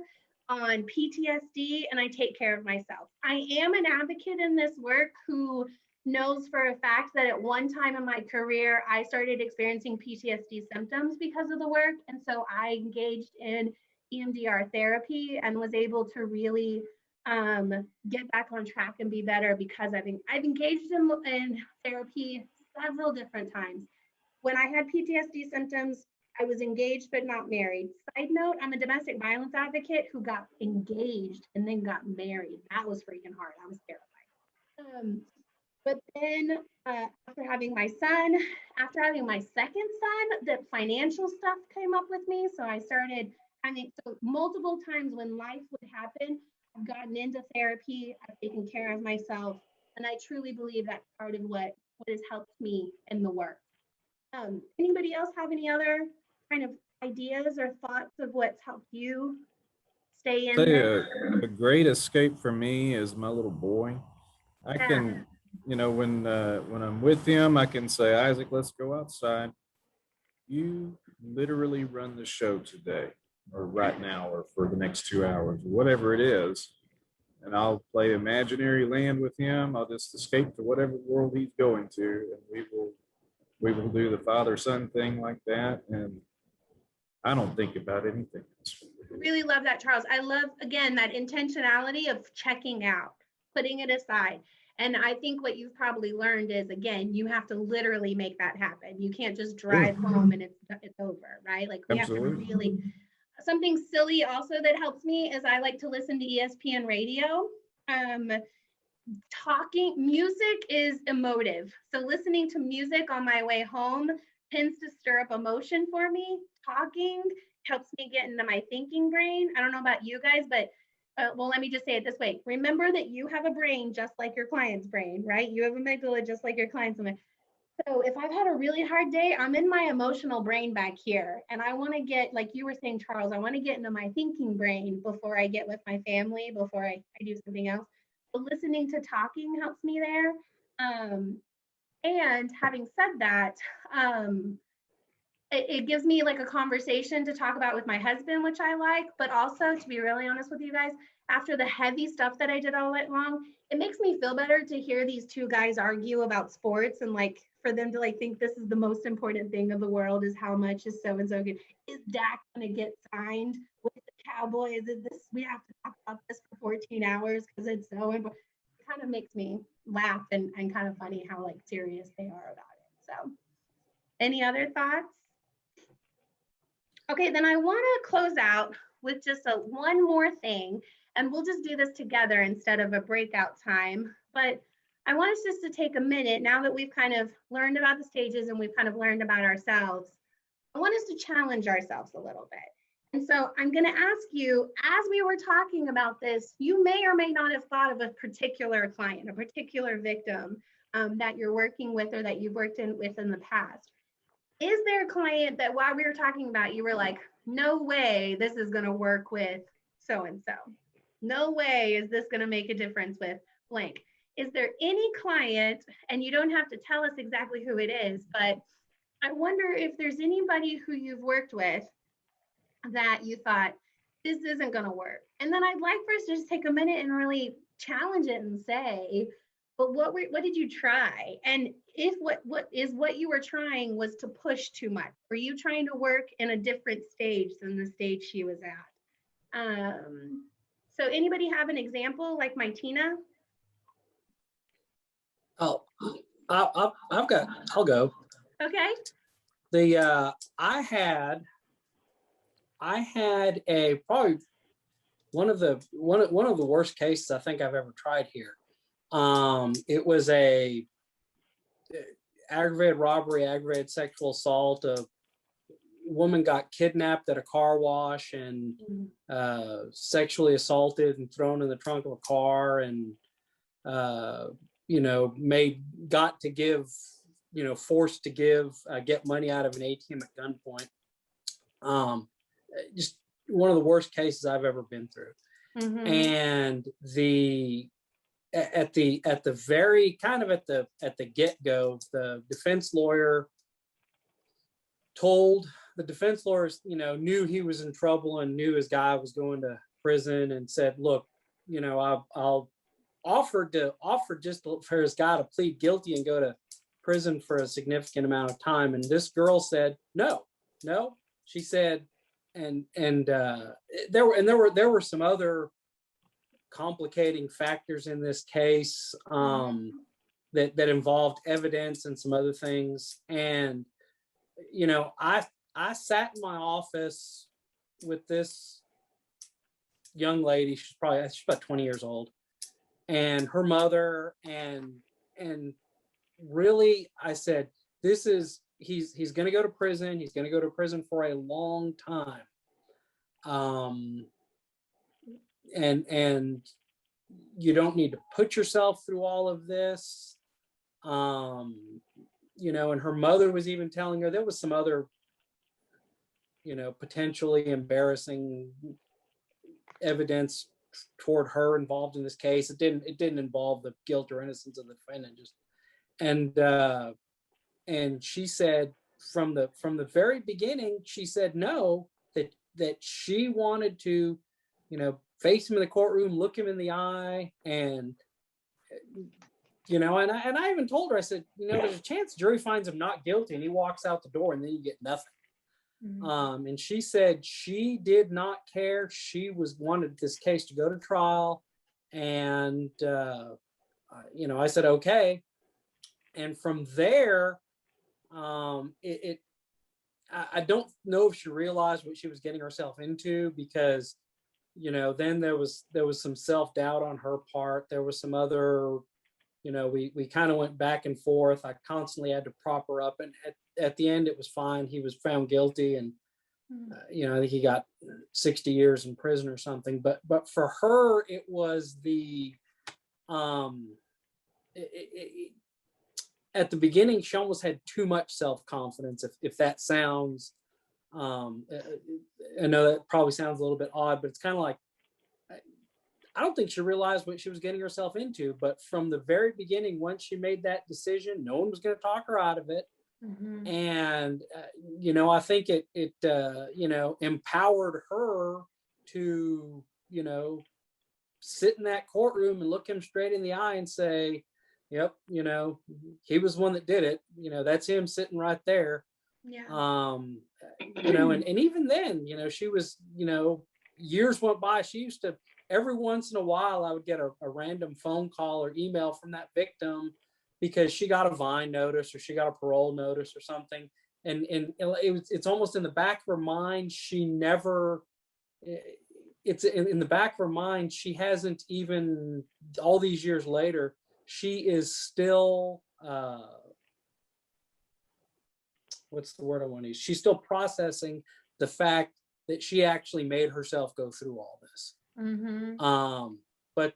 on PTSD, and I take care of myself. I am an advocate in this work who knows for a fact that at one time in my career, I started experiencing PTSD symptoms because of the work. And so I engaged in EMDR therapy and was able to really get back on track and be better because I've engaged in therapy several different times. When I had PTSD symptoms, I was engaged but not married. Side note, I'm a domestic violence advocate who got engaged and then got married. That was freaking hard. I was terrified. But then after having my second son, the financial stuff came up with me. So I started, so multiple times when life would happen, I've gotten into therapy, I've taken care of myself. And I truly believe that's part of what has helped me in the work. Anybody else have any other kind of ideas or thoughts of what's helped you stay in there? A great escape for me is my little boy. I Yeah. can, when I'm with him, I can say, Isaac, let's go outside. You literally run the show today, or right now, or for the next 2 hours, or whatever it is. And I'll play imaginary land with him. I'll just escape to whatever world he's going to, and we will do the father-son thing like that. And I don't think about anything else. I really love that, Charles. I love, again, that intentionality of checking out, putting it aside. And I think what you've probably learned is, again, you have to literally make that happen. You can't just drive home and it's over, right? Like we Absolutely. have to really, something silly also that helps me is I like to listen to ESPN radio. Talking, music is emotive. So listening to music on my way home tends to stir up emotion for me. Talking helps me get into my thinking brain. I don't know about you guys, but well, let me just say it this way. Remember that you have a brain just like your client's brain, right? You have a amygdala just like your client's amygdala. So if I've had a really hard day, I'm in my emotional brain back here. And I want to get, like you were saying, Charles, I want to get into my thinking brain before I get with my family, before I do something else. So listening to talking helps me there. And having said that, it gives me like a conversation to talk about with my husband, which I like, but also, to be really honest with you guys, after the heavy stuff that I did all night long, it makes me feel better to hear these two guys argue about sports, and like for them to like think this is the most important thing of the world is how much is so-and-so good. Is Dak gonna get signed with the Cowboys? Is this, we have to talk about this for 14 hours because it's so important. It kind of makes me laugh and kind of funny how like serious they are about it. So any other thoughts? Okay, then I want to close out with just one more thing, and we'll just do this together instead of a breakout time. But I want us just to take a minute, now that we've kind of learned about the stages and we've kind of learned about ourselves, I want us to challenge ourselves a little bit. And so I'm going to ask you, as we were talking about this, you may or may not have thought of a particular client, a particular victim that you're working with or that you've worked with in the past. Is there a client that while we were talking about, you were like, no way this is going to work with so-and-so. No way is this going to make a difference with blank. Is there any client, and you don't have to tell us exactly who it is, but I wonder if there's anybody who you've worked with that you thought, this isn't going to work. And then I'd like for us to just take a minute and really challenge it and say, but what did you try? And if what you were trying was to push too much, were you trying to work in a different stage than the stage she was at? So anybody have an example like my Tina? Oh, I'll go. Okay. I had a probably one of the worst cases I think I've ever tried here. It was a aggravated robbery, aggravated sexual assault. A woman got kidnapped at a car wash and sexually assaulted and thrown in the trunk of a car, and got to give, forced to get money out of an ATM at gunpoint. Just one of the worst cases I've ever been through. Mm-hmm. And at the very kind of at the get-go, the defense lawyers, knew he was in trouble and knew his guy was going to prison, and said, look, I'll offer just for his guy to plead guilty and go to prison for a significant amount of time. And this girl said, no, she said, and there were some other complicating factors in this case. that involved evidence and some other things. And, I sat in my office with this young lady. She's about 20 years old, and her mother, and really, I said, he's going to go to prison. He's going to go to prison for a long time. And you don't need to put yourself through all of this. And her mother was even telling her there was some other, potentially embarrassing evidence toward her involved in this case. It didn't involve the guilt or innocence of the defendant. And she said from the very beginning, she said no, that she wanted to, face him in the courtroom, look him in the eye, and and I even told her, I said, there's a chance the jury finds him not guilty and he walks out the door and then you get nothing. Mm-hmm. And she said she did not care. She wanted this case to go to trial. And, I said, okay. And from there, I don't know if she realized what she was getting herself into, because, then there was some self-doubt on her part. There was some other, we kind of went back and forth. I constantly had to prop her up, and at the end it was fine. He was found guilty, and I think he got 60 years in prison or something. But for her, it was the at the beginning, she almost had too much self-confidence. If that sounds, I know that probably sounds a little bit odd, but it's kind of like, I don't think she realized what she was getting herself into. But from the very beginning, once she made that decision, no one was going to talk her out of it. Mm-hmm. And, I think it empowered her to, sit in that courtroom and look him straight in the eye and say, yep, he was the one that did it. That's him sitting right there. Yeah. And even then, she was, years went by. She used to, every once in a while, I would get a random phone call or email from that victim because she got a Vine notice or she got a parole notice or something. And it's almost in the back of her mind. It's in the back of her mind. She hasn't even, all these years later, she is still, what's the word I want to use? She's still processing the fact that she actually made herself go through all this. Mm-hmm. But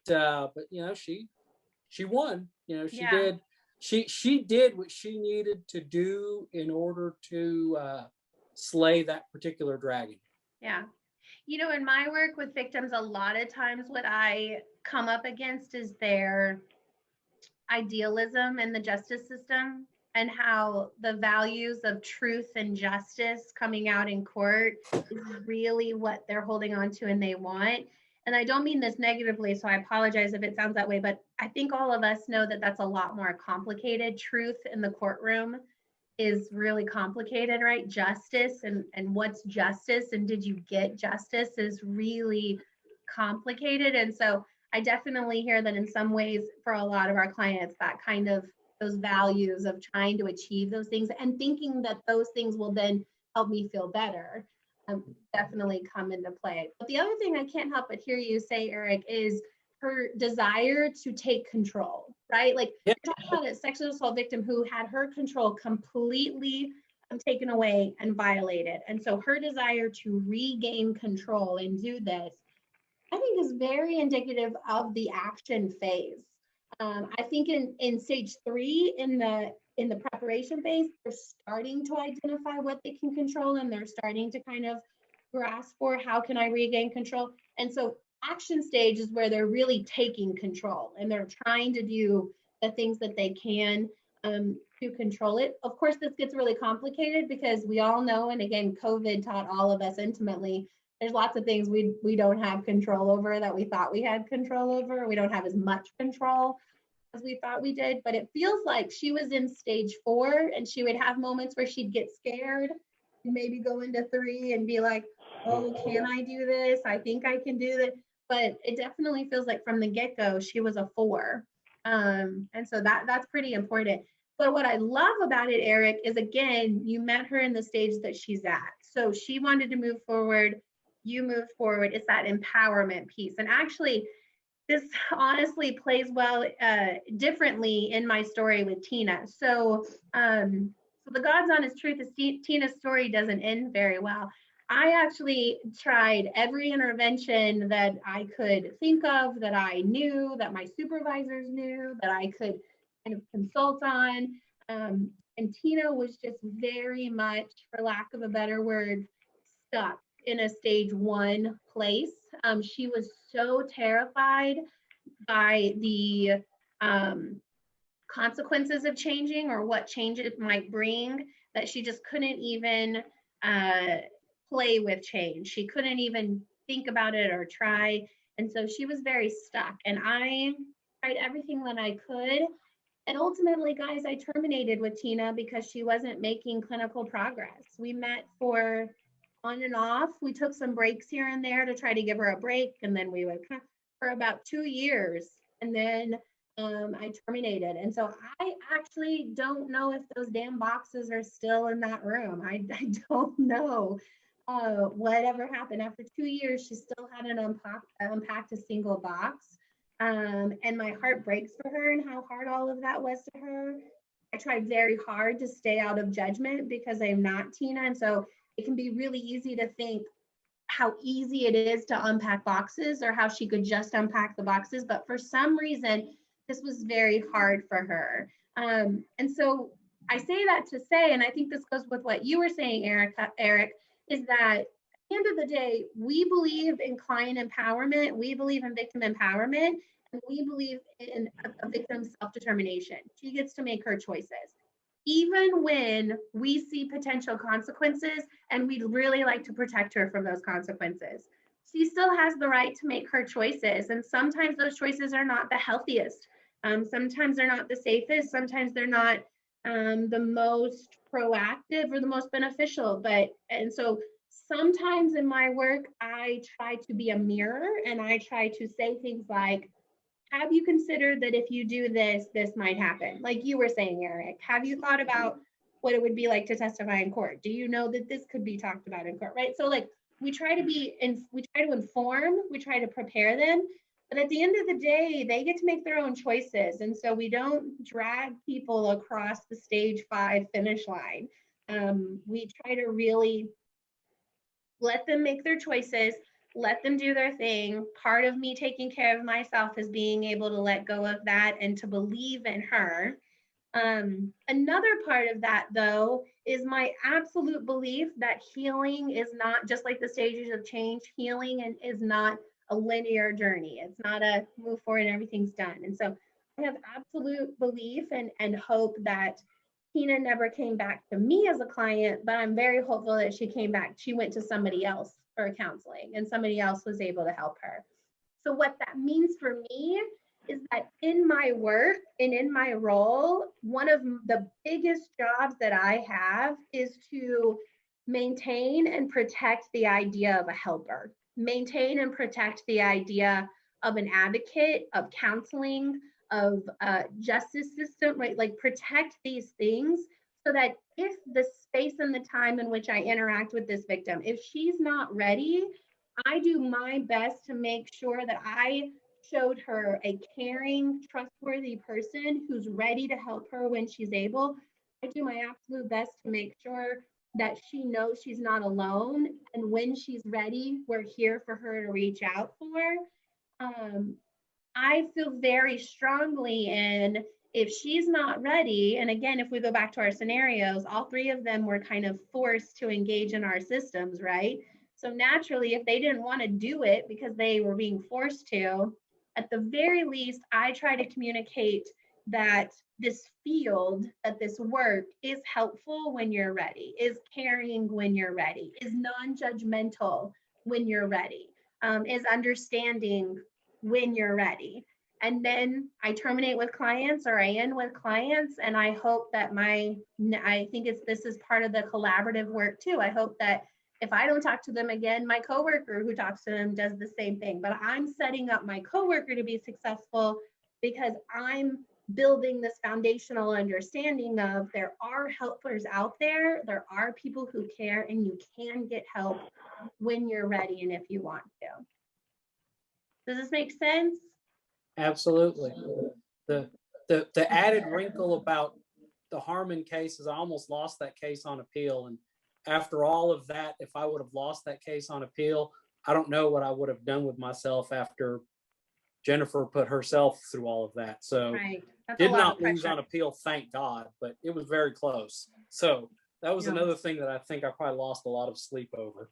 she won. She did. She did what she needed to do in order to slay that particular dragon. Yeah. In my work with victims, a lot of times what I come up against is their idealism in the justice system, and how the values of truth and justice coming out in court is really what they're holding on to and they want. And I don't mean this negatively, so I apologize if it sounds that way, but I think all of us know that that's a lot more complicated. Truth in the courtroom is really complicated, right? Justice and what's justice and did you get justice is really complicated. And so I definitely hear that in some ways for a lot of our clients, that kind of those values of trying to achieve those things and thinking that those things will then help me feel better definitely come into play. But the other thing I can't help but hear you say, Eric, is her desire to take control, right? Like you're talking about a sexual assault victim who had her control completely taken away and violated. And so her desire to regain control and do this, I think is very indicative of the action phase. I think in stage 3, in the preparation phase, they're starting to identify what they can control, and they're starting to kind of grasp for how can I regain control. And so action stage is where they're really taking control and they're trying to do the things that they can to control it. Of course, this gets really complicated because we all know, and again, COVID taught all of us intimately, there's lots of things we don't have control over that we thought we had control over. We don't have as much control as we thought we did, but it feels like she was in stage 4 and she would have moments where she'd get scared and maybe go into 3 and be like, oh, can I do this? I think I can do this. But it definitely feels like from the get-go, she was a 4. And so that's pretty important. But what I love about it, Eric, is again, you met her in the stage that she's at. So she wanted to move forward, you moved forward. It's that empowerment piece. And actually, this honestly plays well differently in my story with Tina. So the God's honest truth is Tina's story doesn't end very well. I actually tried every intervention that I could think of, that I knew, that my supervisors knew, that I could kind of consult on. And Tina was just very much, for lack of a better word, stuck in a stage 1 place. She was so terrified by the consequences of changing or what change it might bring that she just couldn't even play with change. She couldn't even think about it or try. And so she was very stuck. And I tried everything that I could. And ultimately, guys, I terminated with Tina because she wasn't making clinical progress. We met for on and off. We took some breaks here and there to try to give her a break. And then we would for about 2 years. And then I terminated. And so I actually don't know if those damn boxes are still in that room. I don't know whatever happened. After 2 years, she still hadn't unpacked a single box. And my heart breaks for her and how hard all of that was to her. I tried very hard to stay out of judgment because I'm not Tina. And so it can be really easy to think how easy it is to unpack boxes or how she could just unpack the boxes. But for some reason, this was very hard for her. And so I say that to say, and I think this goes with what you were saying, Eric, is that at the end of the day, we believe in client empowerment, we believe in victim empowerment, and we believe in a victim's self-determination. She gets to make her choices. Even when we see potential consequences and we'd really like to protect her from those consequences, she still has the right to make her choices. And sometimes those choices are not the healthiest. Sometimes they're not the safest. Sometimes they're not the most proactive or the most beneficial. And so sometimes in my work, I try to be a mirror and I try to say things like, have you considered that if you do this, this might happen? Like you were saying, Eric, have you thought about what it would be like to testify in court? Do you know that this could be talked about in court, right? So like we try to inform, we try to prepare them, but at the end of the day, they get to make their own choices. And so we don't drag people across the stage 5 finish line. We try to really let them make their choices, let them do their thing. Part of me taking care of myself is being able to let go of that and to believe in her. Another part of that, though, is my absolute belief that healing is not just like the stages of change. Healing is not a linear journey. It's not a move forward and everything's done. And so I have absolute belief and hope that Tina never came back to me as a client, but I'm very hopeful that she came back. She went to somebody else for counseling and somebody else was able to help her. So what that means for me is that in my work and in my role, one of the biggest jobs that I have is to maintain and protect the idea of a helper, maintain and protect the idea of an advocate, of counseling, of justice system, right? Like protect these things so that if the space and the time in which I interact with this victim, if she's not ready, I do my best to make sure that I showed her a caring, trustworthy person who's ready to help her when she's able. I do my absolute best to make sure that she knows she's not alone. And when she's ready, we're here for her to reach out for. I feel very strongly in if she's not ready, and again, if we go back to our scenarios, all 3 of them were kind of forced to engage in our systems, right? So naturally, if they didn't want to do it because they were being forced to, at the very least, I try to communicate that this field, that this work is helpful when you're ready, is caring when you're ready, is non-judgmental when you're ready, is understanding when you're ready. And then I terminate with clients or I end with clients. And I hope that I think this is part of the collaborative work too. I hope that if I don't talk to them again, my coworker who talks to them does the same thing. But I'm setting up my coworker to be successful because I'm building this foundational understanding of there are helpers out there, there are people who care, and you can get help when you're ready and if you want to. Does this make sense? Absolutely. The added wrinkle about the Harmon case is I almost lost that case on appeal. And after all of that, if I would have lost that case on appeal, I don't know what I would have done with myself after Jennifer put herself through all of that. So Right. That's a did lot not of lose pressure. on appeal, thank God, but it was very close. So that was Yeah. another thing that I think I probably lost a lot of sleep over.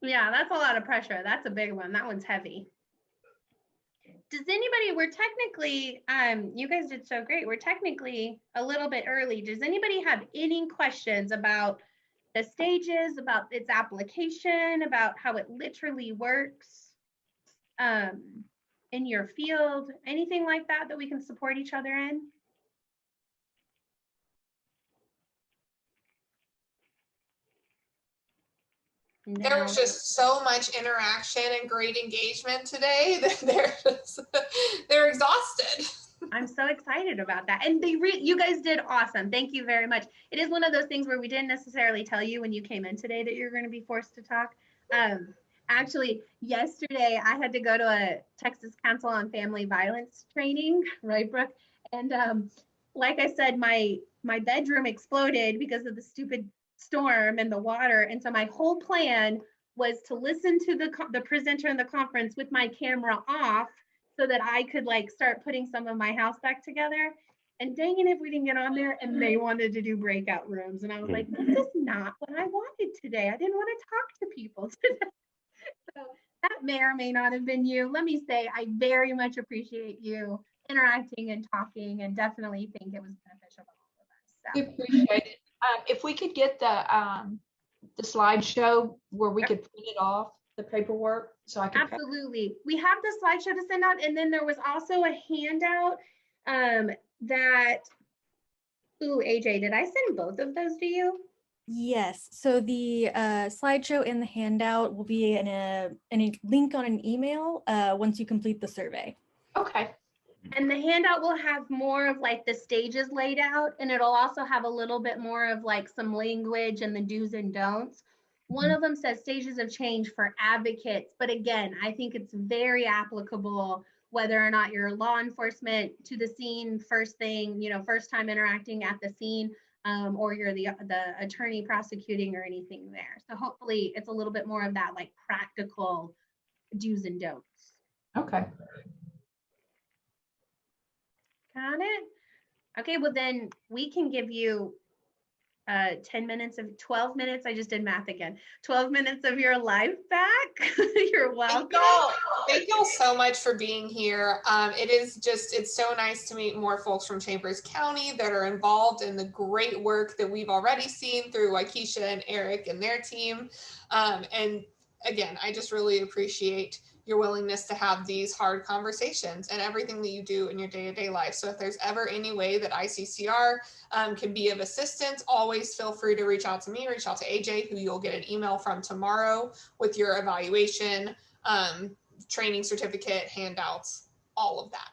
Yeah, that's a lot of pressure. That's a big one. That one's heavy. Does anybody, we're technically, you guys did so great. We're technically a little bit early. Does anybody have any questions about the stages, about its application, about how it literally works in your field, anything like that that we can support each other in? There was just so much interaction and great engagement today that they're exhausted. I'm so excited about that. And you guys did awesome. Thank you very much. It is one of those things where we didn't necessarily tell you when you came in today that you're going to be forced to talk. Actually, yesterday I had to go to a Texas Council on Family Violence training, right, Brooke? And like I said, my bedroom exploded because of the stupid storm and the water. And so my whole plan was to listen to the presenter in the conference with my camera off so that I could like start putting some of my house back together. And dang it, if we didn't get on there, and they wanted to do breakout rooms. And I was like, this is not what I wanted today. I didn't want to talk to people today. So that may or may not have been you. Let me say, I very much appreciate you interacting and talking, and definitely think it was beneficial to all of us. So. We appreciate it. If we could get the slideshow where we could print it off, the paperwork, so I could. Absolutely. We have the slideshow to send out, and then there was also a handout that, AJ, did I send both of those to you? Yes. So the slideshow in the handout will be in a link on an email once you complete the survey. Okay. And the handout will have more of like the stages laid out, and it'll also have a little bit more of like some language and the do's and don'ts. One of them says stages of change for advocates, but again, I think it's very applicable whether or not you're law enforcement to the scene first thing, first time interacting at the scene, or you're the attorney prosecuting or anything there. So hopefully it's a little bit more of that like practical do's and don'ts. Okay. Got it? Okay, well then we can give you 12 minutes. I just did math again. 12 minutes of your life back. You're welcome. Thank y'all so much for being here. It's so nice to meet more folks from Chambers County that are involved in the great work that we've already seen through Waikisha and Eric and their team. And again, I just really appreciate your willingness to have these hard conversations and everything that you do in your day-to-day life. So if there's ever any way that ICCR can be of assistance, always feel free to reach out to me, reach out to AJ, who you'll get an email from tomorrow with your evaluation, training certificate, handouts, all of that.